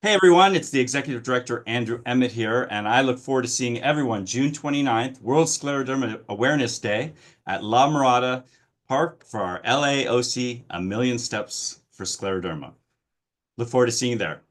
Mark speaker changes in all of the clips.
Speaker 1: Hey everyone, it's the Executive Director Andrew Emmett here, and I look forward to seeing everyone June 29th, World Scleroderma Awareness Day at La Mirada Park for our LAOC A Million Steps for Scleroderma. Look forward to seeing you there.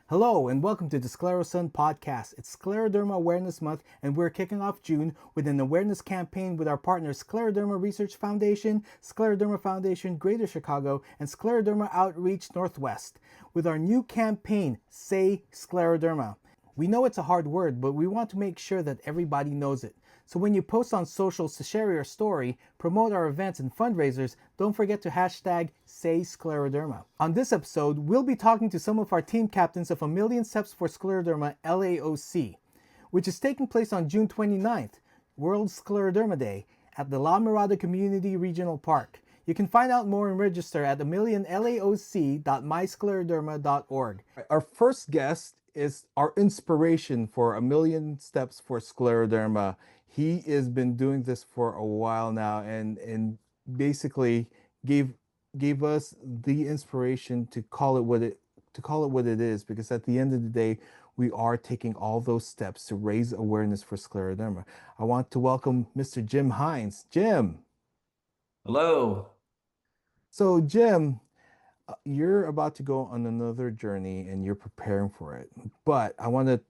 Speaker 2: Hello and welcome to the SCLEROSUN Podcast. It's Scleroderma Awareness Month and we're kicking off June with an awareness campaign with our partners Scleroderma Research Foundation, Scleroderma Foundation Greater Chicago, and Scleroderma Outreach Northwest with our new campaign, Say Scleroderma. We know it's a hard word, but we want to make sure that everybody knows it. So when you post on socials to share your story, promote our events and fundraisers, don't forget to hashtag #SayScleroderma. On this episode, we'll be talking to some of our team captains of A Million Steps for Scleroderma LAOC, which is taking place on June 29th, World Scleroderma Day, at the La Mirada Community Regional Park. You can find out more and register at amillionlaoc.myscleroderma.org. Our first guest is our inspiration for A Million Steps for Scleroderma. He has been doing this for a while now and basically gave gave us the inspiration to call it what it is, because at the end of the day we are taking all those steps to raise awareness for scleroderma. I want to welcome Mr. Jim Hines. Jim.
Speaker 3: Hello.
Speaker 2: So Jim, you're about to go on another journey and you're preparing for it. But I want to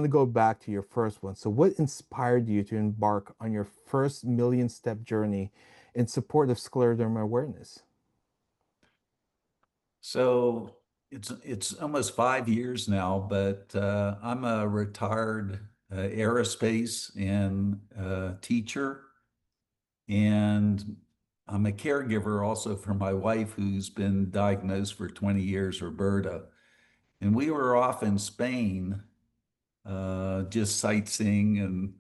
Speaker 2: go back to your first one. So what inspired you to embark on your first million step journey in support of scleroderma awareness?
Speaker 3: So it's almost 5 years now, but I'm a retired aerospace and teacher, and I'm a caregiver also for my wife, who's been diagnosed for 20 years, Roberta. And we were off in Spain, just sightseeing and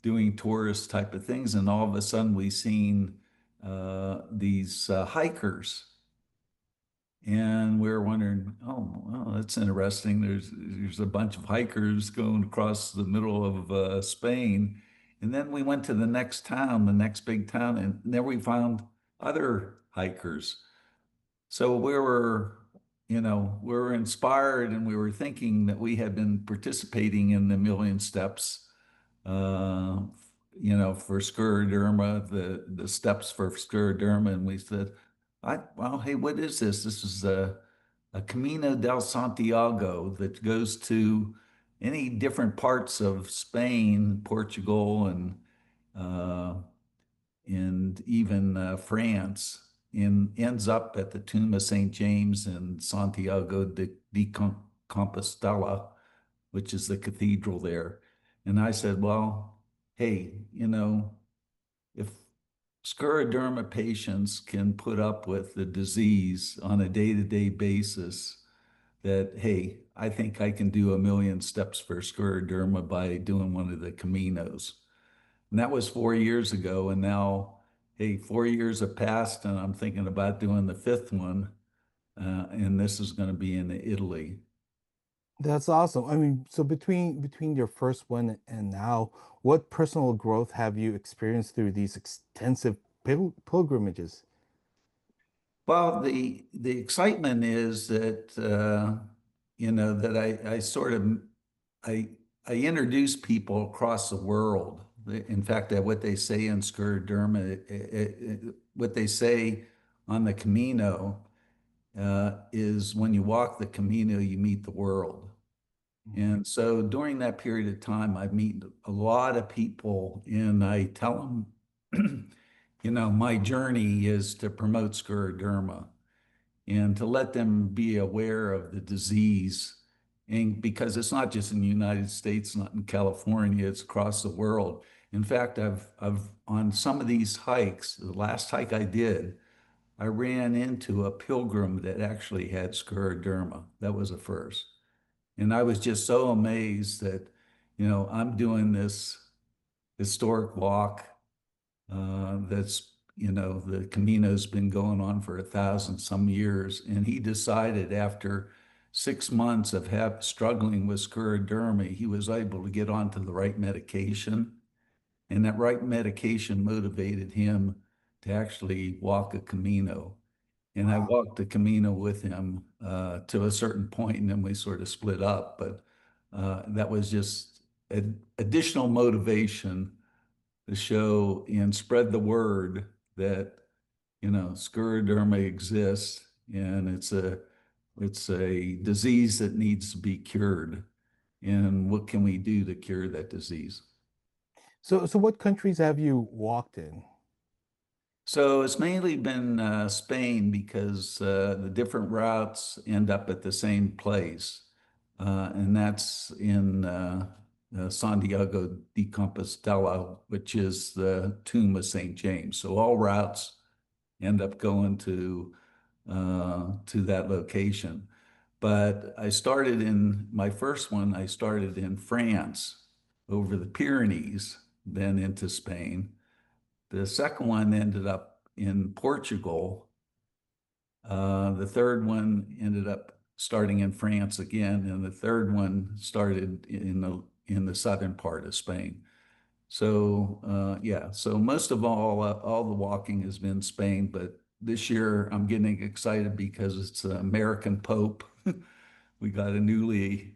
Speaker 3: doing tourist type of things, and all of a sudden we seen these hikers. And we were wondering, oh, well, that's interesting. There's a bunch of hikers going across the middle of Spain. And then we went to the next town, the next big town, and there we found other hikers. So we were inspired, and we were thinking that we had been participating in the Million Steps, uh, for scleroderma, the steps for scleroderma. And we said, well, hey, what is this? This is a Camino del Santiago that goes to any different parts of Spain, Portugal, uh, and even France, and ends up at the tomb of St. James in Santiago de Compostela, which is the cathedral there. And I said, well, hey, if scleroderma patients can put up with the disease on a day-to-day basis, that, hey, I think I can do a million steps for scleroderma by doing one of the Caminos. And that was 4 years ago. And now, hey, 4 years have passed, and I'm thinking about doing the fifth one. And this is going to be in Italy.
Speaker 2: That's awesome. I mean, so between your first one and now, what personal growth have you experienced through these extensive pilgrimages?
Speaker 3: Well, the excitement is that that I sort of I I introduce people across the world. In fact, what they say in scleroderma, what they say on the Camino, is when you walk the Camino, you meet the world. And so during that period of time, I meet a lot of people, and I tell them, my journey is to promote scleroderma and to let them be aware of the disease. And because it's not just in the United States, not in California, it's across the world. In fact, I've on some of these hikes, the last hike I did, I ran into a pilgrim that actually had scleroderma. That was a first. And I was just so amazed that, I'm doing this historic walk that's, the Camino's been going on for 1,000 some years. And he decided after 6 months of struggling with scleroderma, he was able to get onto the right medication. And that right medication motivated him to actually walk a Camino. And I
Speaker 2: Wow.
Speaker 3: walked the Camino with him to a certain point, and then we sort of split up. But that was just additional motivation to show and spread the word that, scleroderma exists, and it's a disease that needs to be cured. And what can we do to cure that disease?
Speaker 2: So what countries have you walked in?
Speaker 3: So it's mainly been Spain because the different routes end up at the same place, and that's in Santiago de Compostela, which is the tomb of St. James. So all routes end up going to that location. But I started in my first one, I started in France over the Pyrenees, then into Spain. The second one ended up in Portugal. The third one ended up starting in France again, and the third one started in the southern part of Spain. So yeah, so most of all the walking has been Spain, but this year I'm getting excited because it's the American Pope. We got a newly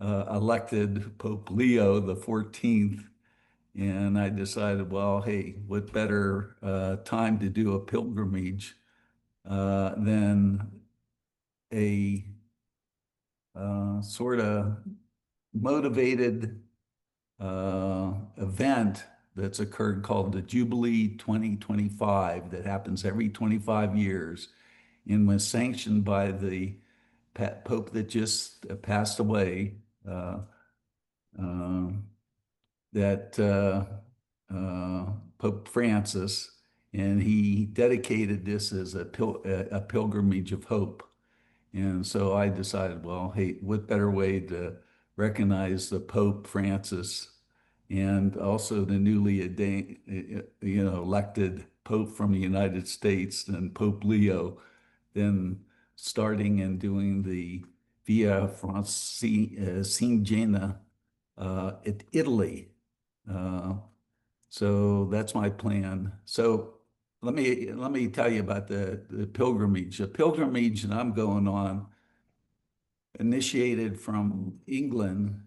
Speaker 3: elected Pope Leo the 14th, and I decided, well, hey, what better time to do a pilgrimage than a sort of motivated event that's occurred called the Jubilee 2025 that happens every 25 years and was sanctioned by the Pope that just passed away. Uh, uh, that Pope Francis, and he dedicated this as a pilgrimage of hope. And so I decided, well, hey, what better way to recognize the Pope Francis and also the newly elected Pope from the United States and Pope Leo than starting and doing the Via Francigena at Italy. Uh, so that's my plan. So let me tell you about the pilgrimage. The pilgrimage that I'm going on initiated from England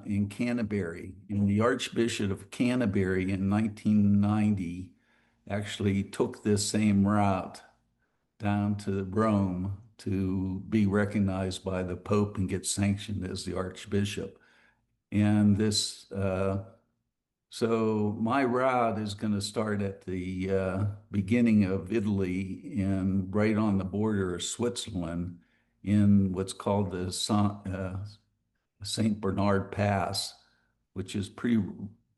Speaker 3: in Canterbury. And the Archbishop of Canterbury in 1990 actually took this same route down to Rome to be recognized by the Pope and get sanctioned as the Archbishop. And so my route is going to start at the beginning of Italy and right on the border of Switzerland in what's called the St. Bernard Pass, which is pretty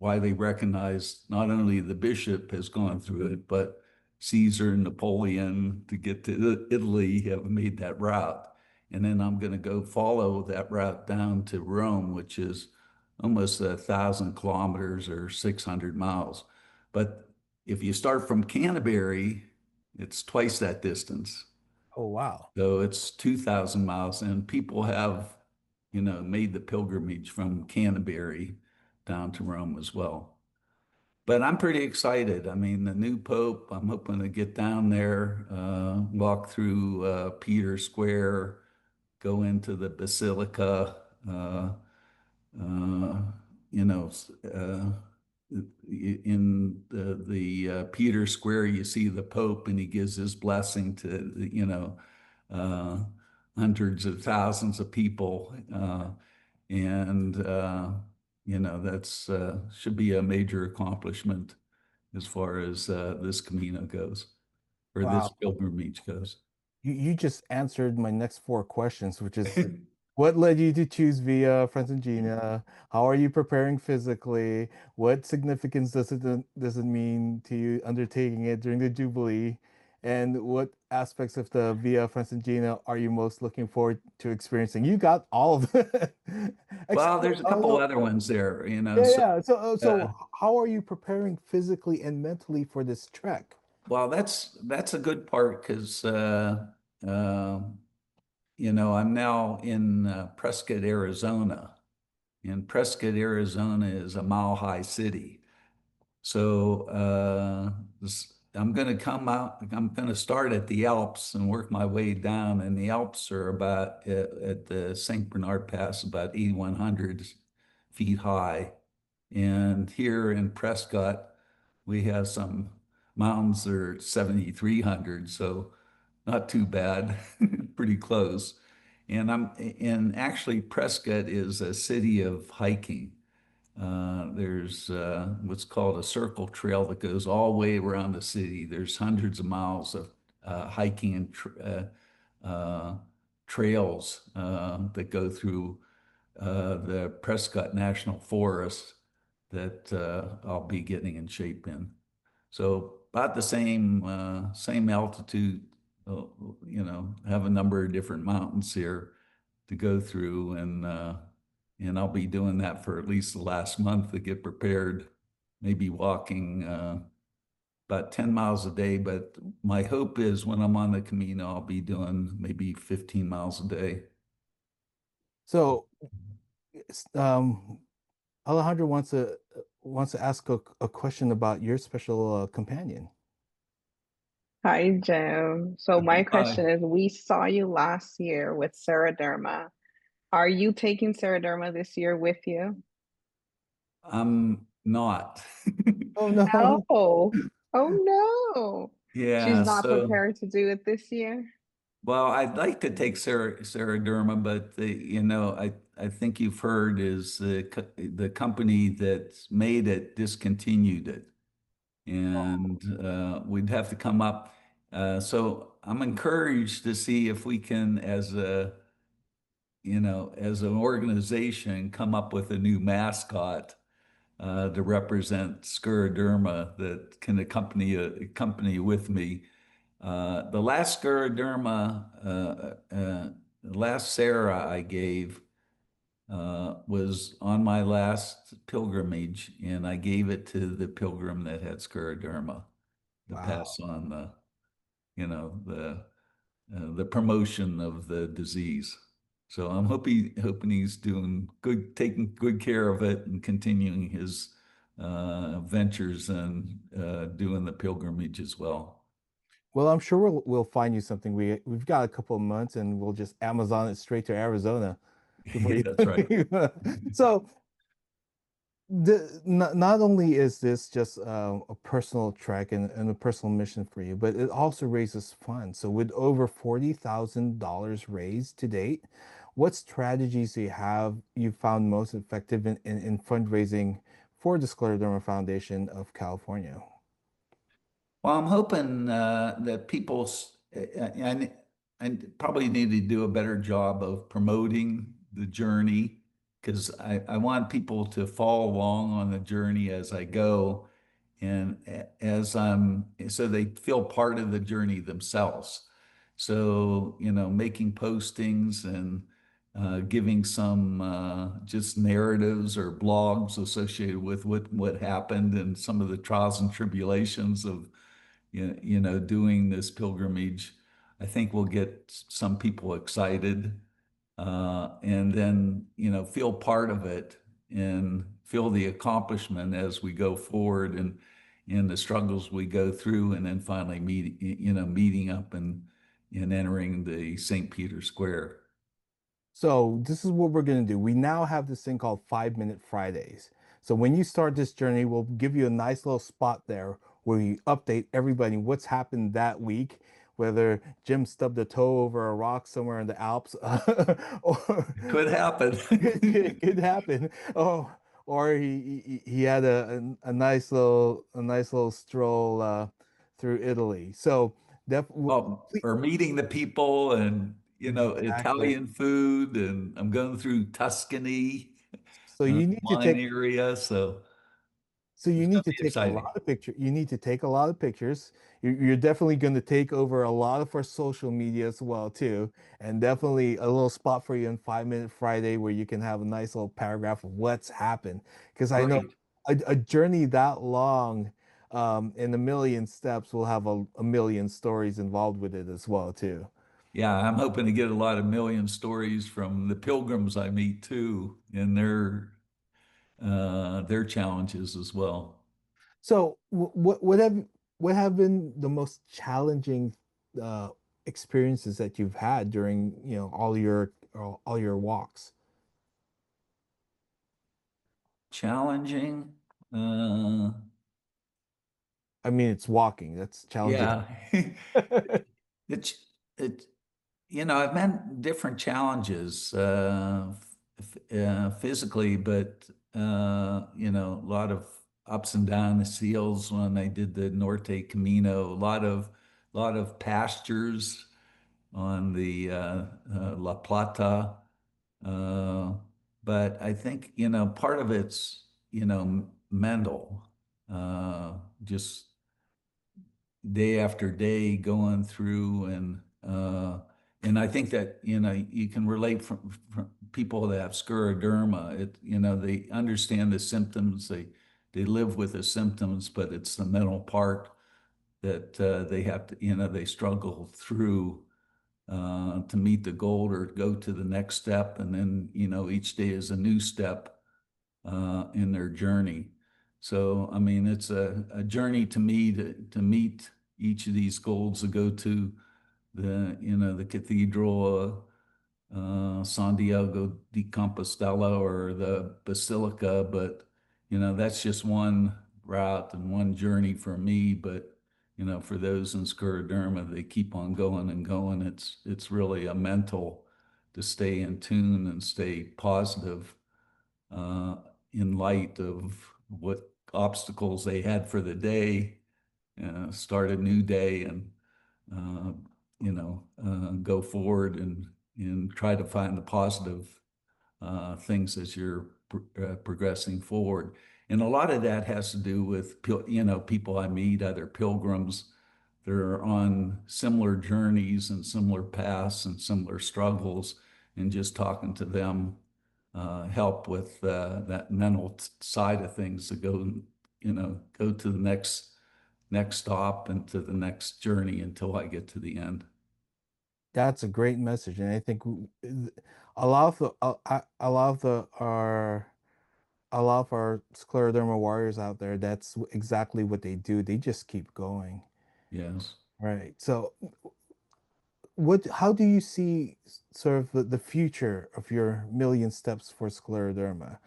Speaker 3: widely recognized. Not only the bishop has gone through it, but Caesar and Napoleon to get to Italy have made that route. And then I'm going to go follow that route down to Rome, which is almost 1,000 kilometers or 600 miles. But if you start from Canterbury, it's twice that distance.
Speaker 2: Oh, wow.
Speaker 3: So it's 2,000 miles, and people have, made the pilgrimage from Canterbury down to Rome as well. But I'm pretty excited. I mean, the new Pope, I'm hoping to get down there, walk through Peter Square, go into the Basilica, uh, you know, uh, in the Peter Square, you see the Pope and he gives his blessing to, uh, hundreds of thousands of people. And, that's should be a major accomplishment as far as this Camino goes, or this
Speaker 2: Wow.
Speaker 3: pilgrimage goes.
Speaker 2: You just answered my next four questions, which is what led you to choose Via Francigena? How are you preparing physically? What significance does it mean to you undertaking it during the Jubilee? And what aspects of the Via Francigena are you most looking forward to experiencing? You got all of it.
Speaker 3: Well,
Speaker 2: Except for,
Speaker 3: there's a
Speaker 2: oh
Speaker 3: couple
Speaker 2: no,
Speaker 3: other ones there,
Speaker 2: yeah,
Speaker 3: so
Speaker 2: yeah. So
Speaker 3: uh,
Speaker 2: how are you preparing physically and mentally for this trek?
Speaker 3: well, that's a good part because uh, I'm now in Prescott, Arizona, and Prescott, Arizona is a mile-high city. So I'm going to come out. I'm going to start at the Alps and work my way down. And the Alps are about at the St. Bernard Pass, about 8,100 feet high. And here in Prescott, we have some mountains that are 7,300, so not too bad, pretty close. And actually Prescott is a city of hiking. There's what's called a circle trail that goes all the way around the city. There's hundreds of miles of hiking and trails that go through the Prescott National Forest that I'll be getting in shape in. So about the same altitude, uh, have a number of different mountains here to go through, and I'll be doing that for at least the last month to get prepared. Maybe walking about 10 miles a day, but my hope is when I'm on the Camino, I'll be doing maybe 15 miles a day.
Speaker 2: So, Alejandro wants to ask a question about your special companion.
Speaker 4: Hi, Jim. So my
Speaker 3: Hi.
Speaker 4: question is, we saw you last year with Scleroderma. Are you taking Scleroderma this year with you?
Speaker 3: I'm not.
Speaker 2: Oh
Speaker 4: No.
Speaker 2: no.
Speaker 4: Oh no. She's
Speaker 3: Yeah,
Speaker 4: not
Speaker 3: so
Speaker 4: prepared to do it this year?
Speaker 3: well, I'd like to take Scleroderma, but I think you've heard is the company that made it discontinued it, and we'd have to come up. So I'm encouraged to see if we can, as an organization, come up with a new mascot to represent Scleroderma that can accompany with me. The last Scleroderma, last Sarah I gave was on my last pilgrimage, and I gave it to the pilgrim that had Scleroderma to
Speaker 2: Wow.
Speaker 3: pass on you know, the promotion of the disease. So I'm hoping he's doing good, taking good care of it, and continuing his ventures and doing the pilgrimage as well.
Speaker 2: Well, I'm sure we'll find you something. We've got a couple of months, and we'll just Amazon it straight to Arizona before
Speaker 3: Yeah,
Speaker 2: you.
Speaker 3: that's right.
Speaker 2: So not only is this just a personal trek and a personal mission for you, but it also raises funds. So with over $40,000 raised to date, what strategies do you found most effective in fundraising for the Scleroderma Foundation of California?
Speaker 3: Well, I'm hoping that I probably need to do a better job of promoting the journey because I want people to follow along on the journey as I go and so they feel part of the journey themselves. So, making postings and giving some just narratives or blogs associated with what happened and some of the trials and tribulations of doing this pilgrimage, I think will get some people excited, and then, feel part of it and feel the accomplishment as we go forward and in the struggles we go through, and then finally meeting up and entering the St. Peter Square.
Speaker 2: So this is what we're going to do. We now have this thing called 5 Minute Fridays. So when you start this journey, we'll give you a nice little spot there where we update everybody what's happened that week, whether Jim stubbed a toe over a rock somewhere in the Alps, or
Speaker 3: It could happen.
Speaker 2: it could happen. Oh, or he had a nice little stroll through Italy. So def
Speaker 3: Well, or meeting the people and,
Speaker 2: exactly.
Speaker 3: Italian food, and I'm going through Tuscany,
Speaker 2: So you need to
Speaker 3: wine
Speaker 2: take
Speaker 3: area. So,
Speaker 2: So you
Speaker 3: It's
Speaker 2: need
Speaker 3: going
Speaker 2: to
Speaker 3: to be
Speaker 2: take a
Speaker 3: exciting.
Speaker 2: lot of pictures. You need to take a lot of pictures. You're definitely going to take over a lot of our social media as well too, and definitely a little spot for you on 5 Minute Friday where you can have a nice little paragraph of what's happened. Because I know
Speaker 3: Great.
Speaker 2: a journey that long, in a million steps will have a million stories involved with it as well too.
Speaker 3: Yeah, I'm hoping to get a lot of million stories from the pilgrims I meet too, and their challenges as well.
Speaker 2: So, what have been the most challenging uh, experiences that you've had during, all your walks?
Speaker 3: Challenging?
Speaker 2: I mean, it's walking. That's challenging.
Speaker 3: Yeah. It's it I've met different challenges physically, but a lot of ups and downs, seals when I did the Norte Camino, a lot of pastures on the La Plata. Uh, but I think, part of it's, mental, just day after day going through and I think that you can relate from people that have scleroderma. They understand the symptoms, they live with the symptoms, but it's the mental part that they have to they struggle through to meet the goal or go to the next step, and then each day is a new step in their journey. So, I mean, it's a journey to me to meet each of these goals, to go to the cathedral, San Diego de Compostela or the Basilica. But, that's just one route and one journey for me. But, for those in scleroderma, they keep on going and going. It's really a mental to stay in tune and stay positive uh, in light of what obstacles they had for the day, start a new day and uh, go forward and try to find the positive things as you're progressing forward. And a lot of that has to do with people I meet, other pilgrims. They're on similar journeys and similar paths and similar struggles, and just talking to them help with that mental side of things to go to the next stop and to the next journey until I get to the end.
Speaker 2: That's a great message, and I think a lot of the a lot of the our a lot of our scleroderma warriors out there, that's exactly what they do. They just keep going.
Speaker 3: Yes.
Speaker 2: Right. So how do you see sort of the future of your million steps for scleroderma?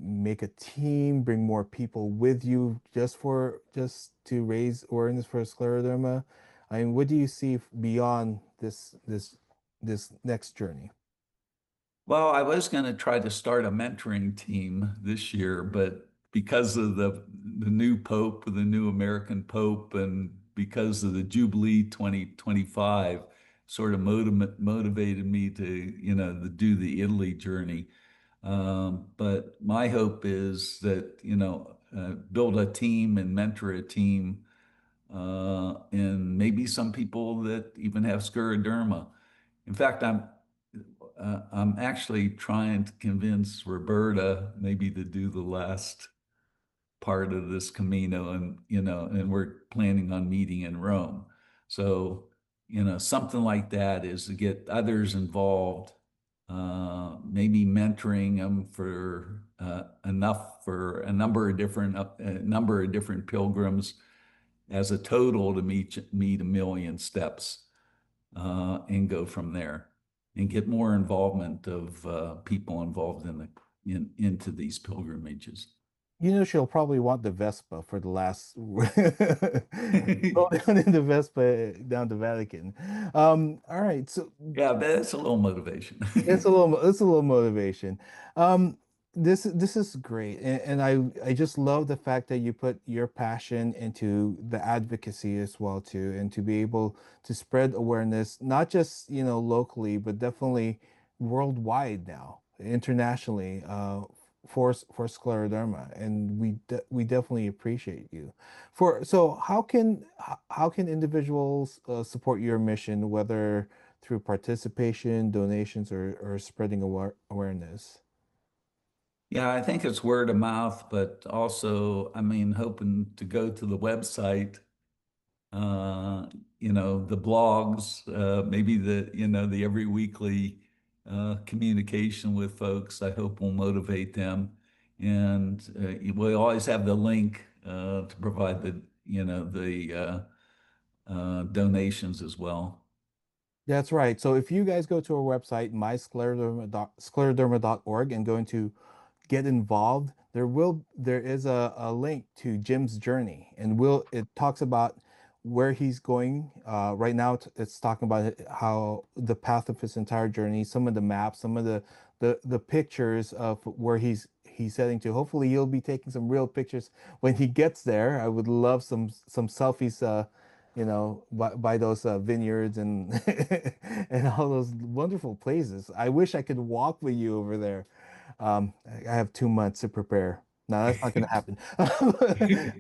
Speaker 2: Make a team, bring more people with you just to raise awareness for scleroderma. I mean, what do you see beyond this next journey?
Speaker 3: Well, I was going to try to start a mentoring team this year, but because of the new Pope, the new American Pope, and because of the Jubilee 2025, sort of motivated me to do the Italy journey. But my hope is that, build a team and mentor a team, and maybe some people that even have scleroderma. In fact, I'm actually trying to convince Roberta maybe to do the last part of this Camino, and we're planning on meeting in Rome. So, something like that is to get others involved, maybe mentoring them for enough for a number of different pilgrims as a total to meet a million steps, and go from there and get more involvement of people involved into these pilgrimages.
Speaker 2: You know, she'll probably want the Vespa for the last go down in the Vespa down to Vatican. All right, so
Speaker 3: Yeah, that's a little motivation.
Speaker 2: it's a little motivation. Um, this is great, and I just love the fact that you put your passion into the advocacy as well too, and to be able to spread awareness, not just locally, but definitely worldwide now, internationally. for scleroderma, and we definitely appreciate you. So how can individuals support your mission, whether through participation, donations, or spreading awareness?
Speaker 3: Yeah, I think it's word of mouth, but also, I mean, hoping to go to the website, uh, the blogs, maybe the every weekly communication with folks, I hope will motivate them. And we always have the link to provide the donations as well.
Speaker 2: That's right. So if you guys go to our website, scleroderma.org, and go into get involved, there is a link to Jim's journey, and it talks about where he's going. Right now, it's talking about how the path of his entire journey, some of the maps, some of the pictures of where he's heading to. Hopefully, he'll be taking some real pictures when he gets there. I would love some selfies. By those vineyards and and all those wonderful places. I wish I could walk with you over there. I have 2 months to prepare. No, that's not going to happen.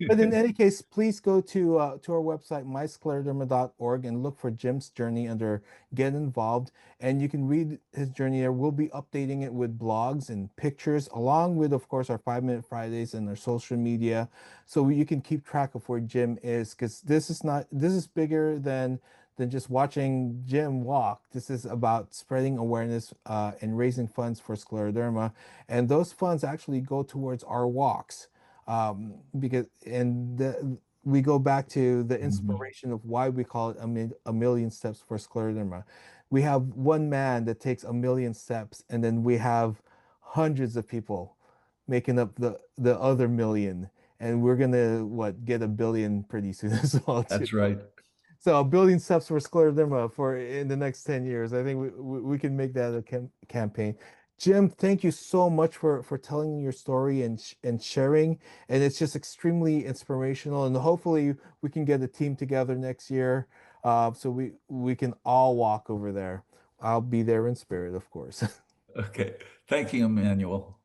Speaker 2: But in any case, please go to our website, myscleroderma.org, and look for Jim's journey under Get Involved. And you can read his journey there. We'll be updating it with blogs and pictures, along with, of course, our 5 Minute Fridays and our social media. So you can keep track of where Jim is, because this is bigger than just watching Jim walk. This is about spreading awareness and raising funds for scleroderma, and those funds actually go towards our walks. We go back to the
Speaker 3: Mhm.
Speaker 2: inspiration of why we call it a million steps for scleroderma. We have one man that takes a million steps, and then we have hundreds of people making up the other million, and we're gonna get a billion pretty soon as well too.
Speaker 3: That's right.
Speaker 2: So building steps for scleroderma for in the next 10 years. I think we can make that a campaign. Jim, thank you so much for telling your story and sharing. And it's just extremely inspirational. And hopefully we can get a team together next year, so we can all walk over there. I'll be there in spirit, of course.
Speaker 3: Okay. Thank you, Emmanuel.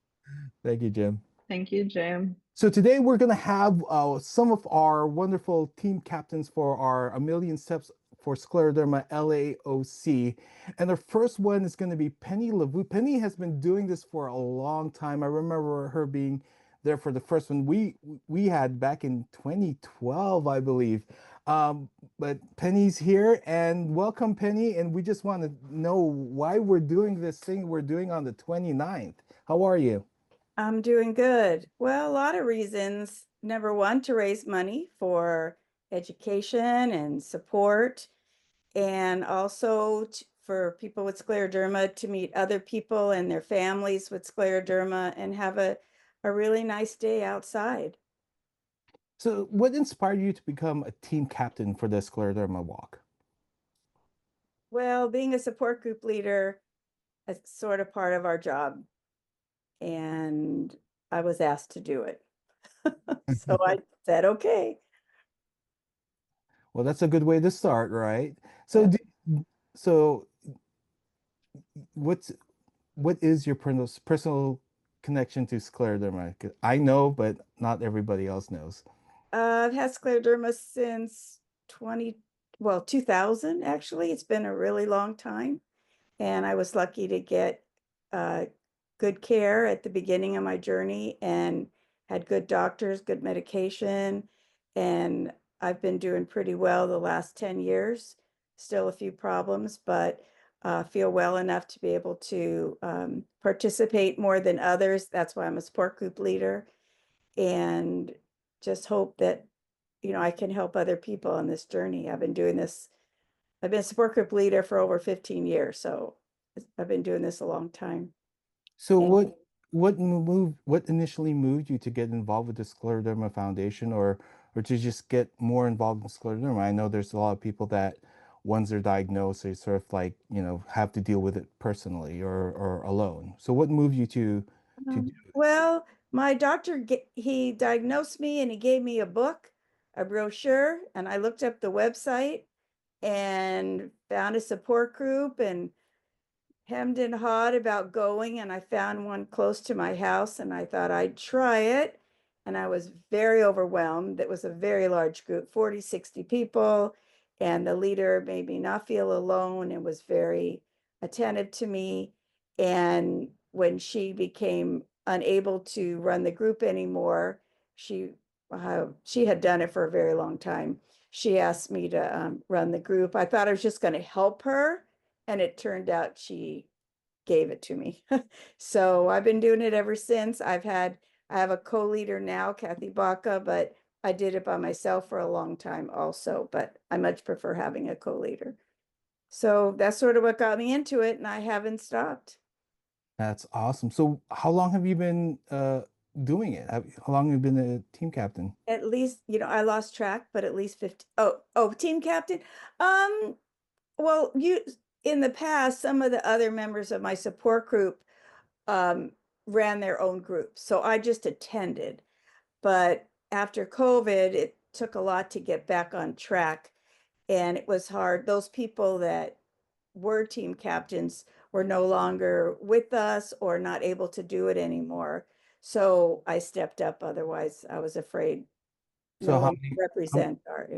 Speaker 2: Thank you, Jim.
Speaker 4: Thank you, Jim.
Speaker 2: So today we're going to have some of our wonderful team captains for our A Million Steps for Scleroderma LAOC. And the first one is going to be Penny LaVue. Penny has been doing this for a long time. I remember her being there for the first one we had back in 2012, I believe. But Penny's here, and welcome, Penny. And we just want to know why we're doing this thing we're doing on the 29th. How are you?
Speaker 5: I'm doing good. Well, a lot of reasons. Number one, to raise money for education and support, and also for people with scleroderma to meet other people and their families with scleroderma and have a really nice day outside.
Speaker 2: So, what inspired you to become a team captain for the Scleroderma Walk?
Speaker 5: Well, being a support group leader is sort of part of our job, and I was asked to do it. So I said, okay.
Speaker 2: Well, that's a good way to start, right? So,
Speaker 5: Yeah.
Speaker 2: so what's what is your personal connection to scleroderma? 'Cause I know, but not everybody else knows.
Speaker 5: I've had scleroderma since 2000, actually. It's been a really long time. And I was lucky to get uh, good care at the beginning of my journey and had good doctors, good medication. And I've been doing pretty well the last 10 years. Still a few problems, but feel well enough to be able to participate more than others. That's why I'm a support group leader, and just hope that I can help other people on this journey. I've been a support group leader for over 15 years, so I've been doing this a long time.
Speaker 2: So,
Speaker 5: And
Speaker 2: what initially moved you to get involved with the Scleroderma Foundation, or to just get more involved in scleroderma? I know there's a lot of people that once they're diagnosed, they sort of like, have to deal with it personally or alone. So, what moved you to do this?
Speaker 5: well, my doctor, he diagnosed me and he gave me a book, a brochure, and I looked up the website and found a support group and hemmed and hawed about going, and I found one close to my house, and I thought I'd try it. And I was very overwhelmed. It was a very large group, 40, 60 people. And the leader made me not feel alone and was very attentive to me. And when she became unable to run the group anymore, she had done it for a very long time. She asked me to run the group. I thought I was just going to help her, and it turned out she gave it to me. So I've been doing it ever since. I have a co-leader now, Kathy Baca, but I did it by myself for a long time also, but I much prefer having a co-leader. So that's sort of what got me into it, and I haven't stopped.
Speaker 2: That's awesome. So how long have you been doing it? How long have you been a team captain?
Speaker 5: At least, I lost track, but at least 50. Oh, team captain. Um, well, in the past, some of the other members of my support group um, ran their own groups. So I just attended. But after COVID, it took a lot to get back on track. And it was hard. Those people that were team captains were no longer with us or not able to do it anymore. So I stepped up. Otherwise, I was afraid no
Speaker 2: So
Speaker 5: one would represent our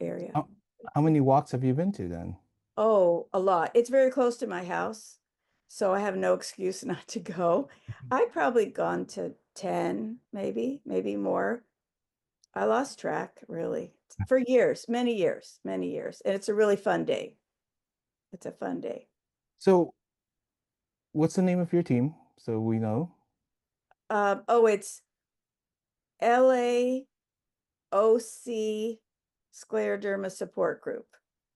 Speaker 5: area.
Speaker 2: how, how many walks have you been to then?
Speaker 5: Oh, a lot. It's very close to my house, so I have no excuse not to go. I've probably gone to 10, maybe more. I lost track, really, for years, many years, many years. And it's a really fun day. It's a fun day.
Speaker 2: So what's the name of your team so we know?
Speaker 5: It's LAOC Scleroderma Support Group,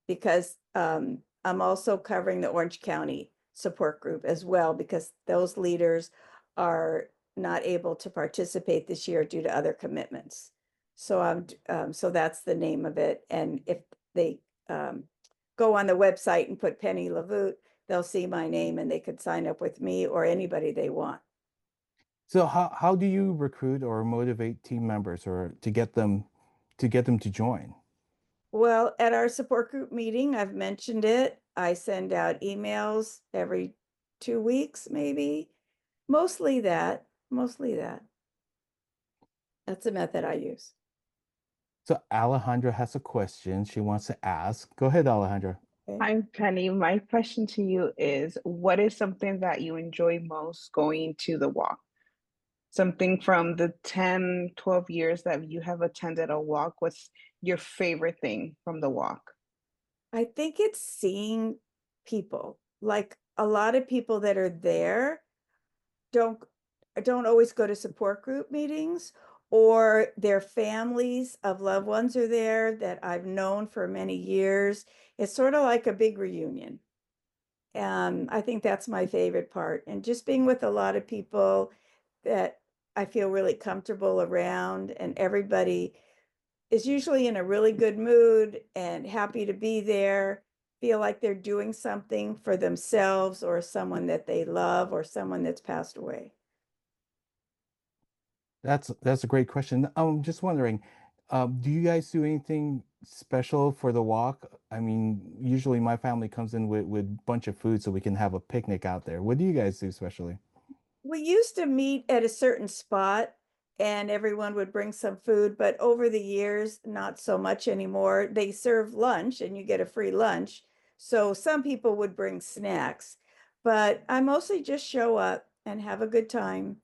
Speaker 5: because I'm also covering the Orange County support group as well, because those leaders are not able to participate this year due to other commitments. So so that's the name of it. And if they go on the website and put Penny LaVoot, they'll see my name and they could sign up with me or anybody they want.
Speaker 2: So how do you recruit or motivate team members or to get them to join?
Speaker 5: Well, at our support group meeting, I've mentioned it. I send out emails every 2 weeks, maybe. Mostly that. Mostly that. That's the method I use.
Speaker 2: So Alejandra has a question she wants to ask. Go ahead, Alejandra.
Speaker 5: Okay.
Speaker 4: Hi, Penny. My question to you is, what is something that you enjoy most going to the walk? Something from the 10, 12 years that you have attended a walk. What's your favorite thing from the walk?
Speaker 5: I think it's seeing people. Like a lot of people that are there don't don't always go to support group meetings, or their families of loved ones are there that I've known for many years. It's sort of like a big reunion. I think that's my favorite part. And just being with a lot of people that I feel really comfortable around, and everybody is usually in a really good mood and happy to be there, feel like they're doing something for themselves or someone that they love or someone that's passed away.
Speaker 2: That's a great question. I'm just wondering, do you guys do anything special for the walk? I mean, usually my family comes in with a bunch of food so we can have a picnic out there. What do you guys do specially?
Speaker 5: We used to meet at a certain spot and everyone would bring some food, but over the years, not so much anymore. They serve lunch and you get a free lunch. So some people would bring snacks, but I mostly just show up and have a good time.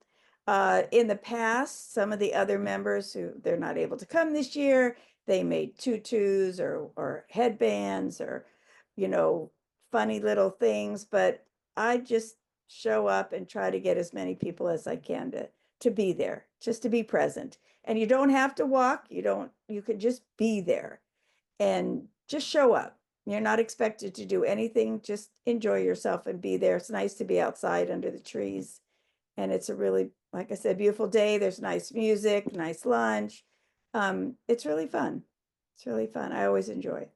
Speaker 5: In the past, some of the other members who they're not able to come this year, they made tutus or headbands or, you know, funny little things, but I just show up and try to get as many people as I can to be there, just to be present. And you don't have to walk, you could just be there and just show up. You're not expected to do anything, just enjoy yourself and be there. It's nice to be outside under the trees. And it's a really, like I said, beautiful day. There's nice music, nice lunch. It's really fun. It's really fun. I always enjoy.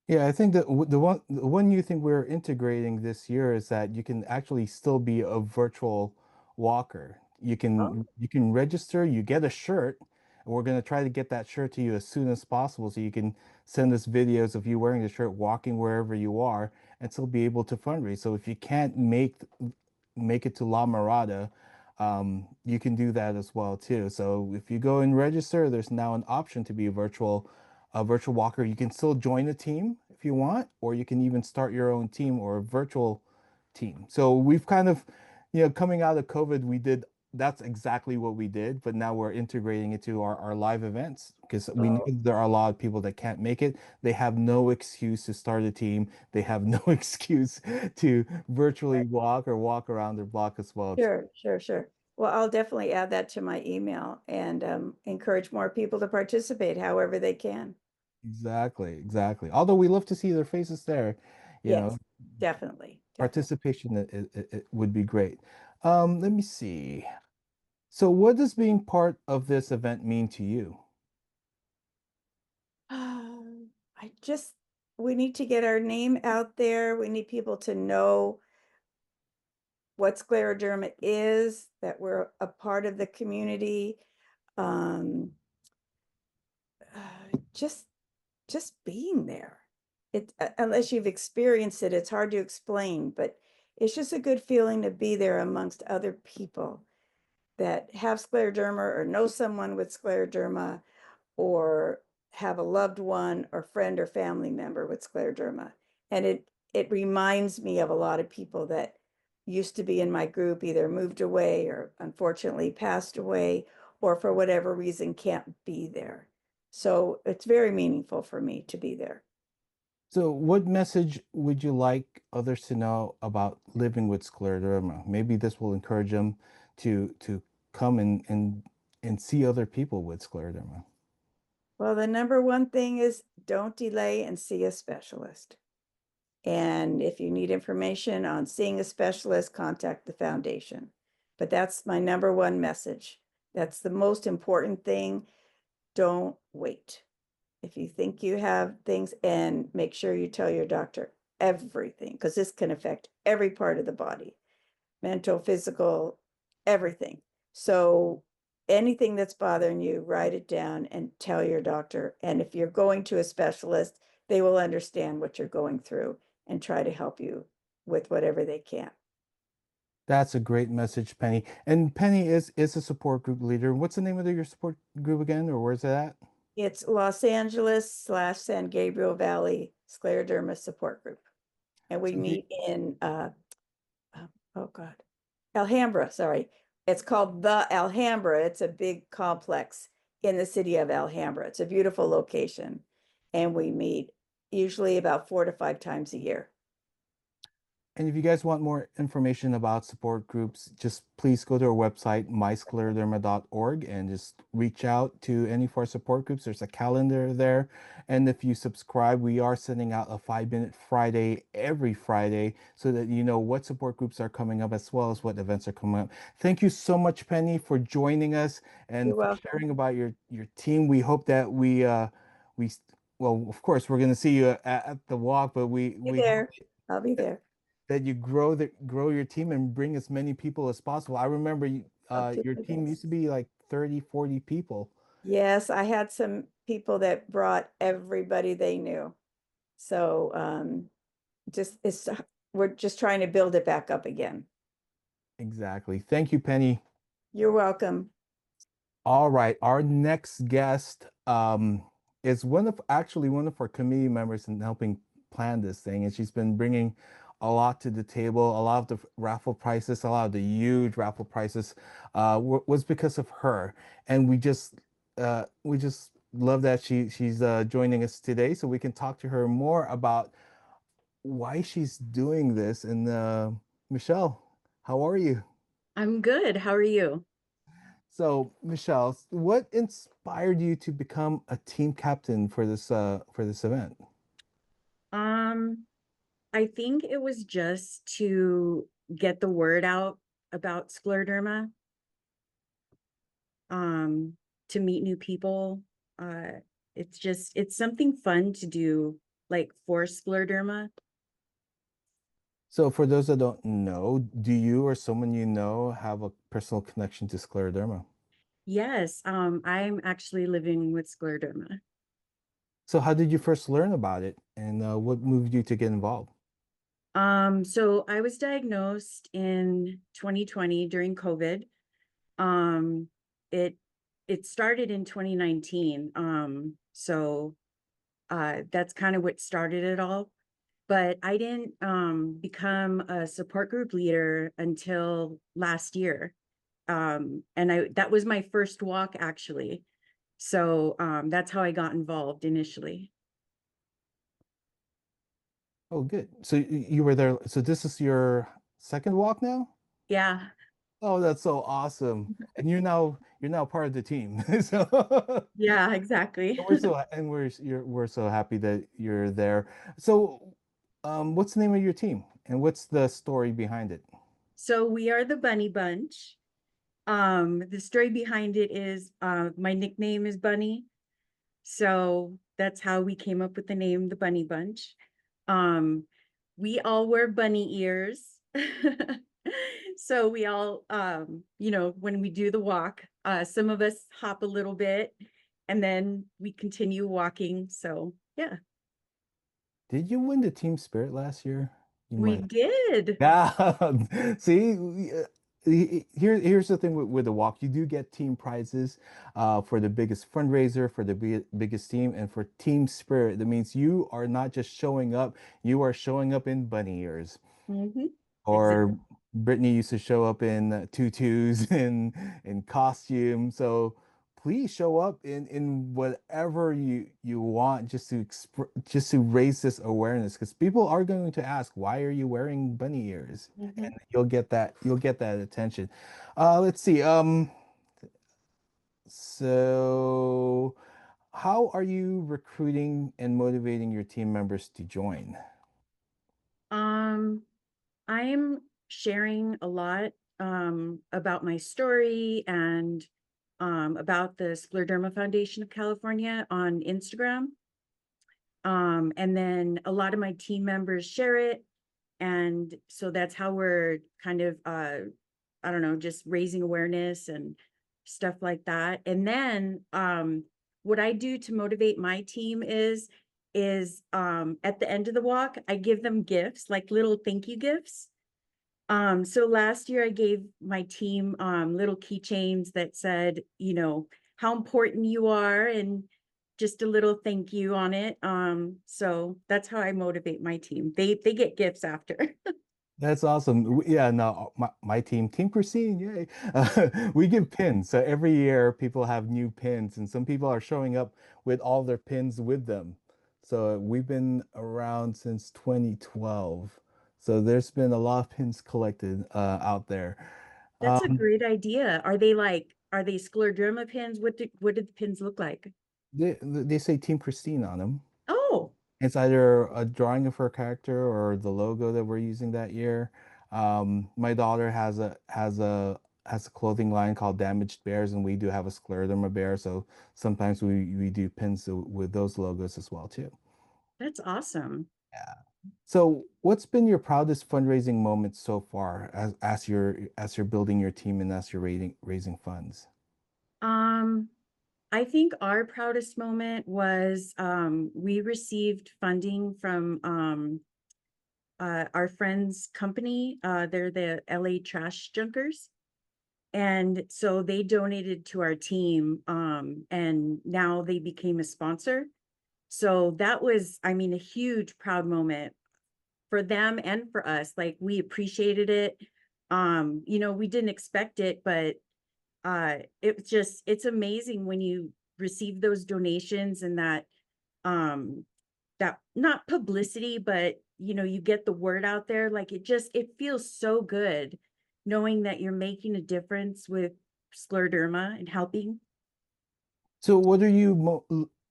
Speaker 2: Yeah, I think that the one new thing we're integrating this year is that you can actually still be a virtual walker. You
Speaker 5: Oh,
Speaker 2: can you can register, you get a shirt, and we're going to try to get that shirt to you as soon as possible so you can send us videos of you wearing the shirt walking wherever you are, and still be able to fundraise. So if you can't make it to La Mirada, you can do that as well too. So if you go and register, there's now an option to be a virtual walker. You can still join a team if you want, or you can even start your own team or a virtual team. So we've kind of, coming out of COVID, that's exactly what we did, but now we're integrating it to our live events because we know
Speaker 5: Oh,
Speaker 2: there are a lot of people that can't make it. They have no excuse to start a team. They have no excuse to virtually walk or walk around their block as well.
Speaker 5: sure, sure, sure. Well, I'll definitely add that to my email and encourage more people to participate however they can.
Speaker 2: Exactly, exactly. Although we love to see their faces there, you know,
Speaker 5: Yes, definitely, definitely.
Speaker 2: participation it would be great. Let me see. So what does being part of this event mean to you?
Speaker 5: I just, we need to get our name out there. We need people to know what scleroderma is, that we're a part of the community. Um, just being there. It unless you've experienced it, it's hard to explain, but it's just a good feeling to be there amongst other people that have scleroderma or know someone with scleroderma or have a loved one or friend or family member with scleroderma. And it reminds me of a lot of people that used to be in my group, either moved away or unfortunately passed away, or for whatever reason can't be there. So it's very meaningful for me to be there.
Speaker 2: So what message would you like others to know about living with scleroderma? Maybe this will encourage them to come and see other people with scleroderma.
Speaker 5: Well, the number one thing is don't delay and see a specialist. And if you need information on seeing a specialist, contact the foundation. But that's my number one message. That's the most important thing. Don't wait. If you think you have things, and make sure you tell your doctor everything, because this can affect every part of the body, mental, physical, everything. So anything that's bothering you, write it down and tell your doctor. And if you're going to a specialist, they will understand what you're going through and try to help you with whatever they can.
Speaker 2: That's a great message, Penny. And Penny is a support group leader. What's the name of your support group again, or where's it at?
Speaker 5: It's Los Angeles/San Gabriel Valley Scleroderma Support Group. And we
Speaker 2: So do,
Speaker 5: meet in oh God, Alhambra, sorry. It's called the Alhambra. It's a big complex in the city of Alhambra. It's a beautiful location. And we meet usually about 4 to 5 times a year.
Speaker 2: And if you guys want more information about support groups, just please go to our website, myscleroderma.org, and just reach out to any of our support groups. There's a calendar there. And if you subscribe, we are sending out a 5-minute Friday every Friday so that you know what support groups are coming up as well as what events are coming up. Thank you so much, Penny, for joining us
Speaker 5: You're
Speaker 2: and for
Speaker 5: welcome.
Speaker 2: sharing about your team. We hope that we well, of course, we're going to see you at the walk, but
Speaker 5: Be
Speaker 2: we hope
Speaker 5: there. I'll be there.
Speaker 2: that you grow your team and bring as many people as possible. I remember
Speaker 5: I'll do
Speaker 2: your
Speaker 5: my
Speaker 2: team used
Speaker 5: best.
Speaker 2: to be like 30, 40 people.
Speaker 5: Yes, I had some people that brought everybody they knew. So just it's we're just trying to build it back up again.
Speaker 2: Exactly. Thank you, Penny.
Speaker 5: You're welcome.
Speaker 2: All right, our next guest is one of our committee members in helping plan this thing, and she's been bringing a lot to the table. A lot of the raffle prices, a lot of the huge raffle prices, was because of her, and we just love that she's joining us today, so we can talk to her more about why she's doing this. And Michelle, how are you?
Speaker 6: I'm good. How are you?
Speaker 2: So, Michelle, what inspired you to become a team captain for this event?
Speaker 6: Um, I think it was just to get the word out about scleroderma, um, to meet new people. Uh, it's something fun to do, like for scleroderma.
Speaker 2: So, for those that don't know, do you or someone you know have a personal connection to scleroderma?
Speaker 6: Yes, I'm actually living with scleroderma.
Speaker 2: So, how did you first learn about it, and what moved you to get involved?
Speaker 6: So I was diagnosed in 2020 during COVID. Um, it it started in 2019. That's kind of what started it all. But I didn't become a support group leader until last year. And that was my first walk actually. So that's how I got involved initially.
Speaker 2: Oh, good. So you were there. So this is your second walk now?
Speaker 6: Yeah.
Speaker 2: Oh, that's so awesome. And you're now part of the team. So
Speaker 6: Yeah, exactly.
Speaker 2: we're so happy that you're there. So what's the name of your team and what's the story behind it?
Speaker 6: So we are the Bunny Bunch. The story behind it is my nickname is Bunny. So that's how we came up with the name, the Bunny Bunch. Um, we all wear bunny ears. So we all, when we do the walk, some of us hop a little bit and then we continue walking. So yeah,
Speaker 2: Did you win the team spirit last year? You
Speaker 6: we
Speaker 2: might.
Speaker 6: did.
Speaker 2: Yeah. See, here's the thing with the walk. You do get team prizes for the biggest fundraiser, for the biggest team, and for team spirit. That means you are not just showing up, you are showing up in bunny ears.
Speaker 6: Mhm. Exactly.
Speaker 2: Or Brittany used to show up in tutus and in costume. So please show up in whatever you want just to just to raise this awareness because people are going to ask, why are you wearing bunny ears?
Speaker 6: Mhm.
Speaker 2: And you'll get that attention. Let's see. So how are you recruiting and motivating your team members to join?
Speaker 6: Um, I'm sharing a lot about my story and about the Scleroderma Foundation of California on Instagram. And then a lot of my team members share it. And so that's how we're kind of, I don't know, just raising awareness and stuff like that. And then what I do to motivate my team is at the end of the walk, I give them gifts, like little thank you gifts. So last year I gave my team little keychains that said, how important you are and just a little thank you on it. So that's how I motivate my team. They get gifts after.
Speaker 2: That's awesome. Yeah, no, my team, Team Christine, yay. We give pins. So every year people have new pins, and some people are showing up with all their pins with them. So we've been around since 2012. So there's been a lot of pins collected out there.
Speaker 6: That's a
Speaker 2: Um,
Speaker 6: great idea. Are they scleroderma pins? What did the pins look like?
Speaker 2: they say Team Christine on them.
Speaker 6: Oh,
Speaker 2: It's either a drawing of her character or the logo that we're using that year. My daughter has a clothing line called Damaged Bears, and we do have a Scleroderma bear. So sometimes we do pins with those logos as well too.
Speaker 6: that's awesome.
Speaker 2: Yeah. So what's been your proudest fundraising moment so far as you're building your team and as you're raising funds?
Speaker 6: Um, I think our proudest moment was we received funding from our friend's company. They're the LA Trash Junkers. And so they donated to our team and now they became a sponsor. So that was, I mean, a huge proud moment for them and for us. Like we appreciated it. We didn't expect it, but it's amazing when you receive those donations and um that not publicity, but you get the word out there. Like it feels so good knowing that you're making a difference with scleroderma and helping.
Speaker 2: So what are you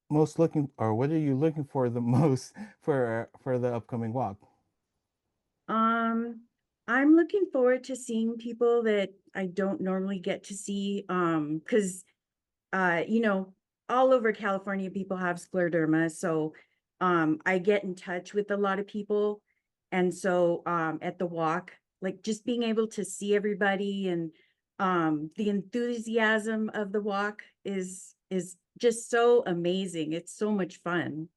Speaker 2: most looking or what are you looking for the most for the upcoming walk?
Speaker 6: um I'm looking forward to seeing people that I don't normally get to see because you know, all over California, people have scleroderma. So I get in touch with a lot of people. And so at the walk, like just being able to see everybody and the enthusiasm of the walk is just so amazing. It's so much fun.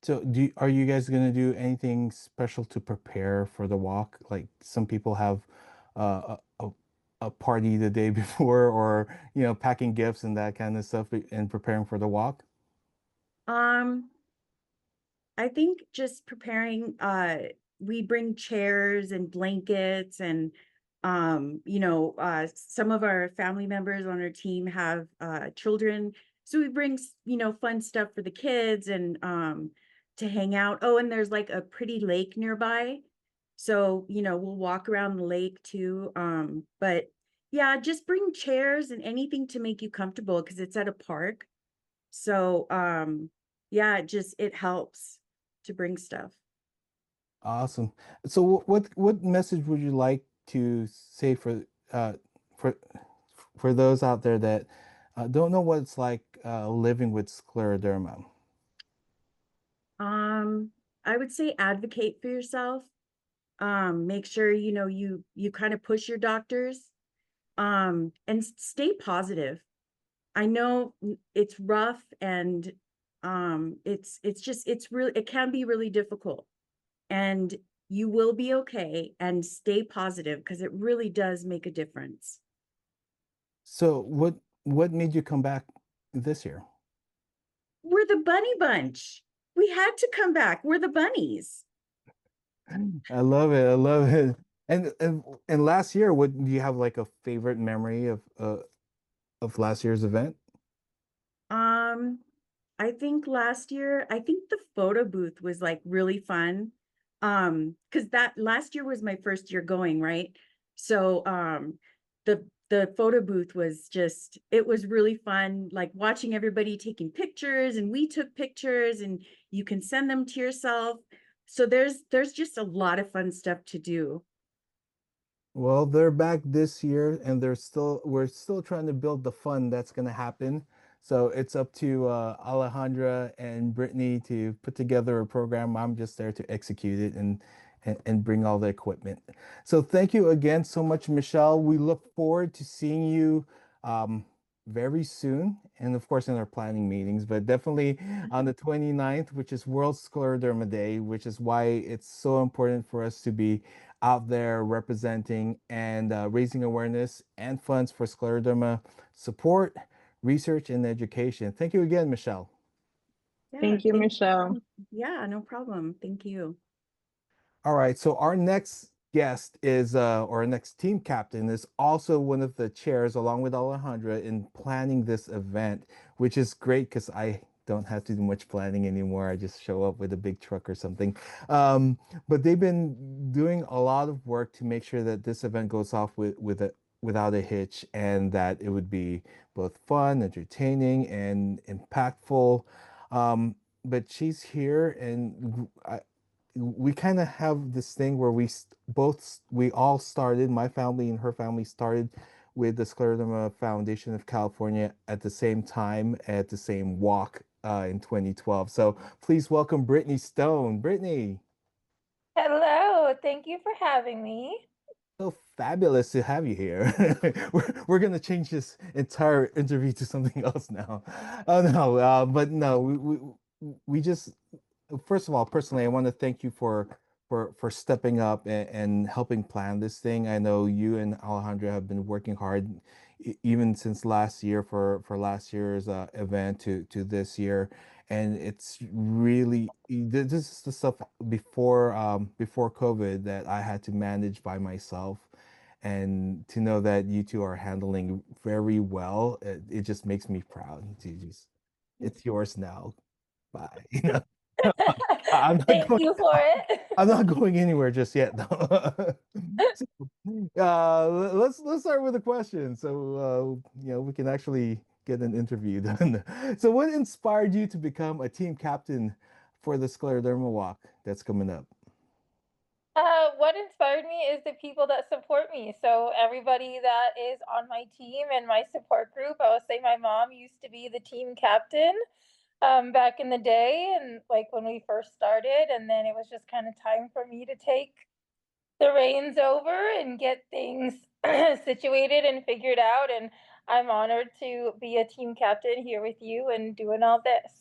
Speaker 2: So are you guys gonna do anything special to prepare for the walk? Like some people have a party the day before, or packing gifts and that kind of stuff and preparing for the walk.
Speaker 6: Um, I think just preparing, we bring chairs and blankets and, some of our family members on our team have, children. So we bring, fun stuff for the kids and, to hang out. Oh, and there's like a pretty lake nearby. So, we'll walk around the lake too. But yeah, just bring chairs and anything to make you comfortable because it's at a park. So, yeah, it helps to bring stuff.
Speaker 2: Awesome. So what message would you like to say uh for for those out there that don't know what it's like living with scleroderma?
Speaker 6: Um, I would say advocate for yourself. Make sure, you kind of push your doctors, and stay positive. I know it's rough and, it can be really difficult. And you will be okay, and stay positive because it really does make a difference.
Speaker 2: So what made you come back this year?
Speaker 6: We're the bunny bunch. We had to come back. We're the bunnies.
Speaker 2: I love it. I love it. And last year, what do you have like a favorite memory of last year's event?
Speaker 6: Um, I think last year, I think the photo booth was like really fun. Because that last year was my first year going, right? So the photo booth was it was really fun, like watching everybody taking pictures, and we took pictures and you can send them to yourself. So there's just a lot of fun stuff to do.
Speaker 2: Well, they're back this year, and we're still trying to build the fund that's going to happen. So it's up to Alejandra and Brittany to put together a program. I'm just there to execute it and bring all the equipment. So thank you again so much, Michelle. We look forward to seeing you um, very soon, and of course in our planning meetings, but definitely on the 29th, which is World Scleroderma Day, which is why it's so important for us to be out there representing and raising awareness and funds for scleroderma support, research, and education. Thank you again, Michelle.
Speaker 6: Yeah,
Speaker 4: Thank you,
Speaker 6: thank
Speaker 4: Michelle.
Speaker 6: yeah, no problem. Thank you.
Speaker 2: All right, so our next guest is, or our next team captain is also one of the chairs, along with Alejandra, in planning this event, which is great because I don't have to do much planning anymore. I just show up with a big truck or something. But they've been doing a lot of work to make sure that this event goes off without a hitch, and that it would be both fun, entertaining, and impactful. But she's here, and we kind of have this thing where we all started, my family and her family started with the Scleroderma Foundation of California at the same time at the same walk in 2012. So please welcome Brittany Stone. Brittany,
Speaker 7: Hello, thank you for having me.
Speaker 2: so fabulous to have you here. We're gonna change this entire interview to something else now. Oh no, but no, we just first of all, personally, I want to thank you for stepping up and helping plan this thing. I know you and Alejandra have been working hard even since last year for last year's event to this year, and it's really this is the stuff before COVID that I had to manage by myself. And to know that you two are handling very well, it just makes me proud to just, it's yours now. Bye. I'm not
Speaker 7: Thank
Speaker 2: going.
Speaker 7: you for it.
Speaker 2: I'm not going anywhere just yet, though. So, let's start with a question, so we can actually get an interview done. So, what inspired you to become a team captain for the Scleroderma Walk that's coming up?
Speaker 7: What inspired me is the people that support me. So everybody that is on my team and my support group, I will say my mom used to be the team captain back in the day, and like when we first started, and then it was just kind of time for me to take the reins over and get things situated and figured out. And I'm honored to be a team captain here with you and doing all this.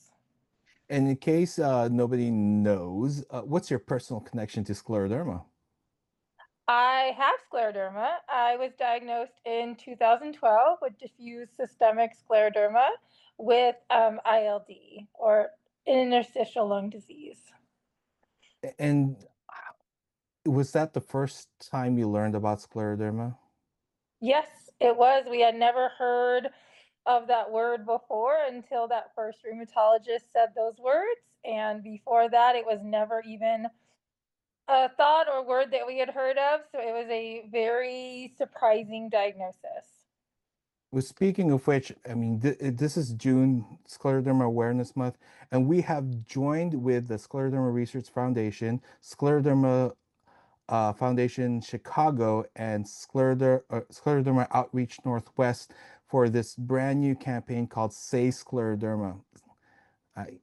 Speaker 2: And in case nobody knows, what's your personal connection to scleroderma?
Speaker 7: I have scleroderma. I was diagnosed in 2012 with diffuse systemic scleroderma with ILD, or interstitial lung disease.
Speaker 2: And was that the first time you learned about scleroderma?
Speaker 7: Yes, it was. We had never heard of that word before until that first rheumatologist said those words. And before that, it was never even a thought or word that we had heard of. So it was a very surprising diagnosis.
Speaker 2: Well, speaking of which, I mean, this is June, Scleroderma Awareness Month, and we have joined with the Scleroderma Research Foundation, Scleroderma Foundation Chicago, and Scleroderma Outreach Northwest for this brand new campaign called Say Scleroderma.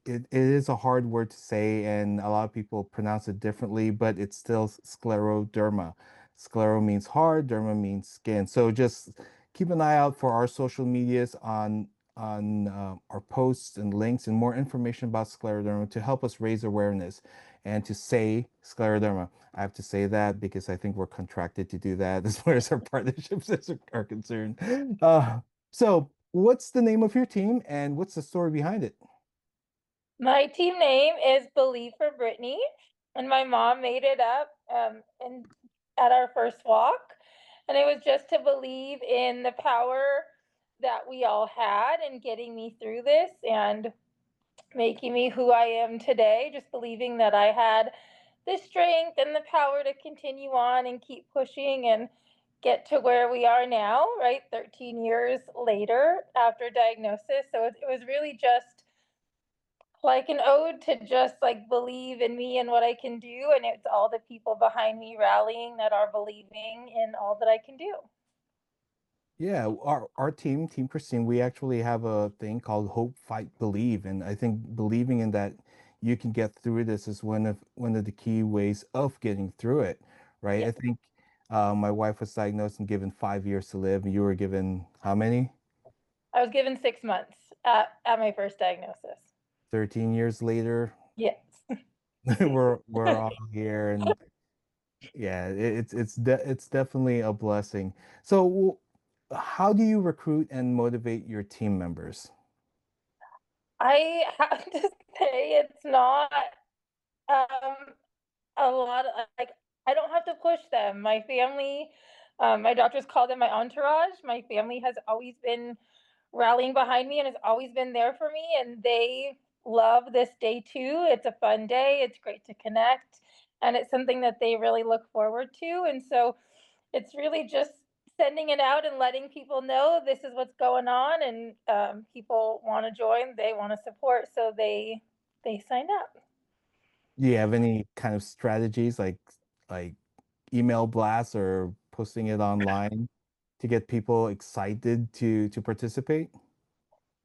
Speaker 2: It is a hard word to say, and a lot of people pronounce it differently, but it's still scleroderma. Sclero means hard, derma means skin. So just keep an eye out for our social medias on our posts and links and more information about scleroderma to help us raise awareness and to say scleroderma. I have to say that because I think we're contracted to do that as far as our partnerships are concerned. So, what's the name of your team and what's the story behind it?
Speaker 7: My team name is Believe for Brittany, and my mom made it up at our first walk. And it was just to believe in the power that we all had in getting me through this and making me who I am today, just believing that I had the strength and the power to continue on and keep pushing and get to where we are now, right? 13 years later after diagnosis. So it was really just like an ode to just like believe in me and what I can do. And it's all the people behind me rallying that are believing in all that I can do.
Speaker 2: Yeah, our team, Team Christine, we actually have a thing called Hope, Fight, Believe, and I think believing in that you can get through this is one of the key ways of getting through it, right?
Speaker 7: Yeah.
Speaker 2: I think my wife was diagnosed and given 5 years to live, and you were given how many?
Speaker 7: I was given 6 months at my first diagnosis.
Speaker 2: 13 years later,
Speaker 7: Yes.
Speaker 2: we're all here, and yeah, it's definitely a blessing. So, how do you recruit and motivate your team members?
Speaker 7: I have to say it's not um, a lot of like I don't have to push them. My family, my doctors call them my entourage. My family has always been rallying behind me and has always been there for me, and they love this day too. It's a fun day. It's great to connect, and it's something that they really look forward to. And so it's really just sending it out and letting people know this is what's going on, and people want to join, they want to support, so they signed up.
Speaker 2: Do you have any kind of strategies like email blasts or posting it online to get people excited to participate?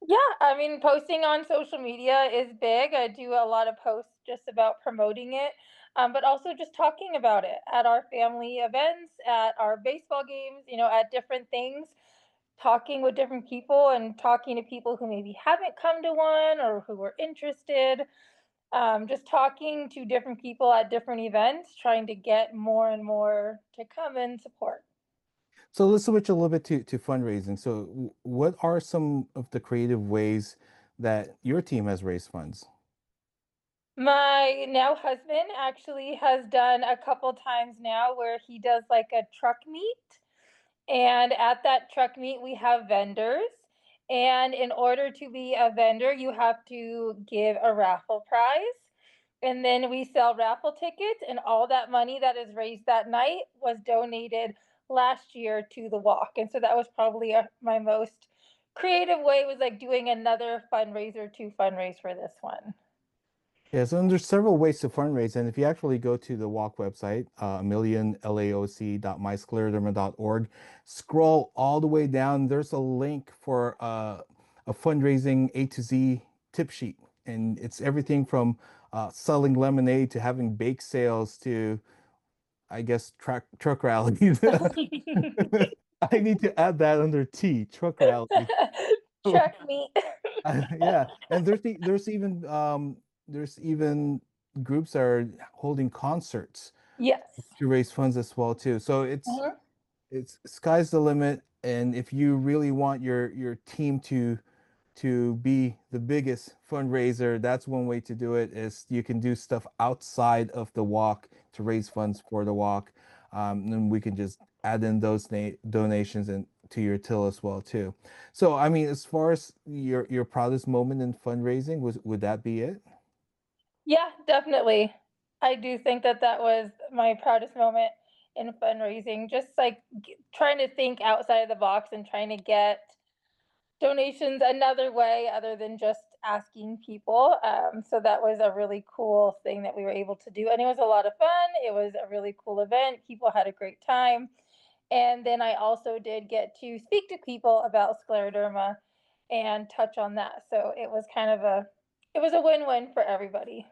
Speaker 7: Yeah, I mean, posting on social media is big. I do a lot of posts just about promoting it, but also just talking about it at our family events, at our baseball games, at different things, talking with different people and talking to people who maybe haven't come to one or who were interested. Just talking to different people at different events, trying to get more and more to come and support.
Speaker 2: So let's switch a little bit to fundraising. So what are some of the creative ways that your team has raised funds?
Speaker 7: My now husband actually has done a couple times now where he does like a truck meet. And at that truck meet, we have vendors. And in order to be a vendor, you have to give a raffle prize. And then we sell raffle tickets, and all that money that is raised that night was donated last year to the walk. And so that was probably my most creative way, was like doing another fundraiser to fundraise for this one.
Speaker 2: Yes, and there's several ways to fundraise. And if you actually go to the Walk website, millionlaoc.myscleroderma.org, scroll all the way down, there's a link for a fundraising A to Z tip sheet. And it's everything from selling lemonade to having bake sales to, I guess, truck rallies. I need to add that under T, truck rally.
Speaker 7: Truck meet.
Speaker 2: Yeah, and there's even there's even groups that are holding concerts
Speaker 7: Yes.
Speaker 2: to raise funds as well too. So
Speaker 7: Mhm.
Speaker 2: it's sky's the limit, and if you really want your team to be the biggest fundraiser, that's one way to do it. Is you can do stuff outside of the walk to raise funds for the walk, and we can just add in those donations and to your till as well too. So I mean, as far as your proudest moment in fundraising, would that be it?
Speaker 7: Yeah, definitely. I do think that that was my proudest moment in fundraising, just like trying to think outside of the box and trying to get donations another way other than just asking people. So that was a really cool thing that we were able to do. And it was a lot of fun. It was a really cool event. People had a great time. And then I also did get to speak to people about scleroderma and touch on that. So it was kind of it was a win-win for everybody.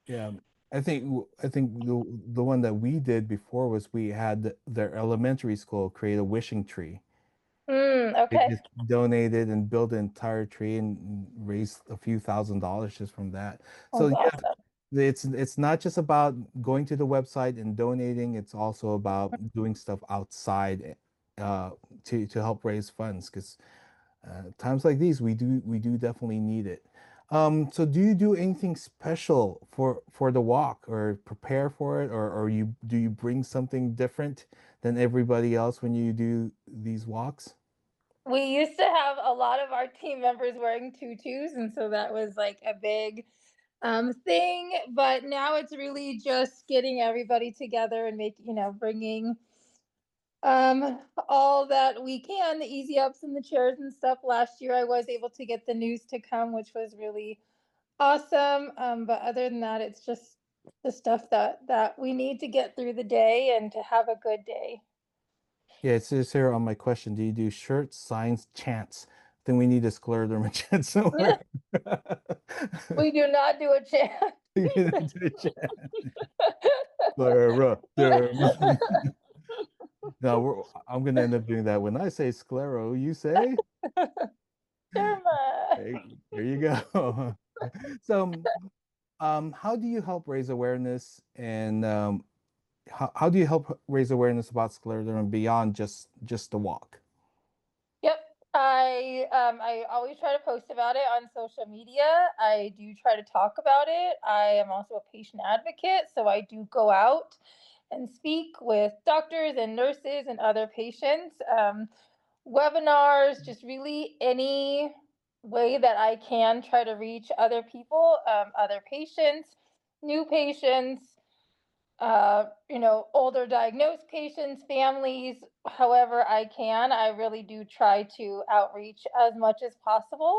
Speaker 2: Yeah, I think the one that we did before was we had their elementary school create a wishing tree. They
Speaker 7: Okay.
Speaker 2: just donated and built an entire tree and raised a few $1,000s just from that. So
Speaker 7: That's
Speaker 2: yeah,
Speaker 7: awesome.
Speaker 2: it's not just about going to the website and donating. It's also about doing stuff outside uh, to help raise funds because times like these we do definitely need it. So do you do anything special for the walk or prepare for it, or do you bring something different than everybody else when you do these walks?
Speaker 7: We used to have a lot of our team members wearing tutus, and so that was like a big thing. But now it's really just getting everybody together and bringing all that we can, the easy ups and the chairs and stuff. Last year I was able to get the news to come, which was really awesome. But other than that, it's just the stuff that we need to get through the day and to have a good day.
Speaker 2: Yeah, it says here on my question, do you do shirts, signs, chants? Then we need a scleroderma chant somewhere.
Speaker 7: We do not do a chant.
Speaker 2: You need to do a chant. Scleroderma. No, I'm gonna end up doing that. When I say sclero, you say?
Speaker 7: Derma.
Speaker 2: There you go. So, how do you help raise awareness and how do you help raise awareness about scleroderma beyond just the walk?
Speaker 7: Yep. I always try to post about it on social media. I do try to talk about it. I am also a patient advocate, so I do go out and speak with doctors and nurses and other patients. Webinars, just really any way that I can try to reach other people, other patients, new patients, older diagnosed patients, families, however I can. I really do try to outreach as much as possible.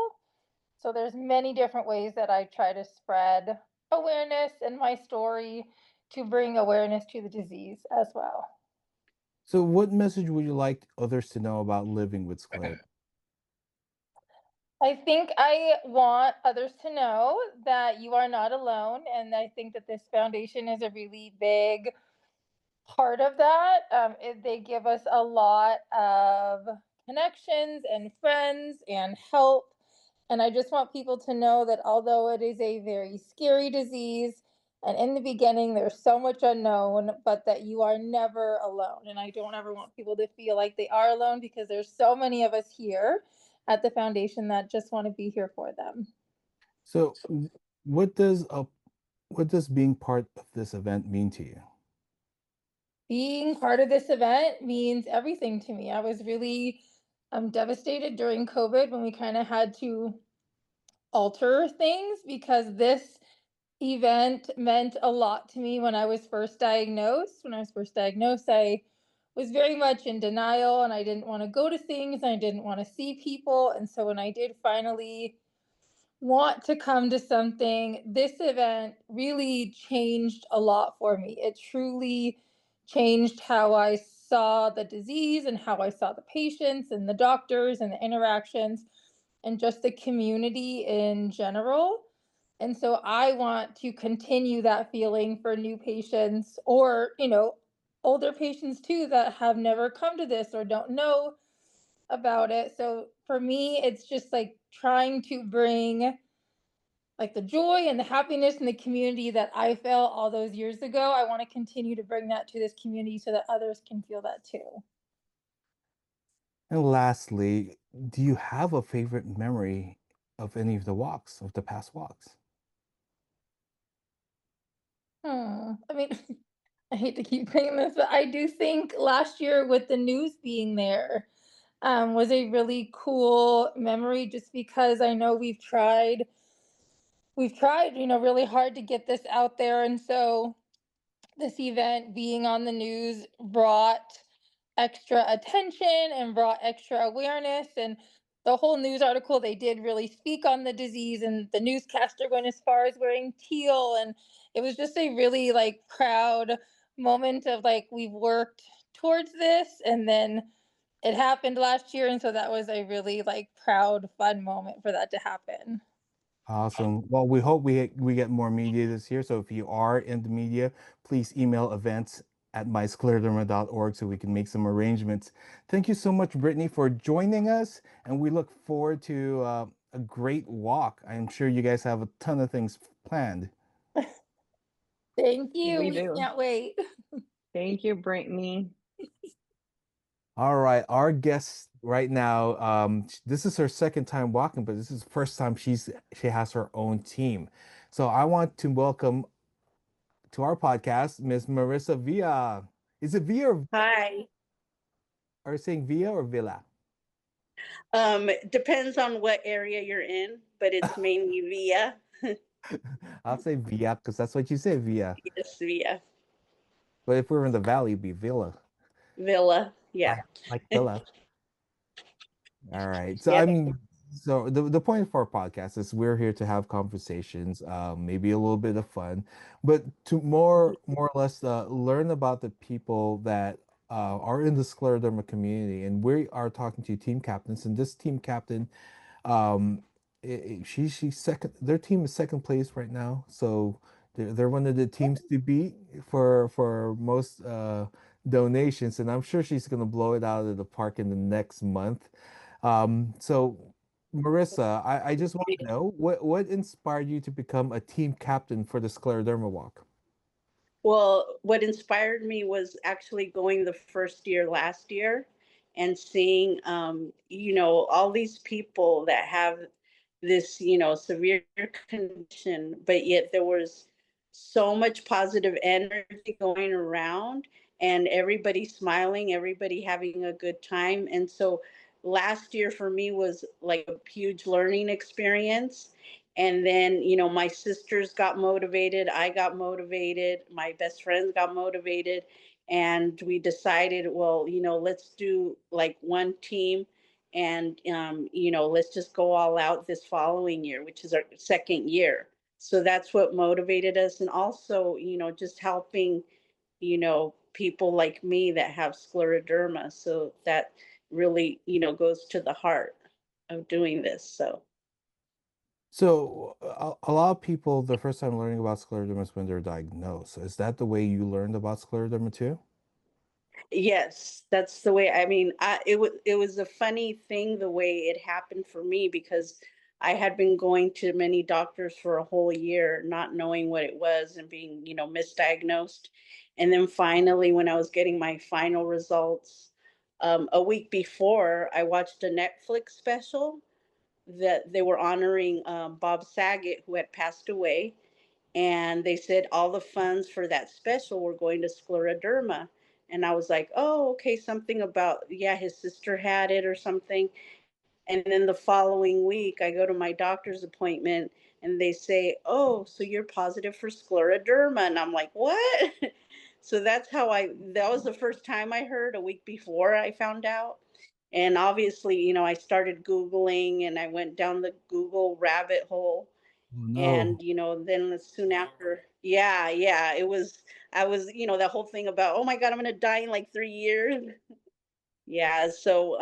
Speaker 7: So there's many different ways that I try to spread awareness in my story to bring awareness to the disease as well.
Speaker 2: So, what message would you like others to know about living with scleroderma?
Speaker 7: I think I want others to know that you are not alone. And I think that this foundation is a really big part of that. They give us a lot of connections and friends and help. And I just want people to know that although it is a very scary disease, and in the beginning there's so much unknown, but that you are never alone. And I don't ever want people to feel like they are alone because there's so many of us here at the foundation that just want to be here for them.
Speaker 2: So, what does being part of this event mean to you?
Speaker 7: Being part of this event means everything to me. I was really devastated during COVID when we kind of had to alter things because this event meant a lot to me when I was first diagnosed. When I was first diagnosed, I was very much in denial and I didn't want to go to things and I didn't want to see people. And so when I did finally want to come to something, this event really changed a lot for me. It truly changed how I saw the disease and how I saw the patients and the doctors and the interactions and just the community in general. And so I want to continue that feeling for new patients or, older patients too that have never come to this or don't know about it. So for me, it's just like trying to bring like the joy and the happiness and the community that I felt all those years ago. I want to continue to bring that to this community so that others can feel that too.
Speaker 2: And lastly, do you have a favorite memory of any of the walks, of the past walks?
Speaker 7: I mean, I hate to keep saying this, but I do think last year with the news being there was a really cool memory just because I know we've tried, really hard to get this out there. And so this event being on the news brought extra attention and brought extra awareness. And the whole news article, they did really speak on the disease, and the newscaster went as far as wearing teal. And it was just a really like proud moment of like we've worked towards this, and then it happened last year. And so that was a really like proud, fun moment for that to happen.
Speaker 2: Awesome. Well, we hope we get more media this year. So if you are in the media, please email events@myscleroderma.org so we can make some arrangements. Thank you so much, Brittany, for joining us, and we look forward to a great walk. I'm sure you guys have a ton of things planned.
Speaker 7: Thank you.
Speaker 4: We
Speaker 7: We
Speaker 4: do.
Speaker 7: can't wait.
Speaker 4: Thank you, Brittany.
Speaker 2: All right, our guest right now, this is her second time walking, but this is the first time she has her own team. So I want to welcome to our podcast, Miss Marissa Villa. Is it Villa or
Speaker 8: Hi.
Speaker 2: are you saying Villa or Villa?
Speaker 8: Depends on what area you're in, but it's mainly Via.
Speaker 2: I'll say Villa because that's what you say, Villa.
Speaker 8: Yes, Via.
Speaker 2: But if we're in the valley, it'd be Villa.
Speaker 8: Villa. Yeah.
Speaker 2: Like Villa. All right. So
Speaker 8: Yeah.
Speaker 2: I mean, so the point of our podcast is we're here to have conversations, maybe a little bit of fun, but to more or less learn about the people that are in the scleroderma community. And we are talking to team captains, and this team captain, um, she's second. Their team is second place right now, so they're one of the teams to beat for most donations, and I'm sure she's gonna blow it out of the park in the next month. So Marissa, I just want to know what inspired you to become a team captain for the Scleroderma Walk?
Speaker 8: Well, what inspired me was actually going the first year last year and seeing, all these people that have this, severe condition, but yet there was so much positive energy going around and everybody smiling, everybody having a good time. And so last year for me was like a huge learning experience. And then, my sisters got motivated, I got motivated, my best friends got motivated, and we decided, well, let's do like one team, and let's just go all out this following year, which is our second year. So that's what motivated us. And also, just helping, people like me that have scleroderma. So that really, goes to the heart of doing this.
Speaker 2: So a lot of people, the first time learning about scleroderma is when they're diagnosed. Is that the way you learned about scleroderma too?
Speaker 8: Yes, that's the way. I mean, it was a funny thing the way it happened for me, because I had been going to many doctors for a whole year, not knowing what it was and being, misdiagnosed. And then finally, when I was getting my final results, a week before, I watched a Netflix special that they were honoring Bob Saget, who had passed away, and they said all the funds for that special were going to scleroderma. And I was like, oh, okay, something about, yeah, his sister had it or something. And then the following week I go to my doctor's appointment and they say, oh, so you're positive for scleroderma. And I'm like, what? So that was the first time I heard, a week before I found out. And obviously, I started Googling and I went down the Google rabbit hole.
Speaker 2: Oh, no.
Speaker 8: And then soon after, yeah, I was, that whole thing about, oh my god, I'm going to die in like 3 years. Yeah, so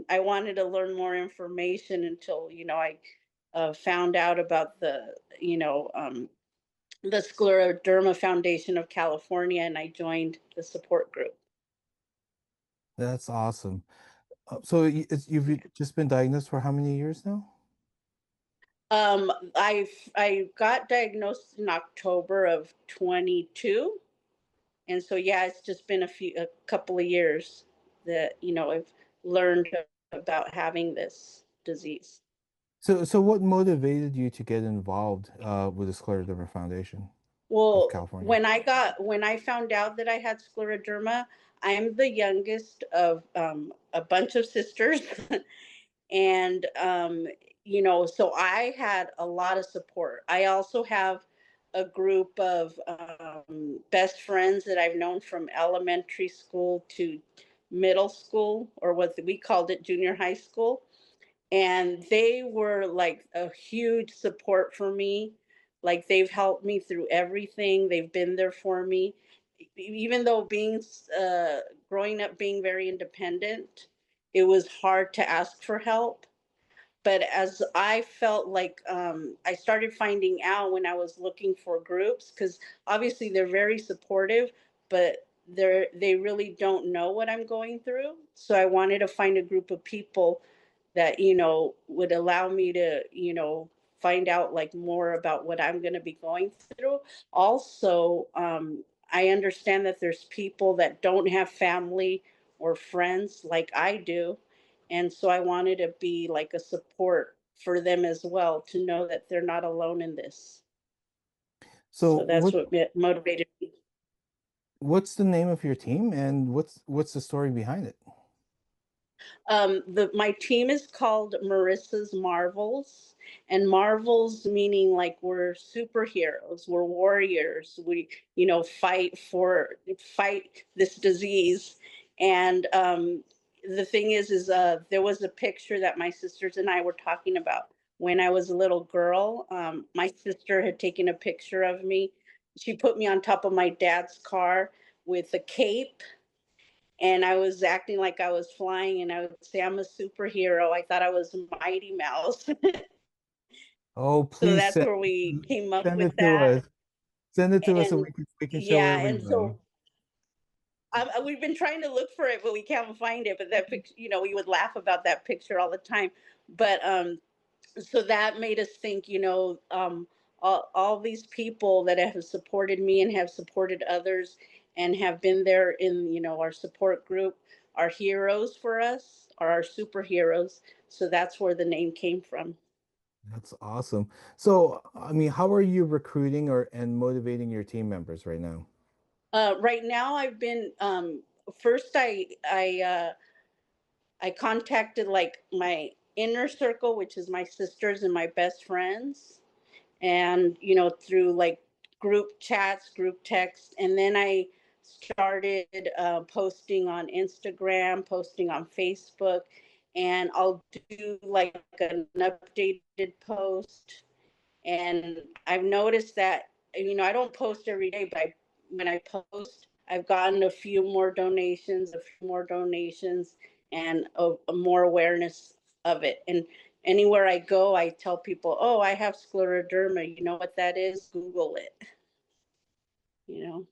Speaker 8: I wanted to learn more information until I found out about the Scleroderma Foundation of California, and I joined the support group.
Speaker 2: That's awesome. So you've just been diagnosed for how many years now?
Speaker 8: I got diagnosed in October of 22, and so yeah, it's just been a couple of years that I've learned about having this disease.
Speaker 2: So what motivated you to get involved with the Scleroderma Foundation of
Speaker 8: Well,
Speaker 2: California?
Speaker 8: when I found out that I had scleroderma, I'm the youngest of a bunch of sisters, and so I had a lot of support. I also have a group of best friends that I've known from elementary school to middle school, or what we called it junior high school, and they were like a huge support for me. Like, they've helped me through everything, they've been there for me, even though being growing up being very independent, it was hard to ask for help. But as I felt like, I started finding out when I was looking for groups, because obviously they're very supportive, but they really don't know what I'm going through. So I wanted to find a group of people that would allow me to find out like more about what I'm going to be going through. Also, I understand that there's people that don't have family or friends like I do, and so I wanted to be like a support for them as well, to know that they're not alone in this.
Speaker 2: So
Speaker 8: So that's what motivated me.
Speaker 2: what's the name of your team and what's the story behind it?
Speaker 8: My team is called Marissa's Marvels, and Marvels meaning like we're superheroes, we're warriors. We, fight this disease. And the thing is there was a picture that my sisters and I were talking about when I was a little girl. My sister had taken a picture of me. She put me on top of my dad's car with a cape, and I was acting like I was flying, and I would say I'm a superhero. I thought I was Mighty Mouse.
Speaker 2: Oh,
Speaker 8: So
Speaker 2: please
Speaker 8: that's where we came up
Speaker 2: send
Speaker 8: with
Speaker 2: it to
Speaker 8: that.
Speaker 2: us. Send it to us so
Speaker 8: And
Speaker 2: we can show
Speaker 8: yeah, and
Speaker 2: everybody.
Speaker 8: so we've been trying to look for it, but we can't find it. But that picture, we would laugh about that picture all the time. But so that made us think, all these people that have supported me and have supported others and have been there in, our support group, are heroes for us, are our superheroes. So that's where the name came from.
Speaker 2: That's awesome. So, I mean, how are you recruiting or and motivating your team members right now?
Speaker 8: Right now, I've been first. I contacted like my inner circle, which is my sisters and my best friends, and through like group chats, group texts, and then I started posting on Instagram, posting on Facebook, and I'll do like an updated post. And I've noticed that I don't post every day, but when I post, I've gotten a few more donations, and a more awareness of it. And anywhere I go, I tell people, "Oh, I have scleroderma. You know what that is? Google it." You know,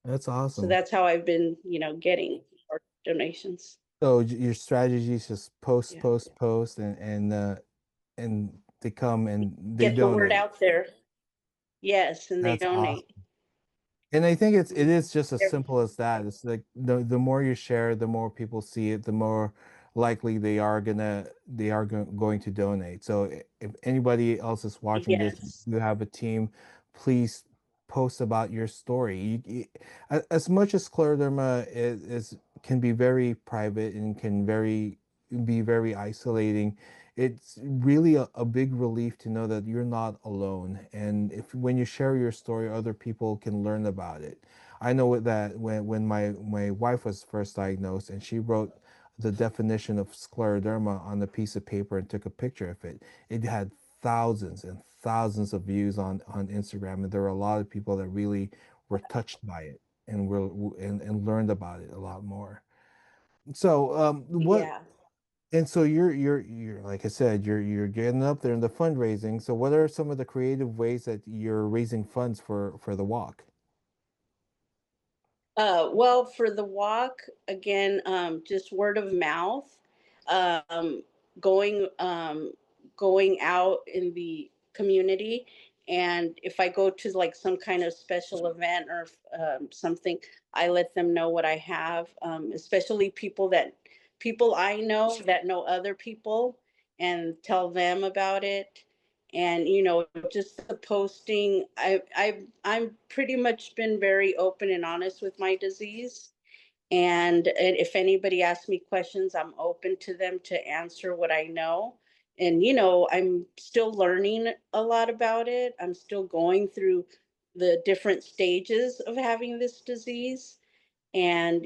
Speaker 2: That's
Speaker 8: so
Speaker 2: awesome.
Speaker 8: that's how I've been, getting more donations.
Speaker 2: So your strategy is just post,
Speaker 8: Yeah,
Speaker 2: post, post, and they come and they
Speaker 8: get the word
Speaker 2: donate.
Speaker 8: out there. Yes, and they
Speaker 2: That's awesome.
Speaker 8: donate.
Speaker 2: And I think it is just as
Speaker 8: They're-
Speaker 2: simple as that. It's like the more you share, the more people see it, the more likely going to donate. So if anybody else is watching this,
Speaker 8: Yes.
Speaker 2: you have a team, please post about your story. As much as scleroderma is can be very private and can be very isolating, it's really a big relief to know that you're not alone. And if when you share your story, other people can learn about it. I know that when my wife was first diagnosed and she wrote the definition of scleroderma on a piece of paper and took a picture of it, it had thousands and thousands of views on Instagram. And there were a lot of people that really were touched by it and and learned about it a lot more. So, what
Speaker 8: Yeah.
Speaker 2: and so you're like I said, you're getting up there in the fundraising. So what are some of the creative ways that you're raising funds for the walk?
Speaker 8: Well, for the walk, again, just word of mouth, um, going, going out in the community. And if I go to like some kind of special event or something, I let them know what I have, especially people I know that know other people, and tell them about it. And just the posting, I'm pretty much been very open and honest with my disease. And if anybody asks me questions, I'm open to them to answer what I know. And I'm still learning a lot about it. I'm still going through the different stages of having this disease. And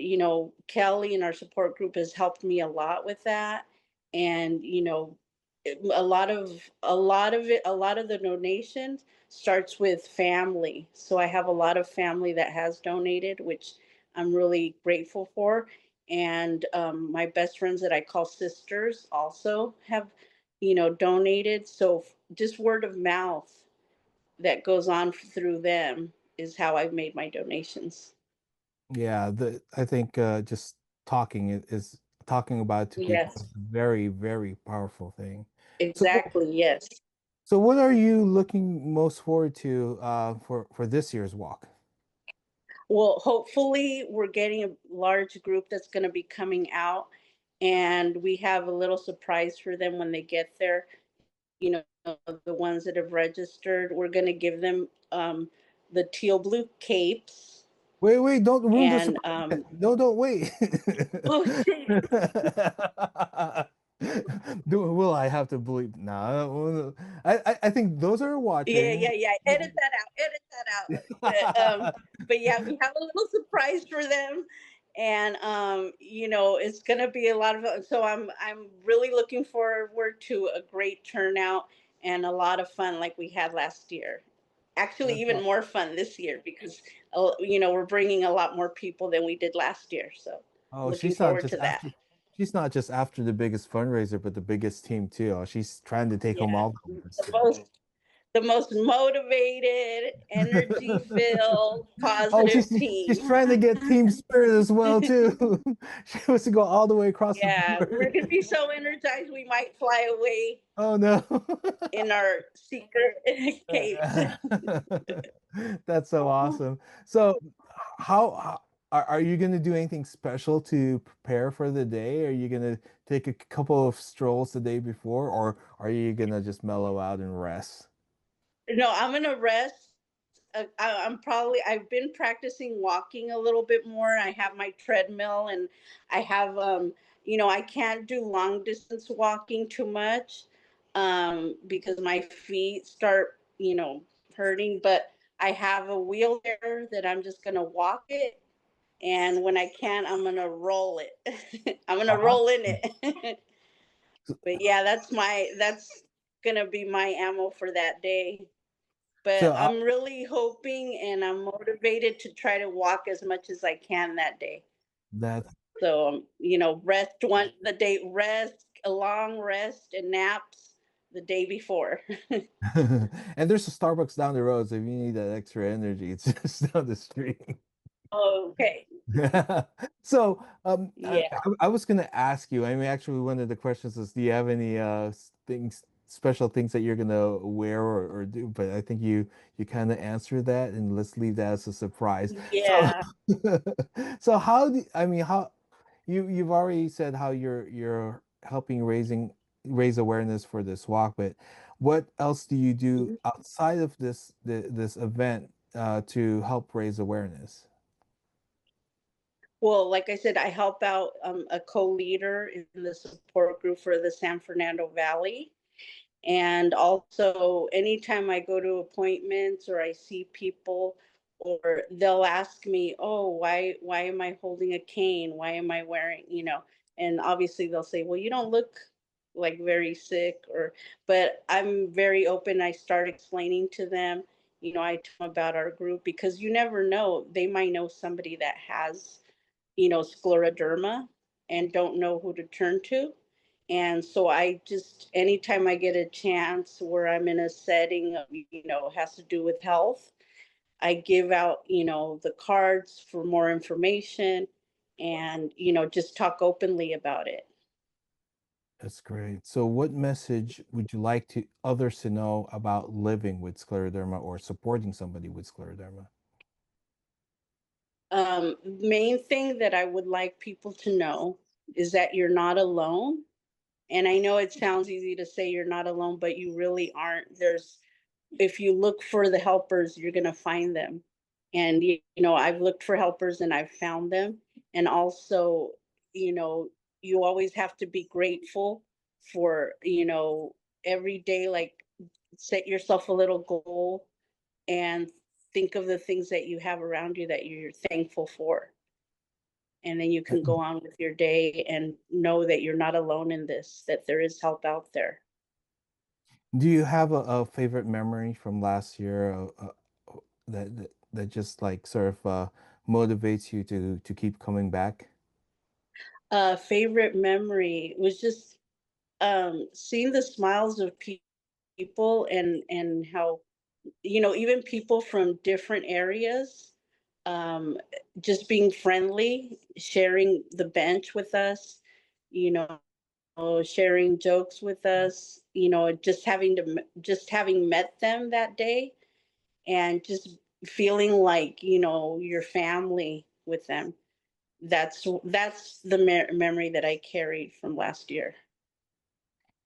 Speaker 8: Kelly and our support group has helped me a lot with that. And a lot of the donations starts with family. So I have a lot of family that has donated, which I'm really grateful for. And my best friends that I call sisters also have donated. So just word of mouth that goes on through them is how I've made my donations.
Speaker 2: Yeah, I think just is talking about it to people is
Speaker 8: Yes,
Speaker 2: a very, very powerful thing. So,
Speaker 8: exactly. Yes.
Speaker 2: so what are you looking most forward to for this year's walk?
Speaker 8: Well, hopefully, we're getting a large group that's going to be coming out, and we have a little surprise for them when they get there. You know, the ones that have registered, we're going to give them the teal blue capes.
Speaker 2: Wait, don't ruin the
Speaker 8: And
Speaker 2: surprise yet. No, don't wait.
Speaker 8: oh, shit.
Speaker 2: Will I have to believe? No, I think those are watching.
Speaker 8: Yeah. Edit that out. Edit that out. But yeah, we have a little surprise for them, and it's gonna be a lot of fun. So I'm really looking forward to a great turnout and a lot of fun like we had last year. Actually,
Speaker 2: That's
Speaker 8: even
Speaker 2: all.
Speaker 8: more fun this year because we're bringing a lot more people than we did last year. So
Speaker 2: Oh,
Speaker 8: looking forward to that.
Speaker 2: she's not just after the biggest fundraiser, but the biggest team too. Oh, she's trying to take home
Speaker 8: Yeah,
Speaker 2: all the awards.
Speaker 8: the most motivated, energy filled,
Speaker 2: Oh,
Speaker 8: positive
Speaker 2: she's
Speaker 8: team.
Speaker 2: trying to get team spirit as well too. She wants to go all the way across the
Speaker 8: Yeah, we're
Speaker 2: board.
Speaker 8: gonna be so energized we might fly away
Speaker 2: Oh no.
Speaker 8: in our secret capes.
Speaker 2: That's so awesome. So, are you going to do anything special to prepare for the day? Are you going to take a couple of strolls the day before, or are you going to just mellow out and rest?
Speaker 8: No, I'm gonna rest. I've been practicing walking a little bit more. I have my treadmill, and I have I can't do long distance walking too much because my feet start hurting. But I have a wheelchair that I'm just gonna walk it, and when I can, I'm gonna roll it. I'm gonna roll in
Speaker 2: Awesome.
Speaker 8: it. But yeah, that's gonna be my ammo for that day. But
Speaker 2: So
Speaker 8: I'm really hoping and I'm motivated to try to walk as much as I can that day.
Speaker 2: that's
Speaker 8: So rest, a long rest and naps the day before.
Speaker 2: and there's a Starbucks down the road, so if you need that extra energy, it's just down the street.
Speaker 8: Okay.
Speaker 2: So,
Speaker 8: Yeah.
Speaker 2: I was gonna ask you. I mean, actually, one of the questions is, do you have any special things that you're gonna wear or do? But I think you kind of answered that, and let's leave that as a surprise. So,
Speaker 8: Yeah.
Speaker 2: so I mean, how you've already said how you're helping raise awareness for this walk, but what else do you do
Speaker 8: Mhm.
Speaker 2: outside of this event to help raise awareness?
Speaker 8: Well, like I said, I help out a co-leader in the support group for the San Fernando Valley. And also, anytime I go to appointments or I see people, or they'll ask me, "Oh, why am I holding a cane? Why am I wearing, And obviously they'll say, "Well, you don't look like very sick," but I'm very open. I start explaining to them, I tell them about our group because you never know. They might know somebody that has, scleroderma and don't know who to turn to. And so I just, anytime I get a chance where I'm in a setting of, has to do with health, I give out, the cards for more information and, just talk openly about it.
Speaker 2: That's great. So what message would you like to others to know about living with scleroderma or supporting somebody with scleroderma?
Speaker 8: Main thing that I would like people to know is that you're not alone. And I know it sounds easy to say you're not alone, but you really aren't. If you look for the helpers, you're going to find them. And, I've looked for helpers and I've found them. And also, you know, you always have to be grateful for, every day, like set yourself a little goal and think of the things that you have around you that you're thankful for. And then you can go on with your day and know that you're not alone in this, that there is help out there.
Speaker 2: Do you have a favorite memory from last year that just like sort of motivates you to keep coming back?
Speaker 8: Favorite memory was just seeing the smiles of people and how, even people from different areas, um, just being friendly, sharing the bench with us, you know, sharing jokes with us, just having met them that day and just feeling like, your family with them. That's the memory that I carried from last year.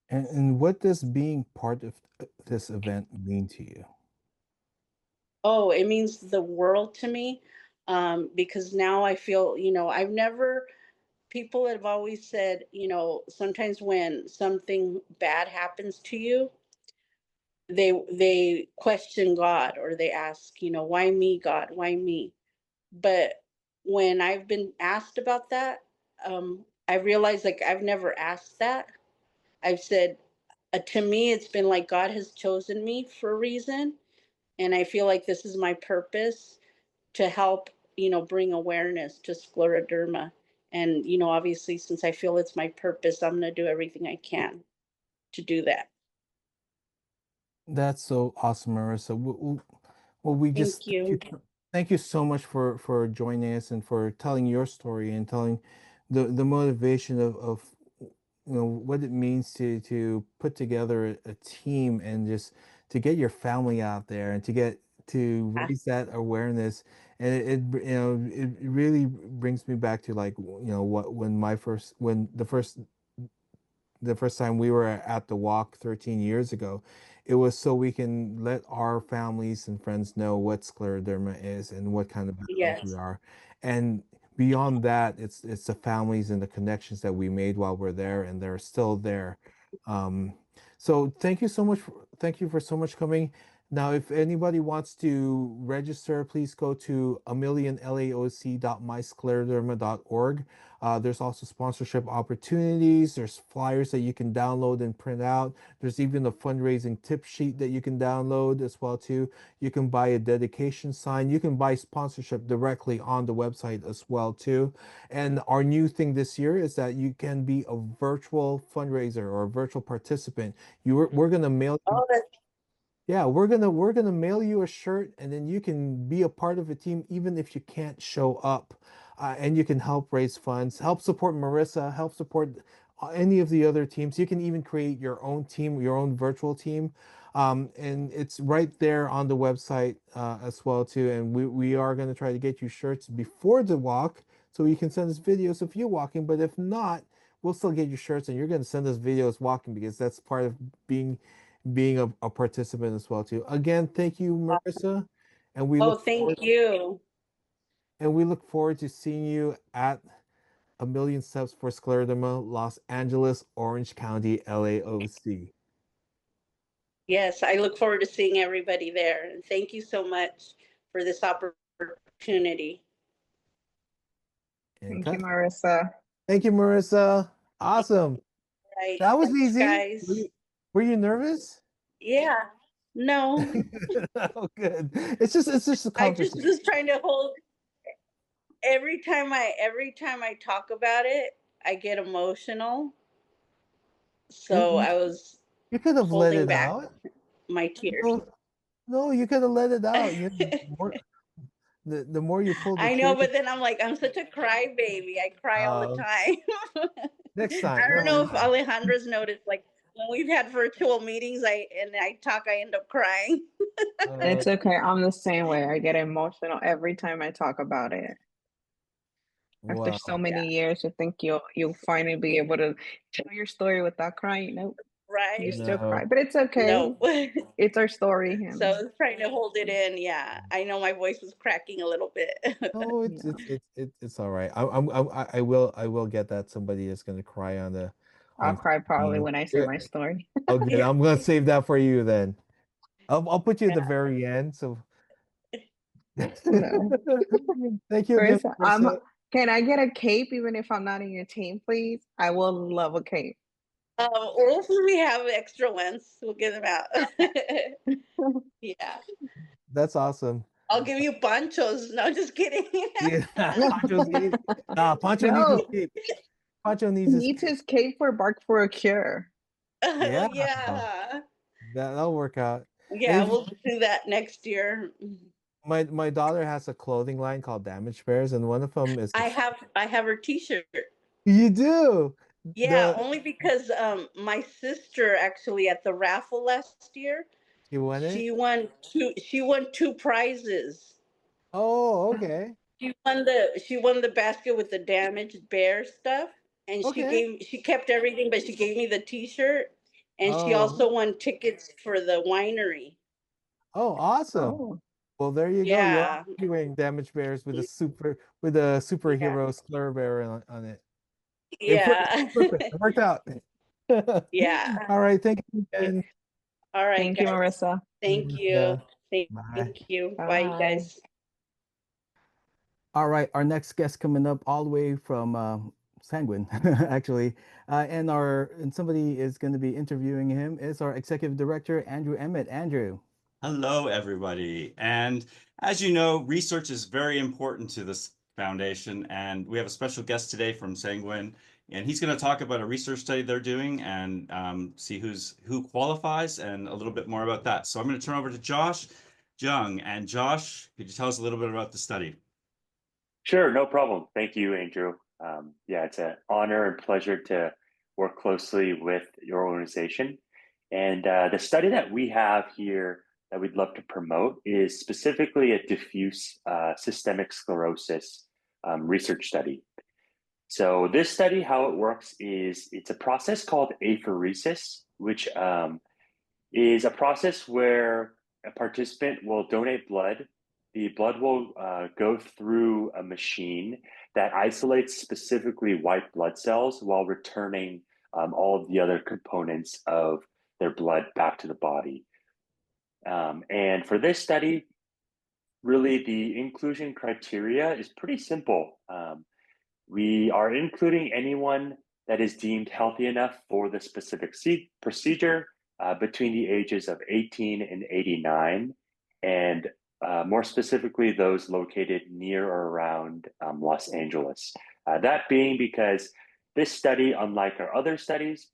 Speaker 2: And what does being part of this event mean to you?
Speaker 8: Oh, it means the world to me, because now I feel, I've never, people have always said, sometimes when something bad happens to you, they question God or they ask, why me, God? Why me? But when I've been asked about that, I realized like I've never asked that. I've said, to me, it's been like God has chosen me for a reason. And I feel like this is my purpose to help, bring awareness to scleroderma. And, obviously, since I feel it's my purpose, I'm going to do everything I can to do that.
Speaker 2: That's so awesome, Marissa. Well, we
Speaker 8: Thank
Speaker 2: just
Speaker 8: you.
Speaker 2: thank you so much for joining us and for telling your story and telling the motivation of what it means to put together a team and just to get your family out there and to get to raise that awareness. And it really brings me back to like what when the first time we were at the walk 13 years ago, it was so we can let our families and friends know what scleroderma is and what kind of battles we
Speaker 8: Yes.
Speaker 2: are. And beyond that, it's the families and the connections that we made while we're there, and they're still there. So thank you so much. Thank you for so much coming. Now, if anybody wants to register, please go to amillionlaoc.myscleroderma.org. There's also sponsorship opportunities. There's flyers that you can download and print out. There's even a fundraising tip sheet that you can download as well too. You can buy a dedication sign. You can buy sponsorship directly on the website as well too. And our new thing this year is that you can be a virtual fundraiser or a virtual participant. We're gonna mail you.
Speaker 8: Oh, that's
Speaker 2: Yeah, we're gonna mail you a shirt, and then you can be a part of a team even if you can't show up, and you can help raise funds, help support Marissa, help support any of the other teams. You can even create your own team, your own virtual team, and it's right there on the website as well too. And we are gonna try to get you shirts before the walk, so you can send us videos of you walking. But if not, we'll still get you shirts, and you're gonna send us videos walking because that's part of being a participant as well too. Again, thank you, Marissa, and
Speaker 8: Oh, thank you.
Speaker 2: we look forward to seeing you at A Million Steps for Scleroderma, Los Angeles, Orange County, LAOC.
Speaker 8: Yes, I look forward to seeing everybody there. And thank you so much for this opportunity.
Speaker 2: And
Speaker 4: Thank you,
Speaker 2: cut.
Speaker 4: Marissa.
Speaker 2: Thank you, Marissa. Awesome.
Speaker 8: Right.
Speaker 2: That was
Speaker 8: Thanks,
Speaker 2: easy.
Speaker 8: guys.
Speaker 2: Were you nervous?
Speaker 8: Yeah. No,
Speaker 2: Oh, good. It's just a
Speaker 8: I just
Speaker 2: conversation.
Speaker 8: was trying to hold every time I talk about it, I get emotional. So
Speaker 2: You,
Speaker 8: I was
Speaker 2: you could have let
Speaker 8: holding
Speaker 2: it
Speaker 8: back
Speaker 2: out.
Speaker 8: my tears.
Speaker 2: No, no, you could have let it out. The more you pull the
Speaker 8: I know,
Speaker 2: trigger.
Speaker 8: but then I'm like, I'm such a crybaby. I cry all the time.
Speaker 2: Next
Speaker 8: I
Speaker 2: time.
Speaker 8: don't
Speaker 2: No,
Speaker 8: know
Speaker 2: next
Speaker 8: if
Speaker 2: time.
Speaker 8: Alejandra's noticed, like when we've had virtual meetings, I end up crying.
Speaker 4: It's
Speaker 2: Okay.
Speaker 4: okay. I'm the same way. I get emotional every time I talk about it. After
Speaker 2: Wow.
Speaker 4: so many years, you think you'll finally be able to tell your story without crying. Nope, you
Speaker 8: Right?
Speaker 4: still
Speaker 2: No.
Speaker 4: cry, but it's okay.
Speaker 8: No.
Speaker 4: It's our story.
Speaker 8: So I
Speaker 4: And
Speaker 8: was trying to hold it in. Yeah, I know my voice was cracking a little bit.
Speaker 2: No,
Speaker 4: yeah,
Speaker 2: it's all right. I will get that somebody is gonna cry
Speaker 4: I'll
Speaker 2: on
Speaker 4: cry probably
Speaker 2: screen.
Speaker 4: when I say
Speaker 2: Yeah.
Speaker 4: my story.
Speaker 2: Oh, good.
Speaker 8: Yeah.
Speaker 2: I'm gonna save that for you then. I'll put you at the very end. So
Speaker 4: No,
Speaker 2: thank you again,
Speaker 4: Marissa,
Speaker 2: Marissa.
Speaker 4: Can I get a cape even if I'm not in your team, please? I will love a cape.
Speaker 8: Hopefully we have extra ones. We'll get them out. Yeah.
Speaker 2: That's awesome.
Speaker 8: I'll give you ponchos. No, just kidding.
Speaker 2: Yeah, Pancho's need Pancho needs his
Speaker 4: No,
Speaker 2: cape. Pancho
Speaker 4: he
Speaker 2: needs his
Speaker 4: needs
Speaker 2: cape.
Speaker 4: his cape for Bark for a Cure.
Speaker 2: Yeah,
Speaker 8: Yeah.
Speaker 2: that'll work out. And
Speaker 8: Yeah,
Speaker 2: if you,
Speaker 8: we'll do that next year.
Speaker 2: my daughter has a clothing line called Damage Bears, and one of them is
Speaker 8: I have her t-shirt.
Speaker 2: you do
Speaker 8: Yeah,
Speaker 2: the
Speaker 8: only because my sister actually at the raffle last year,
Speaker 2: you won it.
Speaker 8: she won two prizes.
Speaker 2: Oh, okay,
Speaker 8: She won the basket with the damaged bear stuff, and
Speaker 2: okay.
Speaker 8: she kept everything, but she gave me the t-shirt, and she
Speaker 2: Oh,
Speaker 8: also won tickets for the winery.
Speaker 2: oh, awesome.
Speaker 4: Oh,
Speaker 2: Well, there you go. You're
Speaker 8: Yeah.
Speaker 2: doing Damage Bears with a
Speaker 8: Yeah.
Speaker 2: superhero Sclero bear on it. It
Speaker 8: Yeah.
Speaker 2: perfect. It worked out.
Speaker 8: Yeah.
Speaker 2: All right. Thank you again.
Speaker 8: All right,
Speaker 4: thank you,
Speaker 8: guys.
Speaker 4: Marissa.
Speaker 8: Thank you. Thank
Speaker 2: Bye.
Speaker 8: you. Bye,
Speaker 4: Bye.
Speaker 8: guys.
Speaker 2: All right, our next guest coming up all the way from Sanguine, actually, and somebody is going to be interviewing him is our executive director Andrew Emmett. Andrew.
Speaker 1: Hello, everybody. And as you know, research is very important to this foundation. And we have a special guest today from Sanguine, and he's going to talk about a research study they're doing and see who qualifies and a little bit more about that. So I'm going to turn over to Josh Jung. And Josh, could you tell us a little bit about the study?
Speaker 9: Sure, no problem. Thank you, Andrew. Yeah, it's an honor and pleasure to work closely with your organization. And the study that we have here that we'd love to promote is specifically a diffuse systemic sclerosis research study. So this study, how it works is it's a process called apheresis, which is a process where a participant will donate blood. The blood will go through a machine that isolates specifically white blood cells while returning all of the other components of their blood back to the body. And for this study, really the inclusion criteria is pretty simple. We are including anyone that is deemed healthy enough for the specific procedure between the ages of 18 and 89, and more specifically, those located near or around Los Angeles. That being because this study, unlike our other studies,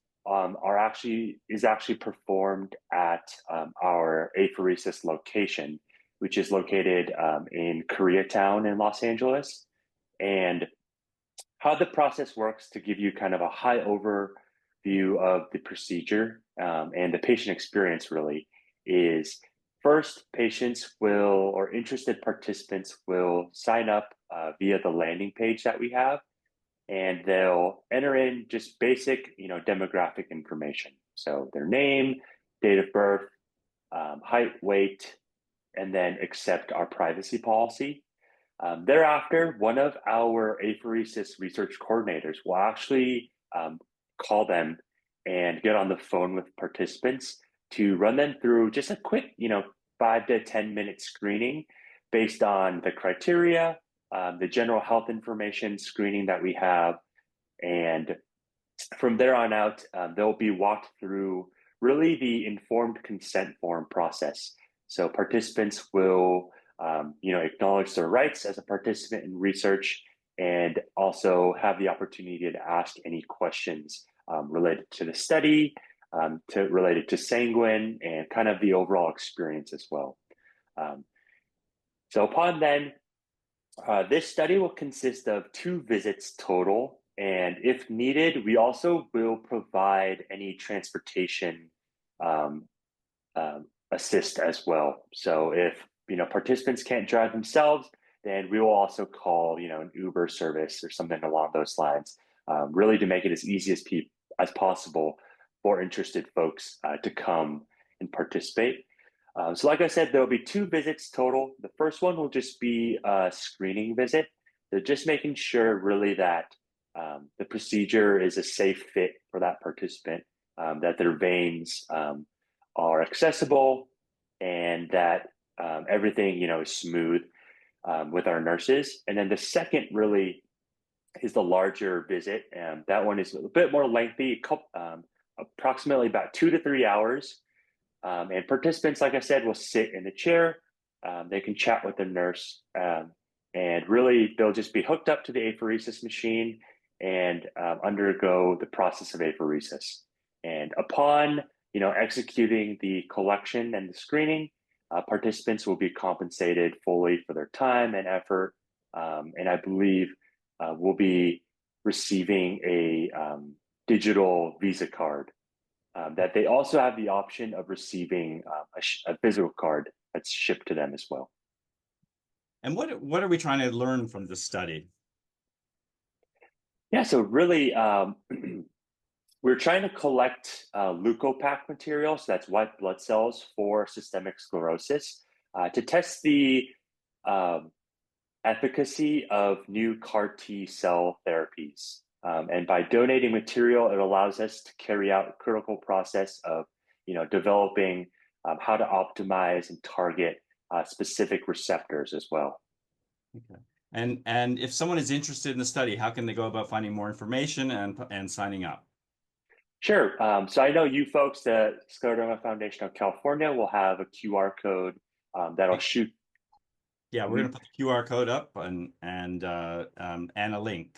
Speaker 9: is actually performed at our apheresis location, which is located in Koreatown in Los Angeles. And how the process works, to give you kind of a high overview of the procedure and the patient experience, really, is first patients will, or interested participants will sign up via the landing page that we have, and they'll enter in just basic, demographic information. So their name, date of birth, height, weight, and then accept our privacy policy. Thereafter, one of our apheresis research coordinators will actually call them and get on the phone with participants to run them through just a quick, 5 to 10 minute screening based on the criteria, the general health information screening that we have. And from there on out, they'll be walked through really the informed consent form process. So participants will acknowledge their rights as a participant in research, and also have the opportunity to ask any questions related to the study, related to Sanguine, and kind of the overall experience as well. So upon then, this study will consist of 2 visits total And if needed, we also will provide any transportation um, assist as well. So if participants can't drive themselves, then we will also call an Uber service or something along those lines, really to make it as easy as possible for interested folks to come and participate. So like I said, there'll be 2 visits total. The first one will just be a screening visit. They're just making sure really that the procedure is a safe fit for that participant, that their veins are accessible, and that everything is smooth with our nurses. And then the second really is the larger visit, and that one is a bit more lengthy, approximately about 2 to 3 hours. And participants, like I said, will sit in the chair. They can chat with the nurse, and really they'll just be hooked up to the apheresis machine and undergo the process of apheresis. And upon executing the collection and the screening, participants will be compensated fully for their time and effort. And I believe we'll be receiving a digital Visa card, that they also have the option of receiving a physical card that's shipped to them as well.
Speaker 1: And what are we trying to learn from this study?
Speaker 9: Yeah, so really, we're trying to collect leukopak material, so that's white blood cells for systemic sclerosis, to test the efficacy of new CAR T cell therapies. And by donating material, it allows us to carry out a critical process of developing how to optimize and target specific receptors as well.
Speaker 1: Okay. And if someone is interested in the study, how can they go about finding more information and signing up?
Speaker 9: Sure. So I know you folks, the Scleroderma Foundation of California, will have a QR code that'll shoot.
Speaker 1: Yeah, we're going to put the QR code up and a link.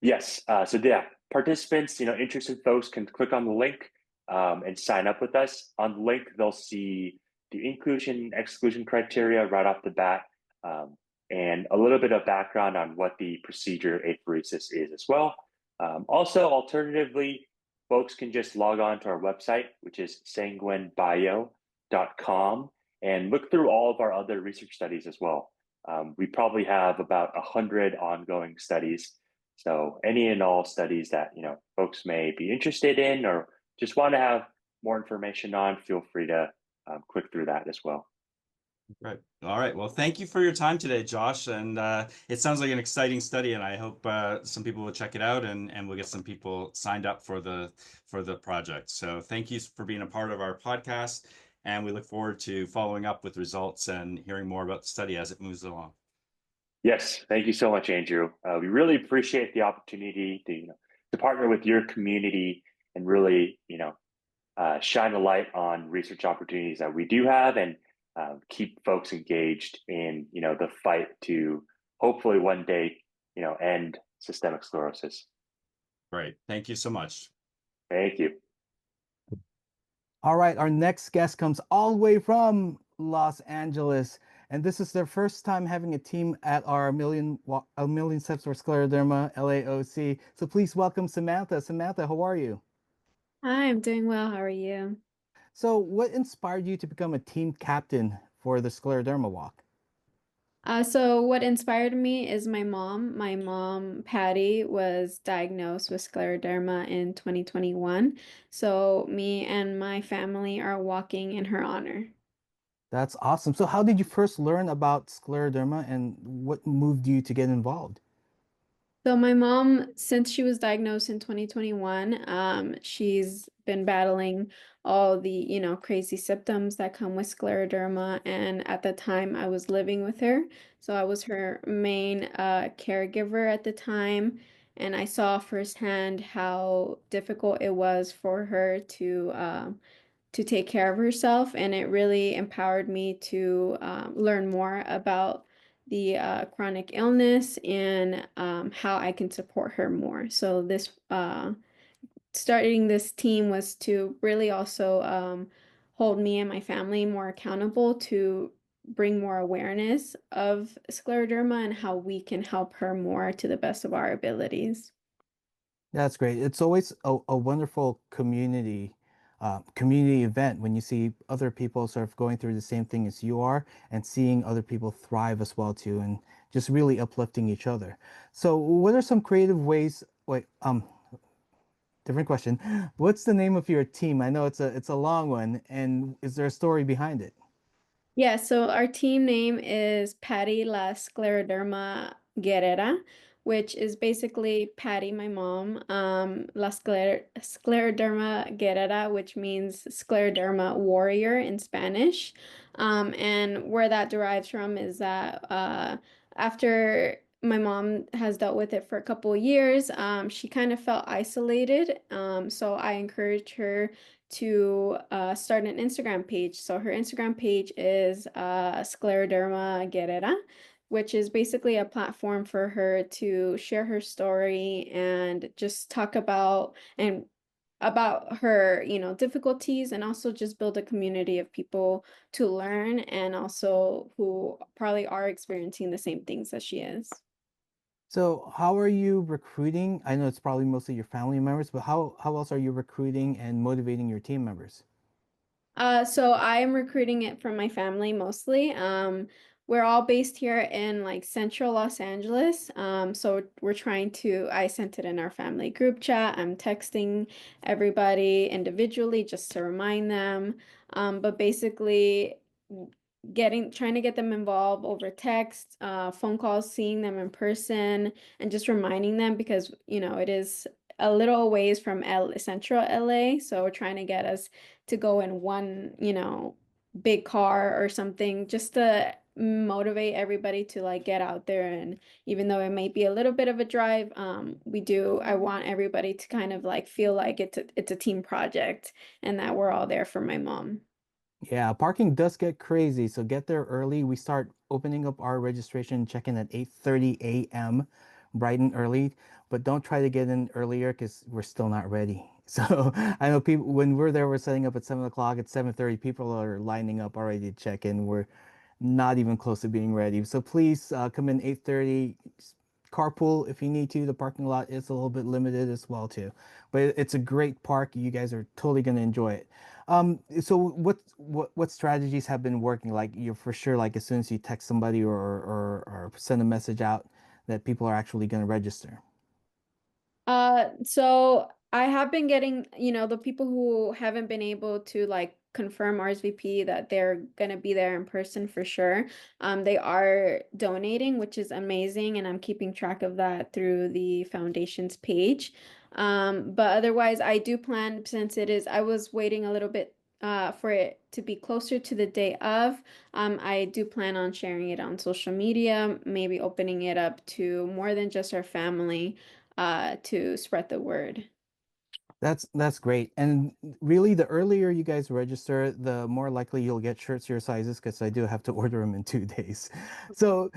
Speaker 9: Yes. So yeah, participants, interested folks can click on the link and sign up with us. On the link, they'll see the inclusion exclusion criteria right off the bat, and a little bit of background on what the procedure apheresis is as well. Also, alternatively, folks can just log on to our website, which is sanguinebio.com, and look through all of our other research studies as well. We probably have about 100 ongoing studies. So any and all studies that folks may be interested in or just want to have more information on, feel free to click through that as well.
Speaker 1: Right. All right. Well, thank you for your time today, Josh. And it sounds like an exciting study, and I hope some people will check it out and we'll get some people signed up for the project. So thank you for being a part of our podcast, and we look forward to following up with results and hearing more about the study as it moves along.
Speaker 9: Yes, thank you so much, Andrew. We really appreciate the opportunity to partner with your community and really shine a light on research opportunities that we do have, and keep folks engaged in the fight to hopefully one day end systemic sclerosis.
Speaker 1: Great. Thank you so much.
Speaker 9: Thank you.
Speaker 2: All right, our next guest comes all the way from Los Angeles, and this is their first time having a team at our A Million Steps for Scleroderma LAOC. So please welcome Samantha. Samantha, how are you?
Speaker 10: Hi, I'm doing well. How are you?
Speaker 2: So what inspired you to become a team captain for the Scleroderma walk?
Speaker 10: So what inspired me is my mom. My mom, Patty, was diagnosed with scleroderma in 2021. So me and my family are walking in her honor.
Speaker 2: That's awesome. So how did you first learn about Scleroderma and what moved you to get involved?
Speaker 10: So my mom, since she was diagnosed in 2021, she's been battling all the, crazy symptoms that come with scleroderma. And at the time, I was living with her. So I was her main caregiver at the time. And I saw firsthand how difficult it was for her to take care of herself. And it really empowered me to learn more about the chronic illness and how I can support her more. So this starting this team was to really also hold me and my family more accountable to bring more awareness of scleroderma and how we can help her more to the best of our abilities.
Speaker 2: That's great. It's always a wonderful community event when you see other people sort of going through the same thing as you are and seeing other people thrive as well too, and just really uplifting each other. So, what are some creative ways? Wait, different question. What's the name of your team? I know it's a long one, and is there a story behind it?
Speaker 10: Yeah, so our team name is Patty La Scleroderma Guerrera, which is basically Patty, my mom, Scleroderma Guerrera, which means scleroderma warrior in Spanish. And where that derives from is that after my mom has dealt with it for a couple of years, she kind of felt isolated. So I encouraged her to start an Instagram page. So her Instagram page is Scleroderma Guerrera, which is basically a platform for her to share her story and just talk about her, difficulties, and also just build a community of people to learn and also who probably are experiencing the same things as she is.
Speaker 2: So, how are you recruiting? I know it's probably mostly your family members, but how else are you recruiting and motivating your team members?
Speaker 10: So I'm recruiting it from my family mostly. We're all based here in like central Los Angeles. So we're trying to, I sent it in our family group chat. I'm texting everybody individually just to remind them. But basically trying to get them involved over text, phone calls, seeing them in person, and just reminding them because, it is a little ways from Central LA. So we're trying to get us to go in one, big car or something just to motivate everybody to like get out there. And even though it may be a little bit of a drive, I want everybody to kind of like feel like it's a team project and that we're all there for my mom.
Speaker 2: Yeah, parking does get crazy, so get there early. We start opening up our registration check-in at 8:30 a.m., bright and early, but don't try to get in earlier because we're still not ready. So I know people when we're there, we're setting up at 7 o'clock. At 7:30, people are lining up already to check in. We're not even close to being ready. So please come in 8:30. Carpool if you need to. The parking lot is a little bit limited as well too, but it's a great park. You guys are totally going to enjoy it. So what strategies have been working? Like you're for sure, like as soon as you text somebody or send a message out, that people are actually going to register.
Speaker 10: So I have been getting, the people who haven't been able to like confirm RSVP that they're gonna be there in person for sure. They are donating, which is amazing, and I'm keeping track of that through the foundation's page. But otherwise, I do plan, since I was waiting a little bit for it to be closer to the day of. I do plan on sharing it on social media, maybe opening it up to more than just our family to spread the word.
Speaker 2: That's great. And really, the earlier you guys register, the more likely you'll get shirts your sizes because I do have to order them in 2 days. So,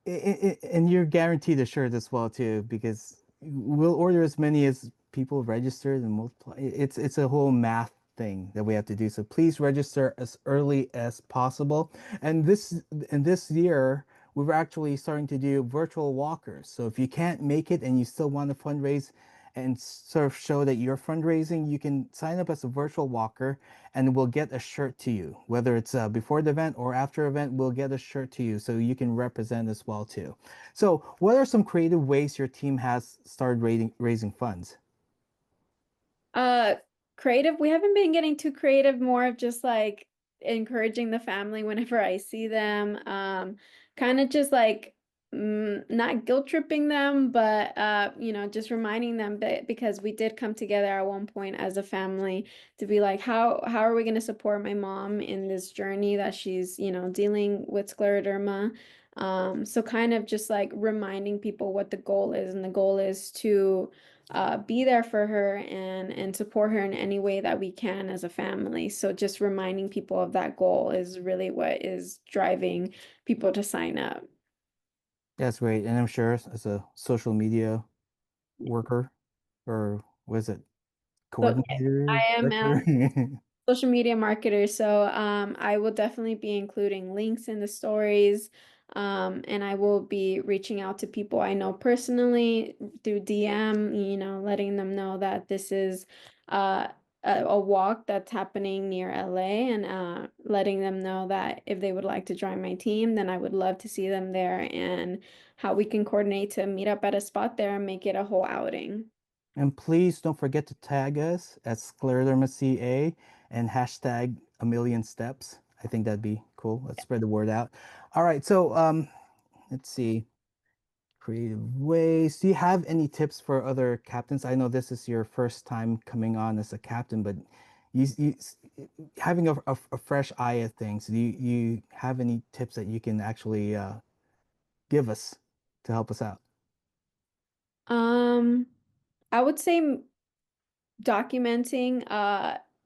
Speaker 2: and you're guaranteed a shirt as well too, because we'll order as many as people registered and multiply. It's a whole math thing that we have to do. So please register as early as possible. And this year, we're actually starting to do virtual walkers. So if you can't make it and you still want to fundraise and sort of show that you're fundraising, you can sign up as a virtual walker and we'll get a shirt to you. Whether it's before the event or after event, we'll get a shirt to you so you can represent as well too. So what are some creative ways your team has started raising funds?
Speaker 10: Uh, Creative, we haven't been getting too creative, more of just like encouraging the family whenever I see them. Kind of just like not guilt tripping them, but just reminding them that because we did come together at one point as a family to be like, how are we going to support my mom in this journey that she's, dealing with scleroderma? So kind of just like reminding people what the goal is, and the goal is to be there for her and support her in any way that we can as a family. So just reminding people of that goal is really what is driving people to sign up.
Speaker 2: That's great. And I'm sure as a social media worker or was it
Speaker 10: So yes,
Speaker 2: coordinator,
Speaker 10: I am
Speaker 2: director?
Speaker 10: social media marketer. So I will definitely be including links in the stories. And I will be reaching out to people I know personally through DM, letting them know that this is a walk that's happening near LA, and letting them know that if they would like to join my team, then I would love to see them there, and how we can coordinate to meet up at a spot there and make it a whole outing.
Speaker 2: And please don't forget to tag us at SclerodermaCA and hashtag a million steps. I think that'd be cool. Let's spread the word out. All right, so let's see. Creative ways. Do you have any tips for other captains? I know this is your first time coming on as a captain, but you having a fresh eye at things. Do you have any tips that you can actually give us to help us out?
Speaker 10: Um, I would say documenting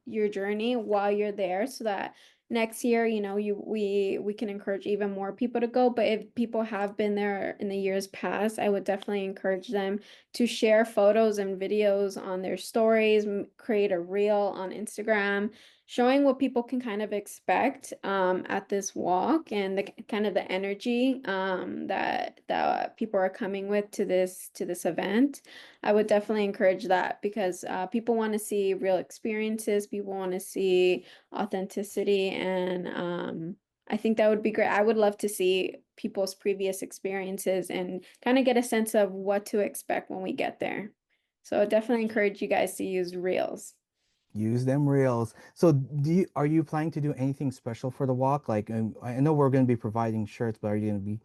Speaker 10: your journey while you're there, so that next year, we can encourage even more people to go. But if people have been there in the years past, I would definitely encourage them to share photos and videos on their stories, create a reel on Instagram, showing what people can kind of expect at this walk, and the kind of the energy that people are coming with to this event. I would definitely encourage that, because people want to see real experiences, people want to see authenticity, and I think that would be great. I would love to see people's previous experiences and kind of get a sense of what to expect when we get there. So I definitely encourage you guys to use reels.
Speaker 2: Use them reels. So are you planning to do anything special for the walk? Like, I know we're going to be providing shirts, but are you going to be,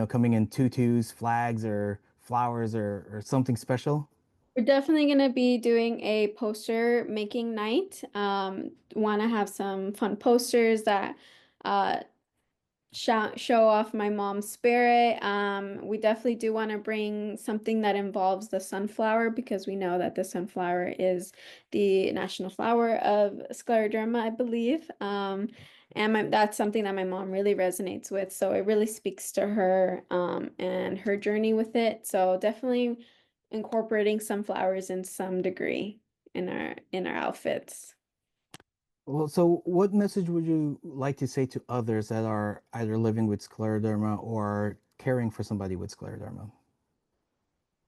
Speaker 2: coming in tutus, flags, or flowers, or something special?
Speaker 10: We're definitely going to be doing a poster making night. Want to have some fun posters that uh, show off my mom's spirit. We definitely do want to bring something that involves the sunflower, because we know that the sunflower is the national flower of Scleroderma, I believe. And that's something that my mom really resonates with. So it really speaks to her and her journey with it. So definitely incorporating sunflowers in some degree in our outfits.
Speaker 2: Well, so what message would you like to say to others that are either living with scleroderma or caring for somebody with scleroderma?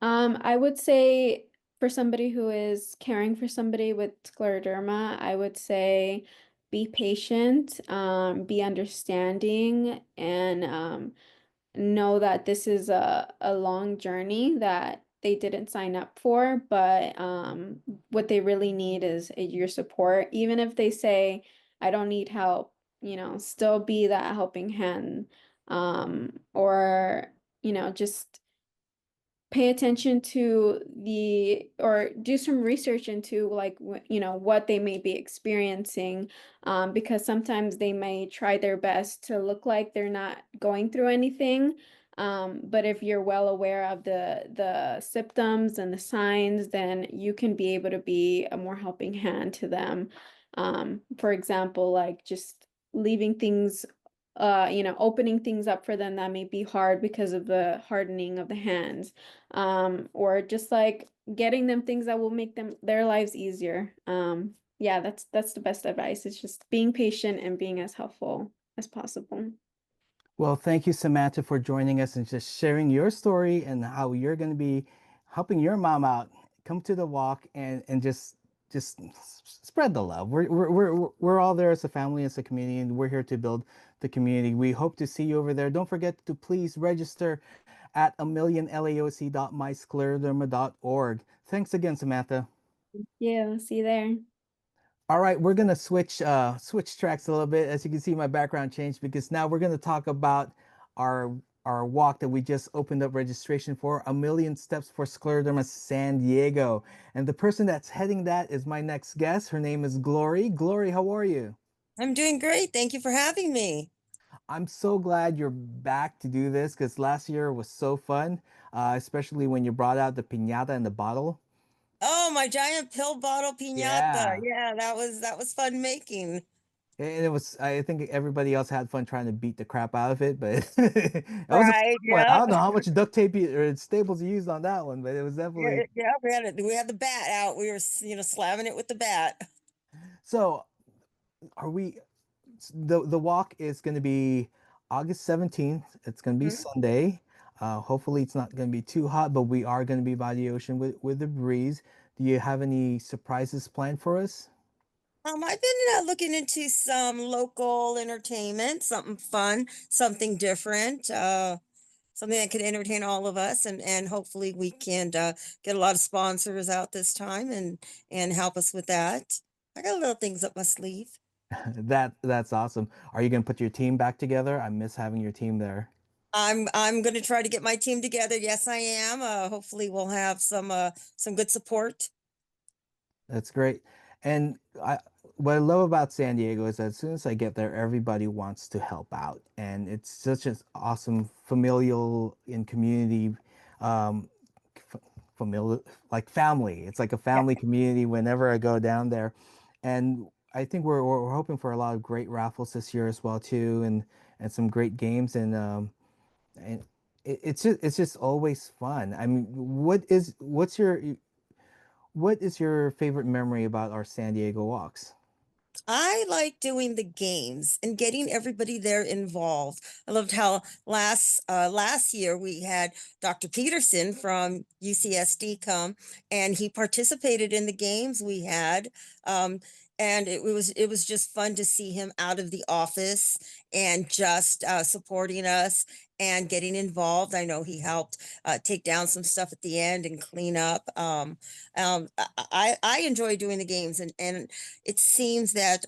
Speaker 10: I would say, for somebody who is caring for somebody with scleroderma, I would say be patient, be understanding, and know that this is a long journey that they didn't sign up for, but what they really need is your support. Even if they say, I don't need help, still be that helping hand, or, just pay attention to or do some research into, like, what they may be experiencing, because sometimes they may try their best to look like they're not going through anything, but if you're well aware of the symptoms and the signs, then you can be able to be a more helping hand to them. For example, like just leaving things, opening things up for them that may be hard because of the hardening of the hands, or just like getting them things that will make their lives easier. Yeah, that's the best advice. It's just being patient and being as helpful as possible.
Speaker 2: Well, thank you, Samantha, for joining us and just sharing your story and how you're going to be helping your mom out. Come to the walk and just spread the love. We're all there as a family, as a community, and we're here to build the community. We hope to see you over there. Don't forget to please register at a millionlaoc.myscleroderma.org. Thanks again, Samantha.
Speaker 10: Yeah, see you there.
Speaker 2: All right, we're gonna switch tracks a little bit. As you can see, my background changed because now we're gonna talk about our our walk that we just opened up registration for, A Million Steps for Scleroderma San Diego. And the person that's heading that is my next guest. Her name is Glory. Glory, how are you?
Speaker 11: I'm doing great. Thank you for having me.
Speaker 2: I'm so glad you're back to do this because last year was so fun, especially when you brought out the piñata and the bottle.
Speaker 11: Oh, my giant pill bottle piñata.
Speaker 2: Yeah.
Speaker 11: Yeah, that was fun making.
Speaker 2: And it was, I think everybody else had fun trying to beat the crap out of it, but it was a
Speaker 11: Right.
Speaker 2: fun one. I
Speaker 11: Yeah.
Speaker 2: don't know how much duct tape or staples you used on that one, but it was definitely.
Speaker 11: Yeah, we had the bat out. We were, slamming it with the bat.
Speaker 2: So are we the walk is going to be August 17th. It's going to be
Speaker 11: Mhm.
Speaker 2: Sunday. Hopefully it's not going to be too hot, but we are going to be by the ocean with the breeze. Do you have any surprises planned for us?
Speaker 11: I've been looking into some local entertainment, something fun, something different, something that could entertain all of us, and hopefully we can get a lot of sponsors out this time and help us with that. I got little things up my sleeve.
Speaker 2: That's awesome. Are you going to put your team back together? I miss having your team there.
Speaker 11: I'm going to try to get my team together. Yes, I am. Hopefully we'll have some good support.
Speaker 2: That's great. And what I love about San Diego is that as soon as I get there, everybody wants to help out. And it's such an awesome familial and community, um, f- familiar, like family. It's like a family community whenever I go down there. And I think we're hoping for a lot of great raffles this year as well too, and some great games. And it's just always fun. I mean, what's your favorite memory about our San Diego walks?
Speaker 11: I like doing the games and getting everybody there involved. I loved how last year we had Dr. Peterson from UCSD come and he participated in the games we had. Um, and it was just fun to see him out of the office and just supporting us and getting involved. I know he helped take down some stuff at the end and clean up. I enjoy doing the games and it seems that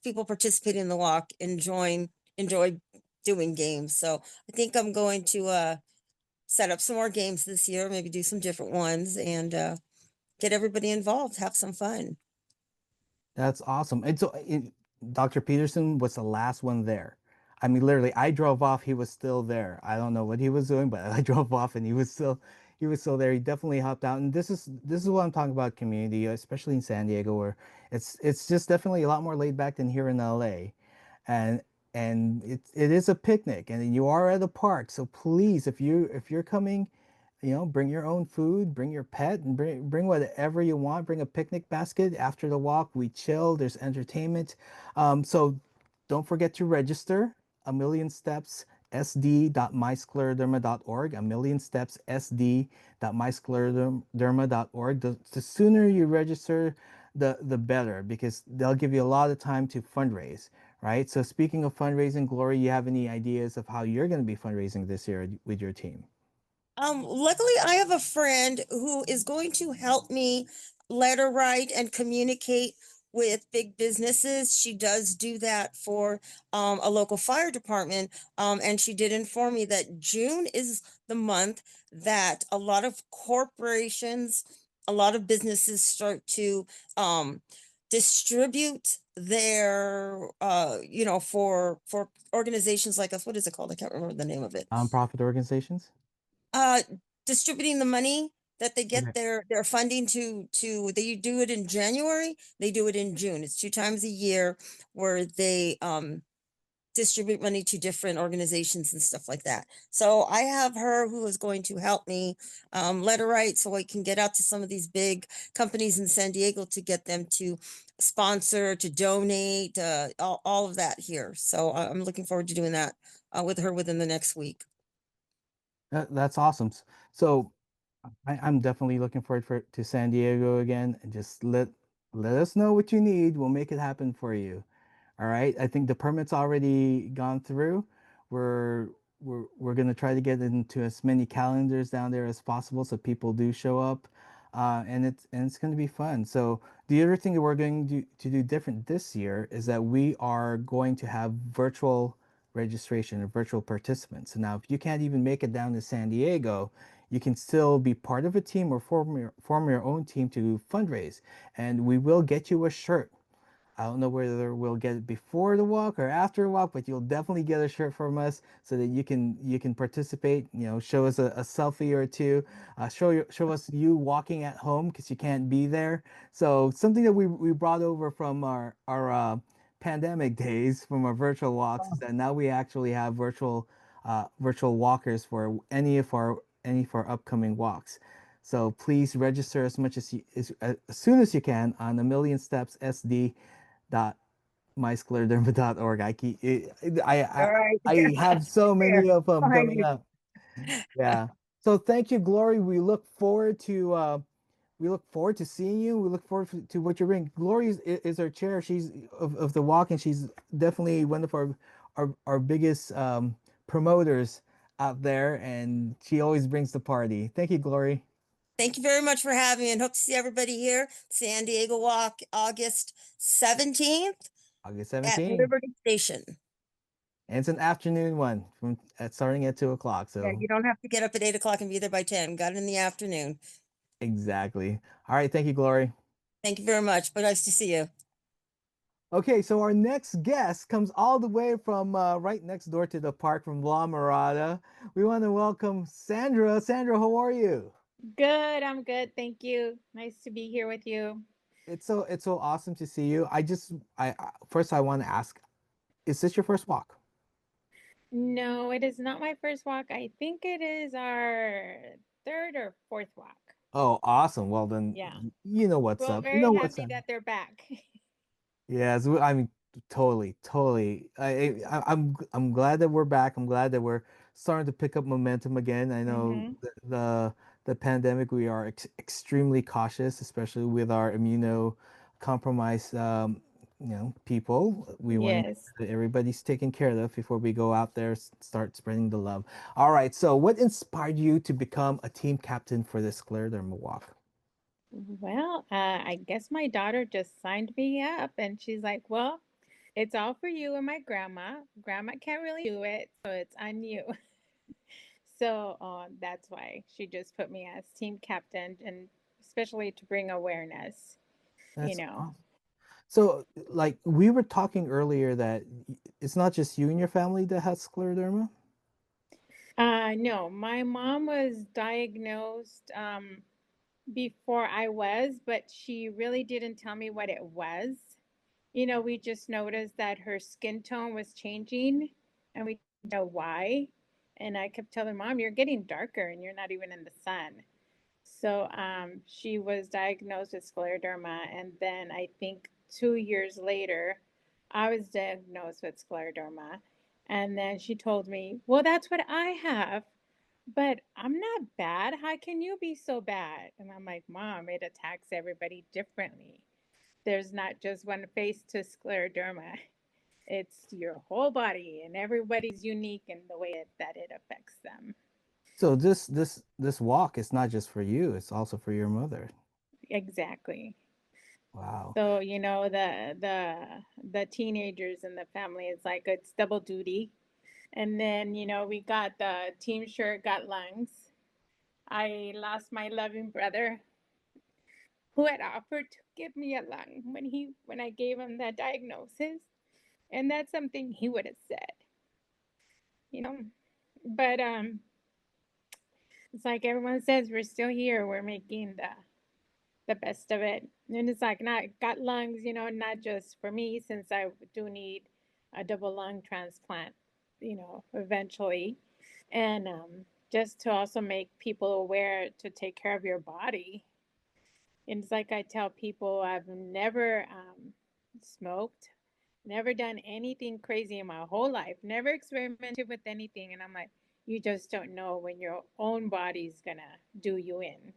Speaker 11: people participating in the walk enjoy doing games. So I think I'm going to set up some more games this year, maybe do some different ones and get everybody involved, have some fun.
Speaker 2: That's awesome. And so Dr. Peterson was the last one there. I mean, literally, I drove off, he was still there. I don't know what he was doing, but I drove off and he was still there. He definitely helped out. And this is what I'm talking about community, especially in San Diego, where it's just definitely a lot more laid back than here in LA. And it is a picnic and you are at a park. So please, if you're coming, bring your own food, bring your pet, and bring whatever you want. Bring a picnic basket. After the walk, we chill. There's entertainment. So don't forget to register. A million steps sd.myscleroderma.org. A million steps sd.myscleroderma.org. The sooner you register, the better, because they'll give you a lot of time to fundraise, right? So speaking of fundraising, Glory, you have any ideas of how you're going to be fundraising this year with your team?
Speaker 11: Luckily, I have a friend who is going to help me letter write and communicate with big businesses. She does do that for a local fire department. And she did inform me that June is the month that a lot of corporations, a lot of businesses start to distribute their for organizations like us. What is it called? I can't remember the name of it.
Speaker 2: Nonprofit organizations?
Speaker 11: uh Distributing the money that they
Speaker 2: Okay.
Speaker 11: get their funding to they do it in January, they do it in June. It's two times a year where they distribute money to different organizations and stuff like that. So I have her who is going to help me letter write so I can get out to some of these big companies in San Diego to get them to sponsor, to donate, all of that here. So I'm looking forward to doing that with her within the next week.
Speaker 2: That's awesome. So I'm definitely looking forward to San Diego again. And just let us know what you need. We'll make it happen for you. All right. I think the permit's already gone through. We're we're gonna try to get into as many calendars down there as possible so people do show up. And it's gonna be fun. So the other thing that we're going to do different this year is that we are going to have virtual registration or virtual participants. So now if you can't even make it down to San Diego, you can still be part of a team or form your own team to fundraise. And we will get you a shirt. I don't know whether we'll get it before the walk or after the walk, but you'll definitely get a shirt from us so that you can participate. Show us a selfie or two. Show us you walking at home because you can't be there. So something that we brought over from our pandemic days from our virtual walks is that now we actually have virtual walkers for any of our upcoming walks. So please register as much as soon as you can on a million steps SD myscleroderma.org.
Speaker 11: All right.
Speaker 2: I have so
Speaker 11: There,
Speaker 2: many of them
Speaker 11: behind
Speaker 2: coming
Speaker 11: you.
Speaker 2: up. Yeah. So thank you, Glory. We look forward to seeing you. We look forward to what you're bringing. Glory is our chair. She's of the walk, and she's definitely one of our biggest promoters out there, and she always brings the party. Thank you, Glory.
Speaker 11: Thank you very much for having me, and hope to see everybody here. San Diego Walk, August 17th
Speaker 2: August
Speaker 11: at
Speaker 2: 17th.
Speaker 11: Liberty Station.
Speaker 2: And it's an afternoon one starting at 2 o'clock.
Speaker 11: Yeah,
Speaker 2: So
Speaker 11: you don't have to get up at 8 o'clock and be there by 10. Got it in the afternoon.
Speaker 2: exactly. All right. Thank you, Glory.
Speaker 11: Thank you very much. But nice to see you.
Speaker 2: Okay, so our next guest comes all the way from right next door to the park from La Mirada. We want to welcome Sandra. Sandra, how are you?
Speaker 12: Good, I'm good. Thank you. Nice to be here with you.
Speaker 2: It's so awesome to see you. First I want to ask, is this your first walk?
Speaker 12: No, it is not my first walk. I think it is our third or fourth walk.
Speaker 2: Oh, awesome. Well then,
Speaker 12: Yeah.
Speaker 2: you know what's
Speaker 12: Well,
Speaker 2: up. You
Speaker 12: very
Speaker 2: know what's
Speaker 12: happy
Speaker 2: up.
Speaker 12: that they're back.
Speaker 2: Yes, I mean, totally. I'm glad that we're back. I'm glad that we're starting to pick up momentum again. I know
Speaker 12: hmm
Speaker 2: the pandemic, we are extremely cautious, especially with our immunocompromised, people. We want to make
Speaker 12: Yes.
Speaker 2: sure that everybody's taken care of before we go out there, start spreading the love. All right. So, what inspired you to become a team captain for this Scleroderma walk?
Speaker 12: Well, I guess my daughter just signed me up and she's like, well, it's all for you and my grandma. Grandma can't really do it, so it's on you. So that's why she just put me as team captain and especially to bring awareness, you
Speaker 2: That's
Speaker 12: know.
Speaker 2: awesome. So, like we were talking earlier that it's not just you and your family that has scleroderma.
Speaker 12: No, my mom was diagnosed before I was, but she really didn't tell me what it was. We just noticed that her skin tone was changing and we didn't know why. And I kept telling Mom, you're getting darker and you're not even in the sun. So she was diagnosed with scleroderma. And then I think 2 years later, I was diagnosed with scleroderma. And then she told me, well, that's what I have. But I'm not bad. How can you be so bad? And I'm like, Mom, it attacks everybody differently. There's not just one face to scleroderma. It's your whole body, and everybody's unique in the way that it affects them.
Speaker 2: So this walk is not just for you; it's also for your mother.
Speaker 12: Exactly.
Speaker 2: Wow.
Speaker 12: So the teenagers in the family, it's like it's double duty. And then we got the team shirt, got lungs. I lost my loving brother who had offered to give me a lung when I gave him that diagnosis. And that's something he would have said, you know. But it's like everyone says, we're still here. We're making the best of it. And it's like not got lungs, not just for me, since I do need a double lung transplant, eventually. And just to also make people aware to take care of your body. And it's like I tell people, I've never smoked, never done anything crazy in my whole life, never experimented with anything. And I'm like, you just don't know when your own body's gonna do you in.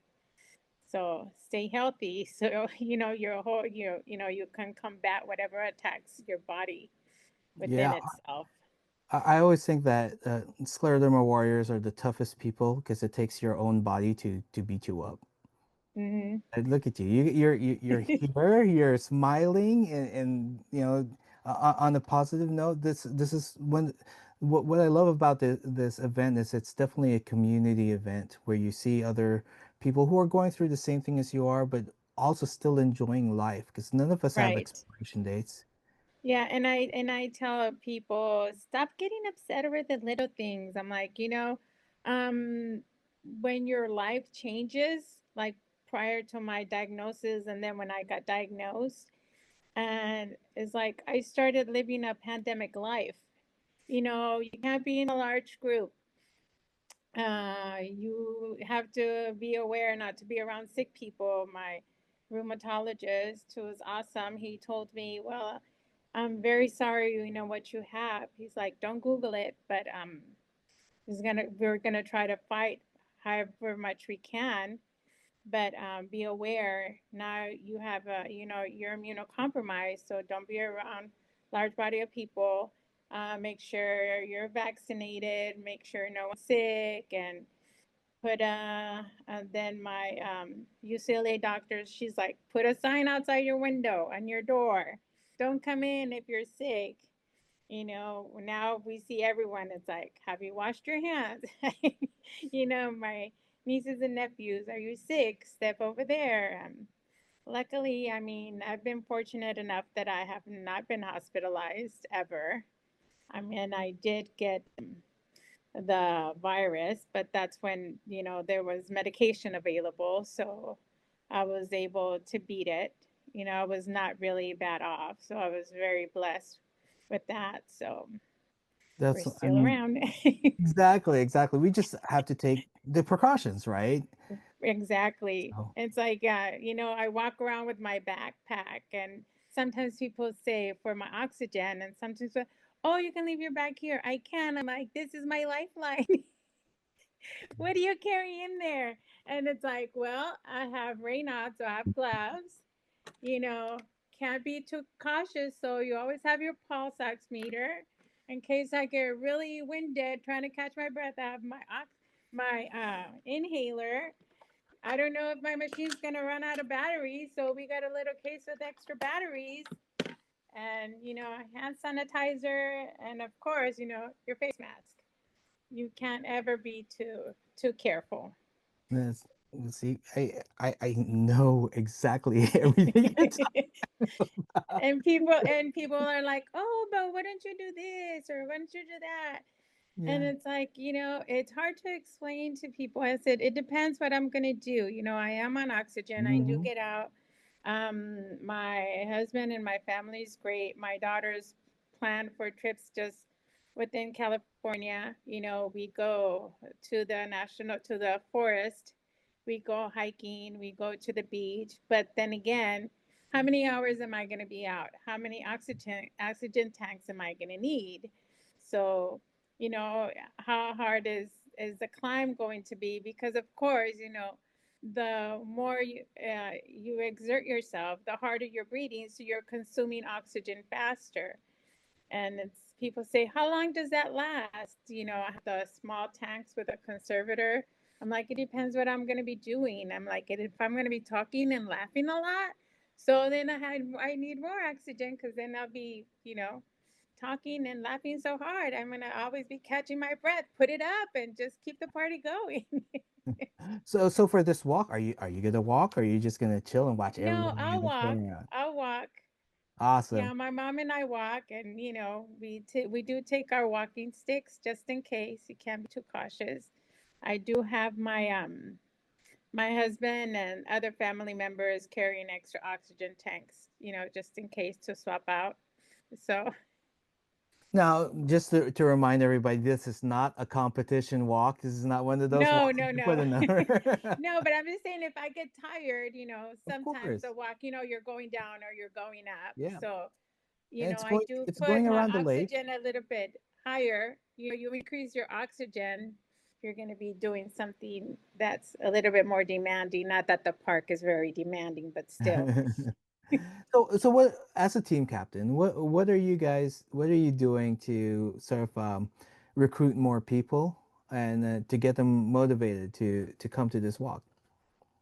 Speaker 12: So stay healthy. So your whole you can combat whatever attacks your body within
Speaker 2: Yeah,
Speaker 12: itself.
Speaker 2: I always think that scleroderma warriors are the toughest people because it takes your own body to beat you up.
Speaker 12: hmm
Speaker 2: And look at you. You're here. You're smiling, and on a positive note, this is when what I love about this event is it's definitely a community event where you see other people who are going through the same thing as you are, but also still enjoying life because none of us have
Speaker 12: Right.
Speaker 2: expiration dates.
Speaker 12: Yeah, and I tell people stop getting upset over the little things. I'm like, um, when your life changes, like prior to my diagnosis, and then when I got diagnosed, and it's like I started living a pandemic life. You can't be in a large group. You have to be aware not to be around sick people. My rheumatologist, who was awesome, he told me, well, I'm very sorry, what you have. He's like, don't Google it, but we're gonna try to fight however much we can. But be aware now you have you're immunocompromised, so don't be around large body of people. Make sure you're vaccinated. Make sure no one's sick, and then my UCLA doctor, she's like, put a sign outside your window on your door. Don't come in if you're sick. Now we see everyone. It's like, have you washed your hands? My nieces and nephews, are you sick? Step over there. Luckily, I mean, I've been fortunate enough that I have not been hospitalized ever. I mean, I did get the virus, but that's when, there was medication available. So I was able to beat it. I was not really bad off. So I was very blessed with that. So we're
Speaker 2: That's, I
Speaker 12: still
Speaker 2: mean,
Speaker 12: around.
Speaker 2: exactly. We just have to take the precautions, right?
Speaker 12: Exactly.
Speaker 2: So,
Speaker 12: It's like, I walk around with my backpack, and sometimes people say for my oxygen, and sometimes, oh, you can leave your bag here. I can. I'm like, this is my lifeline. What do you carry in there? And it's like, well, I have Raynaud, so I have gloves, you know, can't be too cautious. So you always have your pulse oximeter in case I get really winded trying to catch my breath. I have my inhaler. I don't know if my machine's gonna run out of batteries, so we got a little case with extra batteries, and hand sanitizer, and of course, your face mask. You can't ever be too careful.
Speaker 2: let's, let's see. I know exactly everything you're talking about.
Speaker 12: And people are like, oh, but why don't you do this, or why don't you do that? And
Speaker 2: Yeah.
Speaker 12: it's like, it's hard to explain to people. I said, it depends what I'm going to do. I am on oxygen. I do
Speaker 2: Mhm.
Speaker 12: get out. My husband and my family's great. My daughter's planned for trips just within California. We go to the forest. We go hiking. We go to the beach. But then again, how many hours am I going to be out? How many oxygen tanks am I going to need? So, you know how hard is the climb going to be, because of course, the more you exert yourself, the harder you're breathing, so you're consuming oxygen faster. And it's people say, how long does that last? I have the small tanks with a conservator. I'm like, it depends what I'm going to be doing. I'm like, if I'm going to be talking and laughing a lot, so then I need more oxygen, because then I'll be talking and laughing so hard, I'm going to always be catching my breath. Put it up and just keep the party going.
Speaker 2: So for this walk, are you gonna walk, or are you just gonna chill and watch
Speaker 12: No,
Speaker 2: everybody
Speaker 12: I'll
Speaker 2: that's
Speaker 12: walk.
Speaker 2: going around?
Speaker 12: I'll walk. Yeah,
Speaker 2: Awesome.
Speaker 12: my mom and I walk, and we do take our walking sticks just in case. You can't be too cautious. I do have my husband and other family members carrying extra oxygen tanks, just in case to swap out. So
Speaker 2: Now, just to remind everybody, this is not a competition walk. This is not one of those
Speaker 12: no,
Speaker 2: walks
Speaker 12: no,
Speaker 2: for
Speaker 12: no.
Speaker 2: the number.
Speaker 12: No, but I'm just saying, if I get tired,
Speaker 2: Of
Speaker 12: sometimes
Speaker 2: course.
Speaker 12: the walk, you're going down or you're going up.
Speaker 2: Yeah.
Speaker 12: So,
Speaker 2: And it's
Speaker 12: I
Speaker 2: going
Speaker 12: do
Speaker 2: it's
Speaker 12: put
Speaker 2: going
Speaker 12: my
Speaker 2: around the lake.
Speaker 12: oxygen a little bit higher. You increase your oxygen, you're going to be doing something that's a little bit more demanding. Not that the park is very demanding, but still.
Speaker 2: So what, as a team captain, what are you doing to sort of recruit more people and to get them motivated to come to this walk?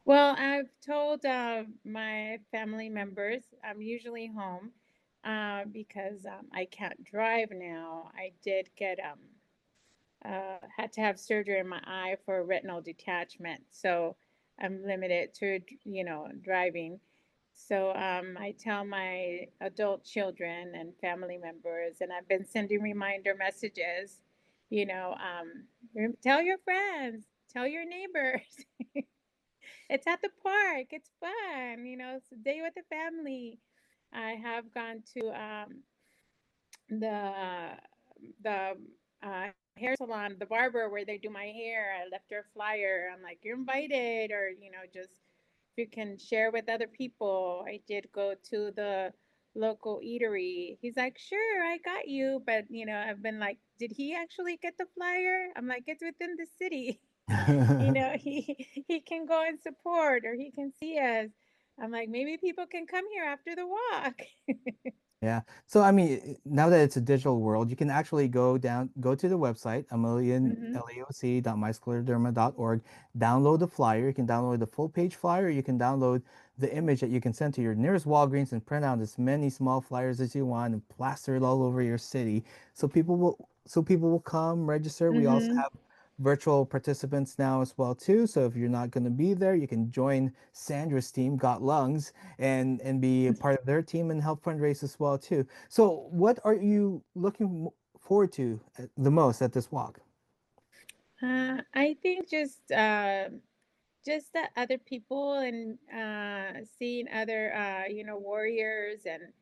Speaker 12: Well, I've told my family members I'm usually home because I can't drive now. I did get had to have surgery in my eye for retinal detachment, so I'm limited to driving. So I tell my adult children and family members, and I've been sending reminder messages. Tell your friends, tell your neighbors. It's at the park. It's fun. It's a day with the family. I have gone to the the hair salon, the barber where they do my hair. I left her a flyer. I'm like, you're invited, or just if you can share with other people. I did go to the local eatery. He's like, sure, I got you. But, I've been like, did he actually get the flyer? I'm like, it's within the city. He can go and support, or he can see us. I'm like, maybe people can come here after the walk.
Speaker 2: Yeah. So I mean, now that it's a digital world, you can actually go to the website, laoc.myscleroderma.org, download the flyer. You can download the full page flyer. You can download the image that you can send to your nearest Walgreens and print out as many small flyers as you want and plaster it all over your city. So people will come register. We also
Speaker 12: Mm-hmm.
Speaker 2: have virtual participants now as well too. So if you're not going to be there, you can join Sandra's team, Got Lungs, and be a part of their team and help fundraise as well too. So what are you looking forward to the most at this walk?
Speaker 12: I think just the other people, and seeing other warriors, and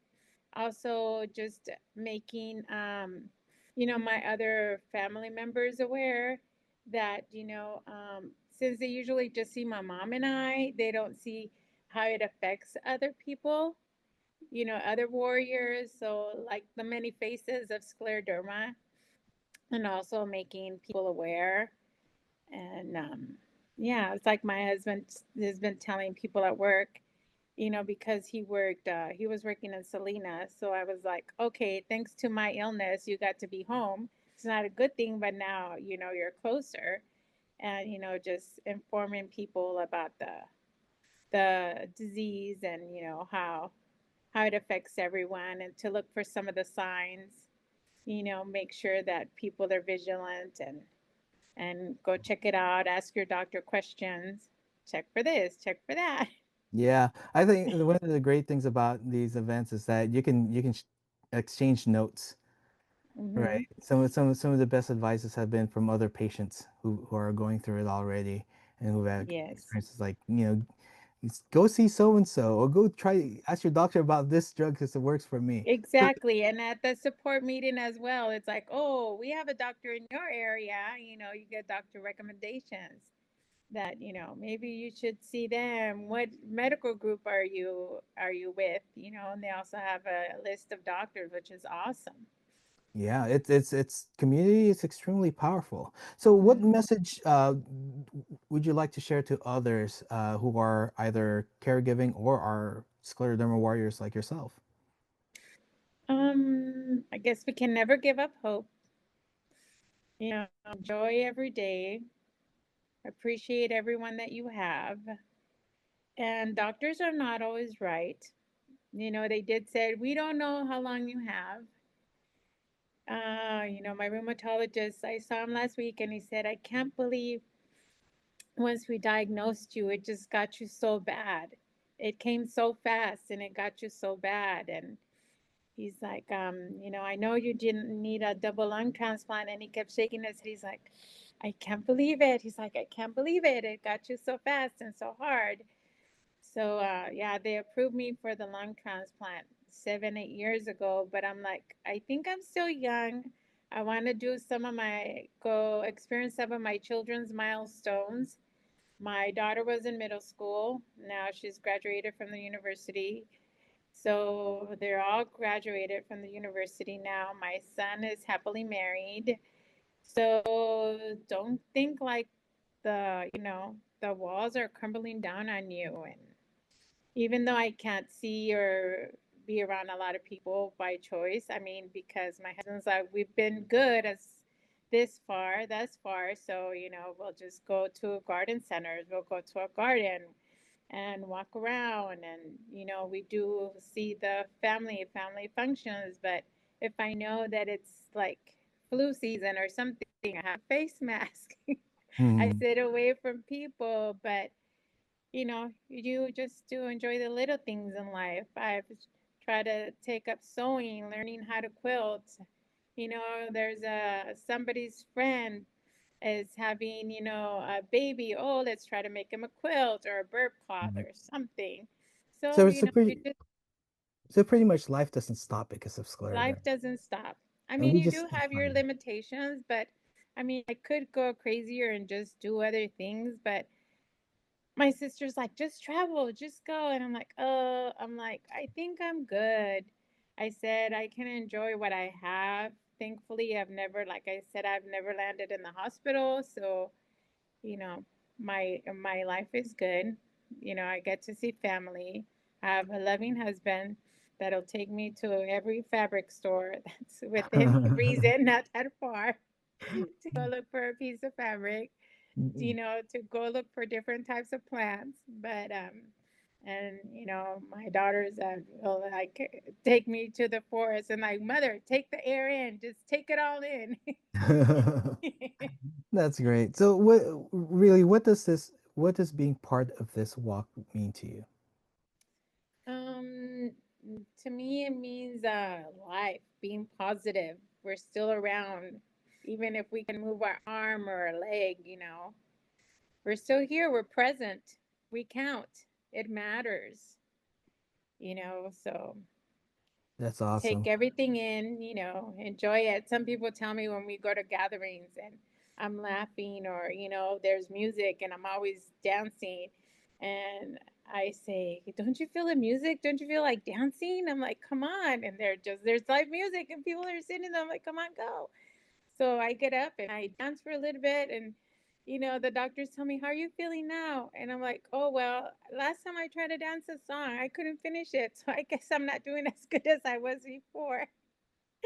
Speaker 12: also just making my other family members aware that since they usually just see my mom and I, they don't see how it affects other people, other warriors. So like the many faces of scleroderma, and also making people aware. And yeah, it's like my husband has been telling people at work, because he was working in Salinas. So I was like, okay, thanks to my illness, you got to be home. It's not a good thing, but now, you're closer. And, just informing people about the disease, and, how it affects everyone, and to look for some of the signs, make sure that people are vigilant, and go check it out, ask your doctor questions, check for this, check for that.
Speaker 2: Yeah, I think one of the great things about these events is that you can exchange notes, right?
Speaker 12: Hmm.
Speaker 2: Some of the best advices have been from other patients who are going through it already and who've had
Speaker 12: Yes.
Speaker 2: experiences like, go see so and so, or go ask your doctor about this drug because it works for me. So
Speaker 12: Exactly. And at the support meeting as well, it's like, oh, we have a doctor in your area. You get doctor recommendations that, maybe you should see them. What medical group are you with? And they also have a list of doctors, which is awesome.
Speaker 2: yeah, it's community is extremely powerful. So what
Speaker 12: Mhm.
Speaker 2: message would you like to share to others who are either caregiving or are scleroderma warriors like yourself?
Speaker 12: I guess we can never give up hope. Enjoy every day. Appreciate everyone that you have. And doctors are not always right. They did say, we don't know how long you have. My rheumatologist, I saw him last week, and he said, I can't believe once we diagnosed you, it just got you so bad. It came so fast and it got you so bad. And he's like, I know you didn't need a double lung transplant. And he kept shaking his head. He's like, I can't believe it. He's like, I can't believe it. It got you so fast and so hard. So yeah, they approved me for the lung transplant 7, 8 years ago. But I'm like, I think I'm still young. I want to go experience some of my children's milestones. My daughter was in middle school. Now she's graduated from the university. So they're all graduated from the university now. My son is happily married. So don't think like the walls are crumbling down on you. And even though I can't see or be around a lot of people by choice, I mean, because my husband's like, we've been good as thus far. So, we'll just go to garden centers, we'll go to a garden and walk around. And, we do see the family functions. But if I know that it's like flu season or something, I have a face mask. I
Speaker 2: Hmm.
Speaker 12: sit away from people. But you just do enjoy the little things in life. I've tried to take up sewing, learning how to quilt. There's somebody's friend is having, a baby. Oh, let's try to make him a quilt or a burp cloth
Speaker 2: Right.
Speaker 12: or something.
Speaker 2: So
Speaker 12: So,
Speaker 2: it's a
Speaker 12: you
Speaker 2: pretty
Speaker 12: just
Speaker 2: so pretty much life doesn't stop because of
Speaker 12: life
Speaker 2: scleroderma,
Speaker 12: doesn't stop. I
Speaker 2: and
Speaker 12: mean,
Speaker 2: we
Speaker 12: you
Speaker 2: just
Speaker 12: do
Speaker 2: have
Speaker 12: have your
Speaker 2: fun.
Speaker 12: limitations, but I mean, I could go crazier and just do other things, but my sister's like, just travel, just go. And I'm like, I think I'm good. I said I can enjoy what I have. Thankfully, like I said, I've never landed in the hospital. So, you know, my life is good. I get to see family. I have a loving husband that'll take me to every fabric store that's within reason, not that far, to go look for a piece of fabric, to go look for different types of plants. But and my daughters will like take me to the forest and like, mother, take the air in, just take it all in.
Speaker 2: That's great. So what does being part of this walk mean to you?
Speaker 12: Um, to me, it means life, being positive. We're still around, even if we can move our arm or a leg. We're still here. We're present. We count. It matters. So
Speaker 2: That's
Speaker 12: take
Speaker 2: awesome.
Speaker 12: everything in. Enjoy it. Some people tell me when we go to gatherings and I'm laughing, or there's music and I'm always dancing, and I say, don't you feel the music? Don't you feel like dancing? I'm like, come on. And there's live music and people are sitting there. I'm like, come on, go. So I get up and I dance for a little bit, and the doctors tell me, how are you feeling now? And I'm like, oh, well, last time I tried to dance a song, I couldn't finish it. So I guess I'm not doing as good as I was before.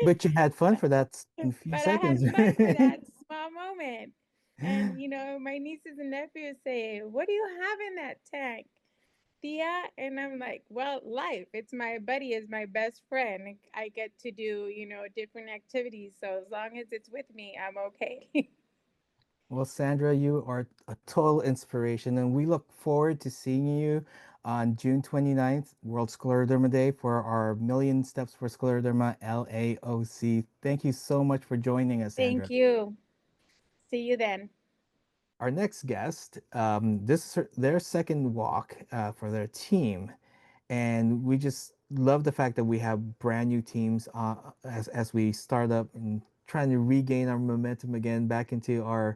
Speaker 2: But you had fun for that few
Speaker 12: But I had
Speaker 2: seconds.
Speaker 12: fun for that small moment. And my nieces and nephews say, what do you have in that tank, Tia? And I'm like, well, life. It's my buddy, is my best friend. I get to do, different activities. So as long as it's with me, I'm okay.
Speaker 2: Well, Sandra, you are a total inspiration, and we look forward to seeing you on June 29th, World Scleroderma Day, for our Million Steps for Scleroderma LAOC. Thank you so much for joining us, Sandra.
Speaker 12: Thank you. See you then.
Speaker 2: Our next guest, this is their second walk for their team, and we just love the fact that we have brand new teams as we start up and trying to regain our momentum again back into our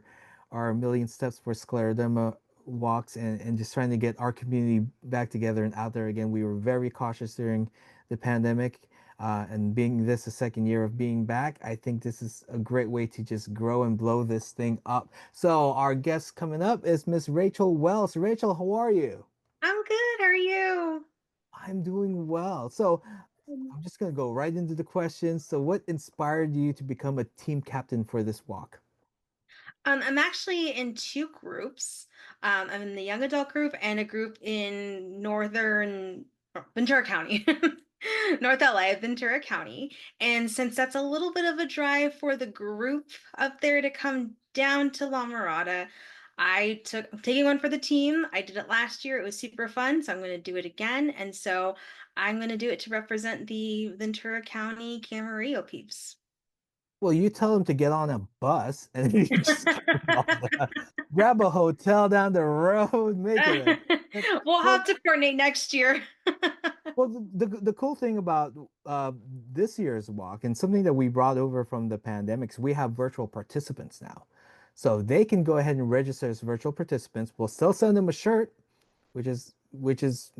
Speaker 2: Million Steps for Scleroderma walks, and just trying to get our community back together and out there again. We were very cautious during the pandemic, and being this the second year of being back, I think this is a great way to just grow and blow this thing up. So our guest coming up is Miss Rachel Wells. Rachel, how are you?
Speaker 13: I'm good. How are you?
Speaker 2: I'm doing well. So I'm just going to go right into the questions. So what inspired you to become a team captain for this walk?
Speaker 13: I'm actually in two groups. I'm in the young adult group and a group in northern Ventura County, North LA, Ventura County. And since that's a little bit of a drive for the group up there to come down to La Mirada, I'm taking one for the team. I did it last year. It was super fun. So I'm going to do it again. And so I'm going to do it to represent the Ventura County Camarillo peeps.
Speaker 2: Well, you tell them to get on a bus and you just grab a hotel down the road, make it
Speaker 13: We'll
Speaker 2: well,
Speaker 13: have to coordinate next year.
Speaker 2: well, the cool thing about this year's walk, and something that we brought over from the pandemics, we have virtual participants now. So they can go ahead and register as virtual participants. We'll still send them a shirt, which is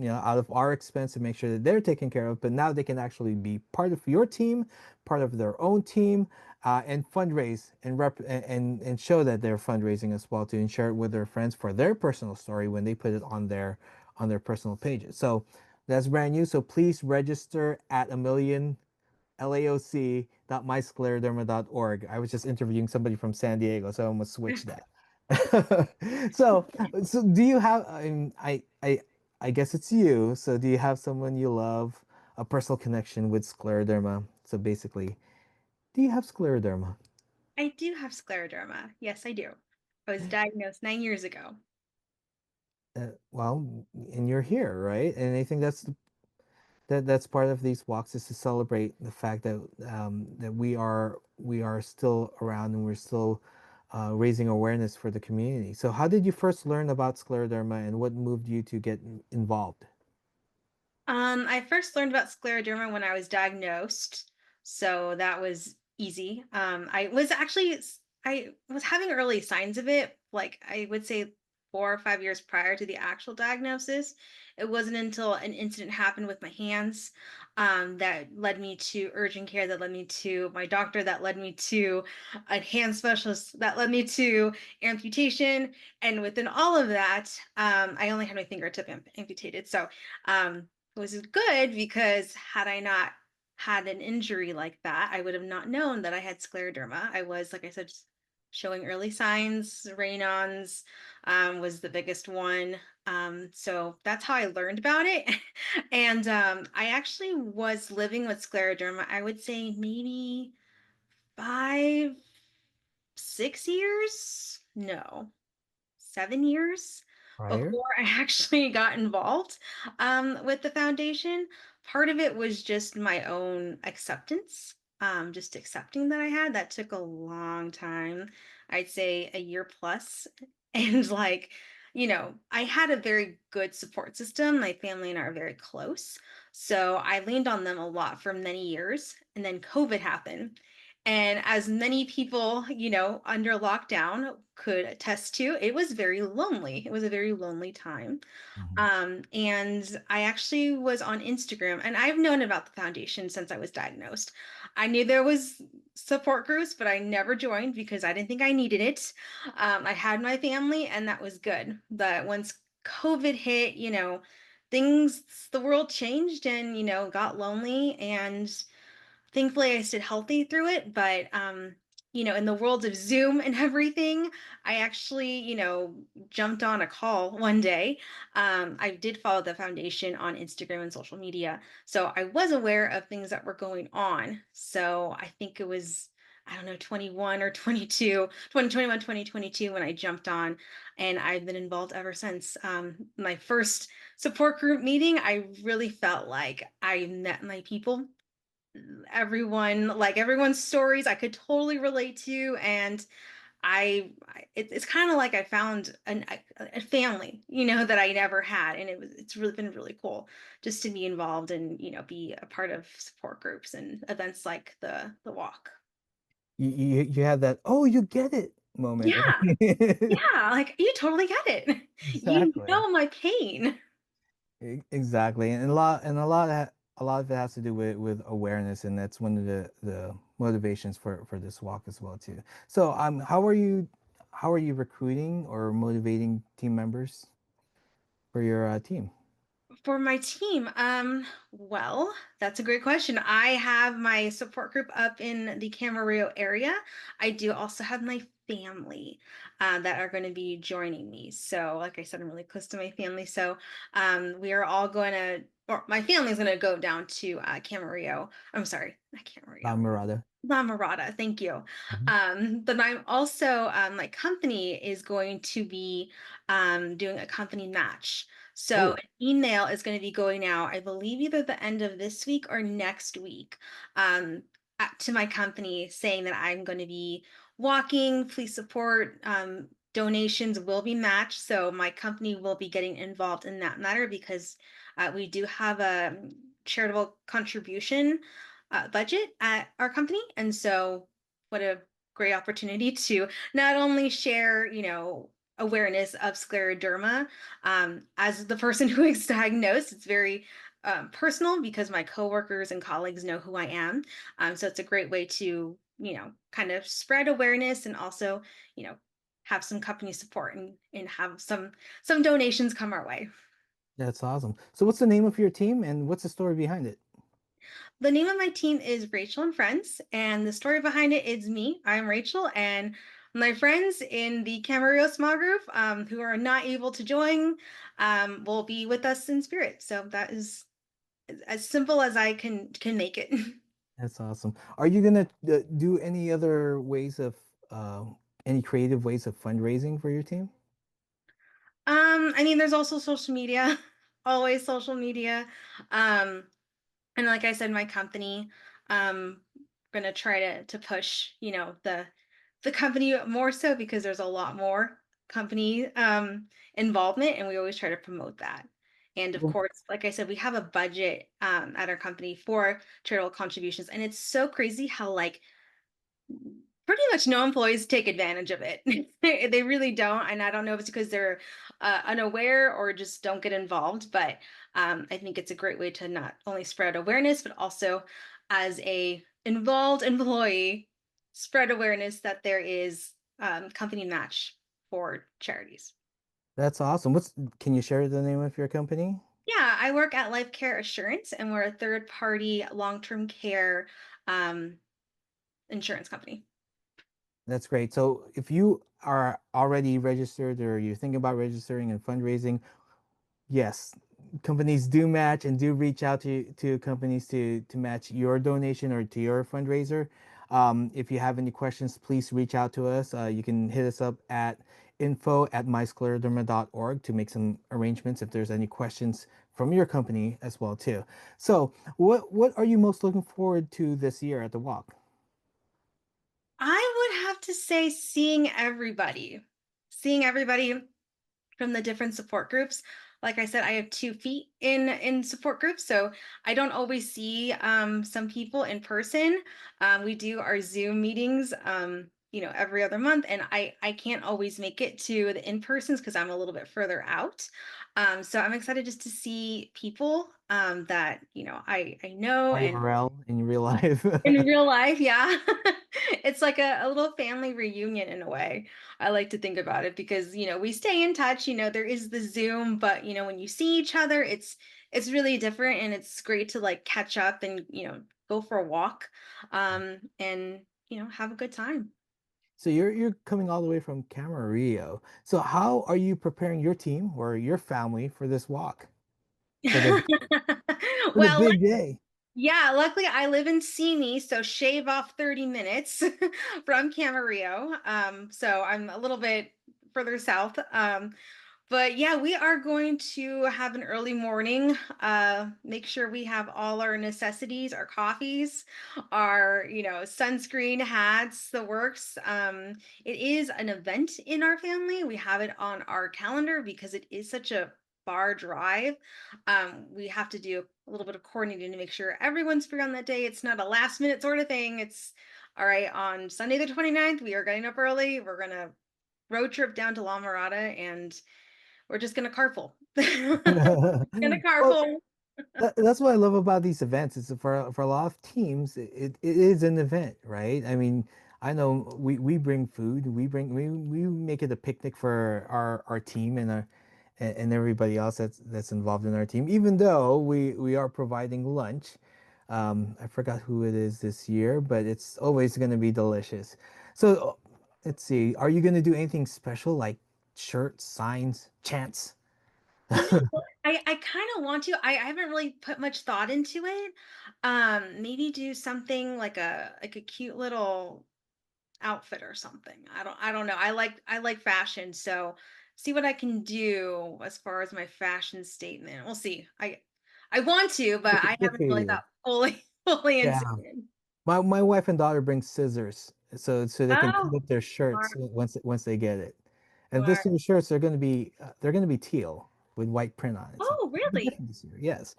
Speaker 2: out of our expense to make sure that they're taken care of. But now they can actually be part of your team, part of their own team, and fundraise and show that they're fundraising as well, to share it with their friends for their personal story when they put it on their personal pages. So that's brand new. So please register at laoc.myscleroderma.org. I was just interviewing somebody from San Diego, so I'm gonna switch that. So do you have, I guess it's you. So do you have someone you love, a personal connection with scleroderma? So basically, do you have scleroderma?
Speaker 13: I do have scleroderma. Yes, I do. I was diagnosed 9 years ago.
Speaker 2: Well, and you're here, right? And I think that's part of these walks, is to celebrate the fact that that we are still around, and we're still raising awareness for the community. So how did you first learn about scleroderma, and what moved you to get involved?
Speaker 13: I first learned about scleroderma when I was diagnosed, so that was easy. I was having early signs of it, like I would say 4 or 5 years prior to the actual diagnosis. It wasn't until an incident happened with my hands that led me to urgent care, that led me to my doctor, that led me to a hand specialist, that led me to amputation. And within all of that, I only had my fingertip amputated. So it was good because had I not had an injury like that, I would have not known that I had scleroderma. I was, like I said, just showing early signs. Raynaud's was the biggest one. So that's how I learned about it. And I actually was living with scleroderma, I would say maybe 5, 6 years. No, 7 years
Speaker 2: Prior?
Speaker 13: before I actually got involved with the foundation. Part of it was just my own acceptance, just accepting that I had. That took a long time. I'd say a year plus. And like, I had a very good support system. My family and I are very close. So I leaned on them a lot for many years. And then COVID happened. And as many people, under lockdown could attest to, it was very lonely. It was a very lonely time. And I actually was on Instagram, and I've known about the foundation since I was diagnosed. I knew there was support groups, but I never joined because I didn't think I needed it. I had my family, and that was good. But once COVID hit, the world changed and, got lonely, and thankfully I stayed healthy through it. But in the world of Zoom and everything, I actually, jumped on a call one day. I did follow the foundation on Instagram and social media, so I was aware of things that were going on. So I think it was, I don't know, 21 or 22, 2021, 2022 when I jumped on, and I've been involved ever since. My first support group meeting, I really felt like I met my people. Everyone's stories I could totally relate to, and it's kind of like I found a family, that I never had, and it's really been really cool just to be involved and be a part of support groups and events like the walk.
Speaker 2: You had that, oh, you get it moment,
Speaker 13: Yeah,
Speaker 2: right?
Speaker 13: yeah, like you totally get it. You
Speaker 2: Exactly.
Speaker 13: know my pain.
Speaker 2: Exactly, and a lot of it has to do with awareness, and that's one of the motivations for this walk as well too. So, how are you recruiting or motivating team members for your team?
Speaker 13: For my team, well, that's a great question. I have my support group up in the Camarillo area. I do also have my family that are going to be joining me. So, like I said, I'm really close to my family. So, we are all going to, or my family is going to go down to Camarillo. I'm sorry, not Camarillo.
Speaker 2: Marada.
Speaker 13: La Mirada, thank you. But I'm also, my company is going to be doing a company match. So
Speaker 2: Oh,
Speaker 13: an email is going to be going out, I believe, either the end of this week or next week, um, to my company saying that I'm going to be walking. Please support. Donations will be matched. So my company will be getting involved in that matter because we do have a charitable contribution budget at our company. And so, what a great opportunity to not only share, awareness of scleroderma. As the person who is diagnosed, it's very personal because my coworkers and colleagues know who I am. So it's a great way to, kind of spread awareness and also, have some company support and have some donations come our way.
Speaker 2: that's awesome. So, what's the name of your team, and what's the story behind it?
Speaker 13: The name of my team is Rachel and Friends, and the story behind it is me. I'm Rachel, and my friends in the Camarillo small group who are not able to join will be with us in spirit. So that is as simple as I can make it.
Speaker 2: That's awesome. Are you gonna do any other ways of uh, any creative ways of fundraising for your team?
Speaker 13: I mean, there's also social media, always social media. Um, and like I said, my company, gonna try to push, the company more so because there's a lot more company involvement, and we always try to promote that. And of course, like I said, we have a budget at our company for charitable contributions, and it's so crazy how like pretty much no employees take advantage of it. They really don't, and I don't know if it's because they're unaware or just don't get involved. But I think it's a great way to not only spread awareness, but also as a involved employee, spread awareness that there is company match for charities.
Speaker 2: That's awesome. Can you share the name of your company?
Speaker 13: Yeah, I work at Life Care Assurance, and we're a third-party long-term care insurance company.
Speaker 2: That's great. So if you are already registered or you're thinking about registering and fundraising, yes, companies do match and do reach out to companies to match your donation or to your fundraiser. If you have any questions, please reach out to us. You can hit us up at info@myscleroderma.org to make some arrangements if there's any questions from your company as well too. So what are you most looking forward to this year at the walk?
Speaker 13: I would have to say seeing everybody from the different support groups. Like I said, I have 2 feet in support groups, so I don't always see some people in person. We do our Zoom meetings, every other month, and I can't always make it to the in persons because I'm a little bit further out. So I'm excited just to see people that I know and
Speaker 2: IRL in real life.
Speaker 13: in real life, yeah. It's like a little family reunion in a way. I like to think about it because, we stay in touch, there is the Zoom, but when you see each other, it's really different and it's great to like catch up and, go for a walk and, have a good time.
Speaker 2: So you're coming all the way from Camarillo. So how are you preparing your team or your family for this walk? For the for the
Speaker 13: Well,
Speaker 2: big day.
Speaker 13: yeah, luckily I live in Simi, so shave off 30 minutes from Camarillo. So I'm a little bit further south. But yeah, we are going to have an early morning. Make sure we have all our necessities, our coffees, our, sunscreen, hats, the works. It is an event in our family. We have it on our calendar because it is such a far drive. We have to do a little bit of coordinating to make sure everyone's free on that day. It's not a last minute sort of thing. It's all right. On Sunday the 29th, we are getting up early. We're going to road trip down to La Mirada and we're just gonna carpool. Gonna
Speaker 2: Well,
Speaker 13: carpool.
Speaker 2: that's what I love about these events. Is for a lot of teams, it is an event, right? I mean, I know we bring food, we make it a picnic for our team and everybody else that's involved in our team. Even though we are providing lunch, I forgot who it is this year, but it's always going to be delicious. So let's see, are you going to do anything special like shirts, signs, chants?
Speaker 13: I kind of want to. I haven't really put much thought into it. Maybe do something like a cute little outfit or something. I don't know. I like fashion, so see what I can do as far as my fashion statement. We'll see. I want to, but I
Speaker 2: Good
Speaker 13: haven't
Speaker 2: for
Speaker 13: really
Speaker 2: you.
Speaker 13: got fully into
Speaker 2: Yeah.
Speaker 13: it.
Speaker 2: My wife and daughter bring scissors so they can cut
Speaker 13: Oh,
Speaker 2: up their
Speaker 13: smart,
Speaker 2: shirts once they get it. And this
Speaker 13: smart.
Speaker 2: year's shirts are going to be they're going to be teal with white print on it. So
Speaker 13: Oh,
Speaker 2: it'll be
Speaker 13: really?
Speaker 2: different this year. Yes.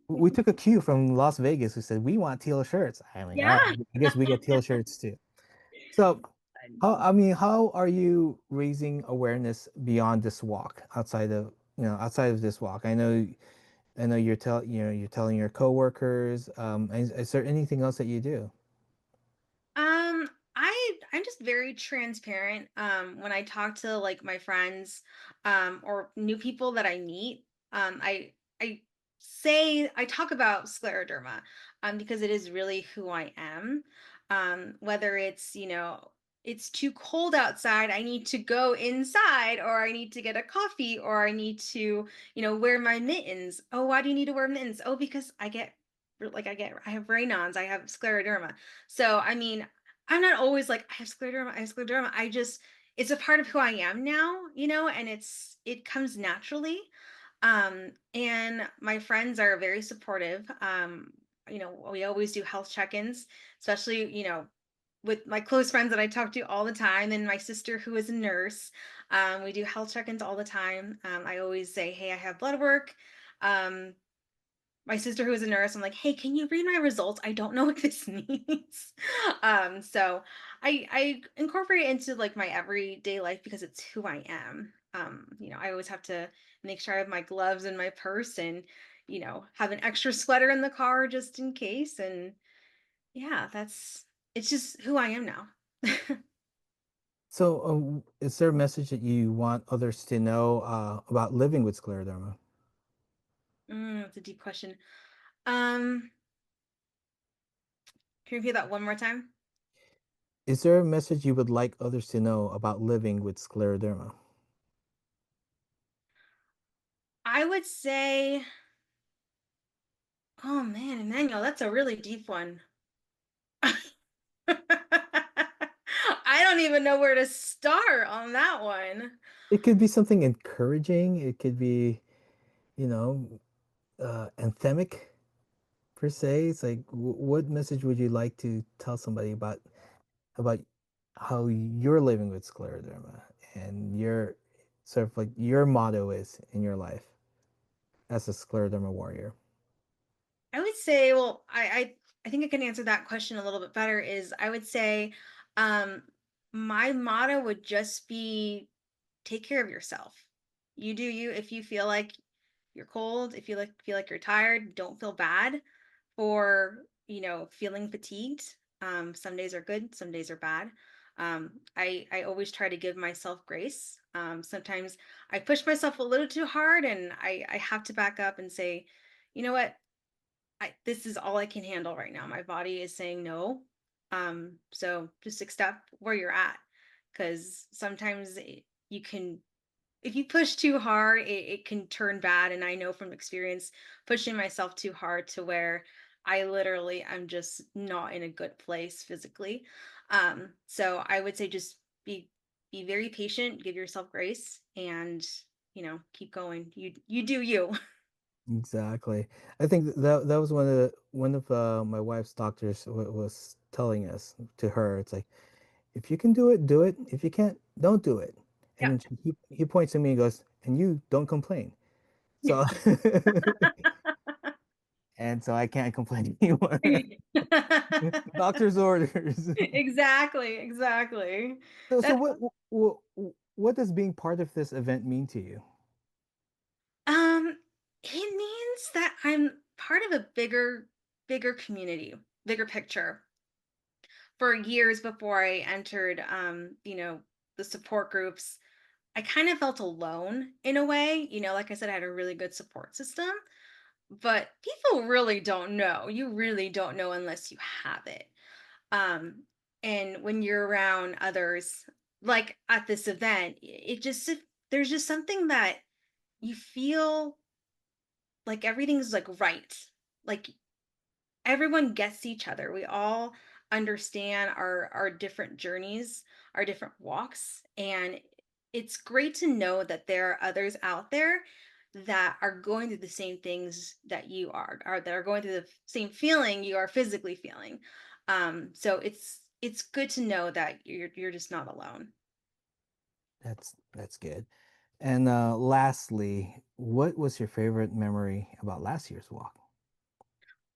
Speaker 2: We took a cue from Las Vegas who said we want teal shirts. I'm like, all
Speaker 13: Yeah.
Speaker 2: right, I guess we get teal shirts too. So how are you raising awareness beyond this walk outside of this walk? I know you're telling your coworkers. Is there anything else that you do?
Speaker 13: Um, I'm just very transparent. When I talk to like my friends, or new people that I meet, I say I talk about scleroderma, because it is really who I am. Whether it's it's too cold outside, I need to go inside, or I need to get a coffee, or I need to wear my mittens. Oh, why do you need to wear mittens? Oh, because I have Raynaud's, I have scleroderma. So, I mean, I'm not always like, I have scleroderma, I have scleroderma. It's a part of who I am now, and it comes naturally. And my friends are very supportive. We always do health check-ins, especially, with my close friends that I talk to all the time, and my sister who is a nurse. We do health check-ins all the time. I always say, hey, I have blood work. Um, my sister who is a nurse, I'm like, hey, can you read my results? I don't know what this means. So I incorporate it into like my everyday life because it's who I am. I always have to make sure I have my gloves in my purse and, have an extra sweater in the car just in case. And yeah, it's just who I am now.
Speaker 2: So, is there a message that you want others to know about living with scleroderma?
Speaker 13: That's a deep question. Um, can you repeat that one more time?
Speaker 2: Is there a message you would like others to know about living with scleroderma?
Speaker 13: I would say, oh man, Emmanuel, that's a really deep one. I don't even know where to start on that one.
Speaker 2: It could be something encouraging. It could be, you know, anthemic per se. It's like, what message would you like to tell somebody about how you're living with scleroderma and your sort of like your motto is in your life as a scleroderma warrior?
Speaker 13: I would say, well, I think I can answer that question a little bit better is I would say, um, my motto would just be take care of yourself. You do you. If you feel like you're cold, if you feel like you're tired, don't feel bad for, feeling fatigued. Some days are good, some days are bad. I always try to give myself grace. Sometimes I push myself a little too hard and I have to back up and say, you know what? This is all I can handle right now. My body is saying no. So just accept where you're at. Because sometimes you can, if you push too hard, it can turn bad. And I know from experience, pushing myself too hard to where I literally am just not in a good place physically. So I would say just be very patient, give yourself grace, and keep going. You do you.
Speaker 2: Exactly. I think that was one of my wife's doctors was telling us to her. It's like, if you can do it, do it. If you can't, don't do it. And
Speaker 13: Yeah.
Speaker 2: then he points at me and goes, and you don't complain. So and so I can't complain anymore. Doctor's orders.
Speaker 13: Exactly, exactly.
Speaker 2: So
Speaker 13: That's
Speaker 2: what does being part of this event mean to you?
Speaker 13: it means that I'm part of a bigger community, bigger picture. For years before I entered the support groups, I kind of felt alone in a way. Like I said, I had a really good support system, but people really don't know. You really don't know unless you have it. Um, and when you're around others, like at this event, there's just something that you feel like everything's like right. Like everyone gets each other. We all understand our different journeys, our different walks, and it's great to know that there are others out there that are going through the same things that you are, or that are going through the same feeling you are physically feeling. So it's good to know that you're just not alone.
Speaker 2: That's good. And lastly, what was your favorite memory about last year's walk?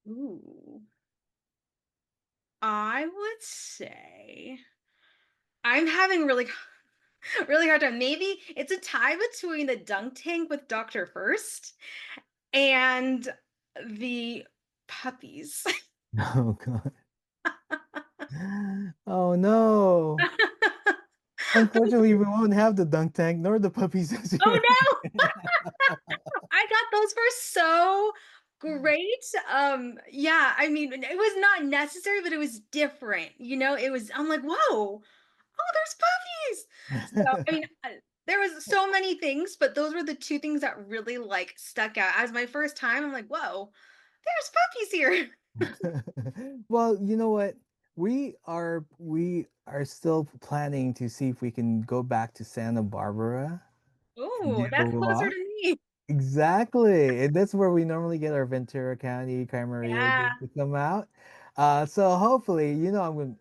Speaker 13: Ooh, I would say I'm having really hard time. Maybe it's a tie between the dunk tank with Dr. First and the puppies.
Speaker 2: Oh God. Oh no. Unfortunately, we won't have the dunk tank nor the puppies this
Speaker 13: Oh
Speaker 2: year.
Speaker 13: no! I thought those were so great. Yeah, I mean, it was not necessary, but it was different. I'm like, whoa, oh, there's puppies. So, I mean, there was so many things, but those were the two things that really like stuck out. As my first time, I'm like, whoa, there's puppies here.
Speaker 2: Well, you know what? We are still planning to see if we can go back to Santa Barbara to do
Speaker 13: Ooh,
Speaker 2: a
Speaker 13: that's closer
Speaker 2: walk.
Speaker 13: to me.
Speaker 2: Exactly. And that's where we normally get our Ventura County crime area
Speaker 13: Yeah.
Speaker 2: to come out. So hopefully, I'm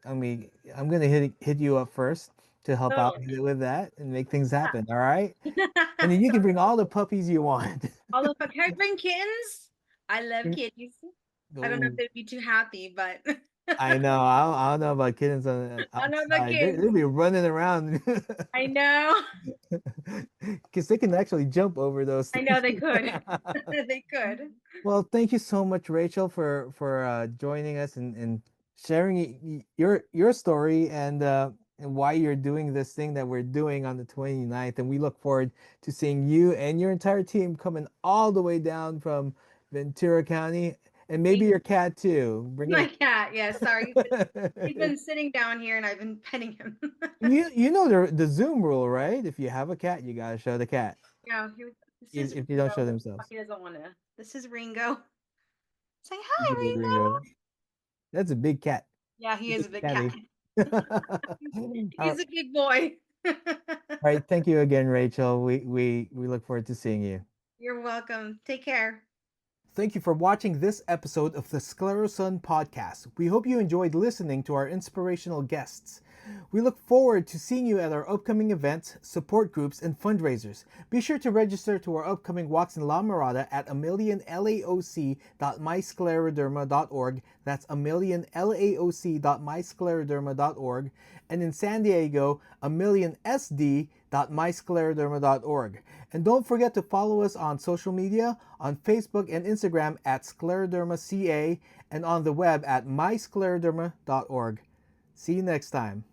Speaker 2: gonna hit you up first to help out
Speaker 13: Totally.
Speaker 2: with that and make things happen. All right.
Speaker 13: Yeah.
Speaker 2: And then you can bring
Speaker 13: Totally.
Speaker 2: all the puppies you want.
Speaker 13: Although, can I bring kittens? I love
Speaker 2: Mm.
Speaker 13: kitties. I don't know if
Speaker 2: Oh,
Speaker 13: they'd be too happy, but
Speaker 2: I know. I don't know about kittens on
Speaker 13: I know the
Speaker 2: outside.
Speaker 13: kids.
Speaker 2: They'll be running around
Speaker 13: I know.
Speaker 2: because they can actually jump over those
Speaker 13: I
Speaker 2: things.
Speaker 13: know they could. They could.
Speaker 2: Well, thank you so much, Rachel, for joining us and sharing your story and why you're doing this thing that we're doing on the 29th. And we look forward to seeing you and your entire team coming all the way down from Ventura County and maybe your cat too. Bring
Speaker 13: My
Speaker 2: it.
Speaker 13: cat, yeah, sorry. He's been sitting down here and I've been petting him.
Speaker 2: You know the Zoom rule, right? If you have a cat, you gotta show the cat.
Speaker 13: Yeah, this is
Speaker 2: If you don't show
Speaker 13: Ringo.
Speaker 2: themselves.
Speaker 13: He doesn't want to. This is Ringo. Say
Speaker 2: Look
Speaker 13: hi,
Speaker 2: at the
Speaker 13: Ringo.
Speaker 2: Ringo. That's a big cat.
Speaker 13: Yeah, he is a
Speaker 2: Big
Speaker 13: big cat.
Speaker 2: catty.
Speaker 13: He's a big boy.
Speaker 2: All right, thank you again, Rachel. We look forward to seeing you.
Speaker 13: You're welcome. Take care.
Speaker 2: Thank you for watching this episode of the SCLEROSUN podcast. We hope you enjoyed listening to our inspirational guests. We look forward to seeing you at our upcoming events, support groups, and fundraisers. Be sure to register to our upcoming walks in La Mirada at amillionlaoc.myscleroderma.org. That's amillionlaoc.myscleroderma.org. And in San Diego, amillionsd.myscleroderma.org. And don't forget to follow us on social media, on Facebook and Instagram at SclerodermaCA, and on the web at myscleroderma.org. See you next time.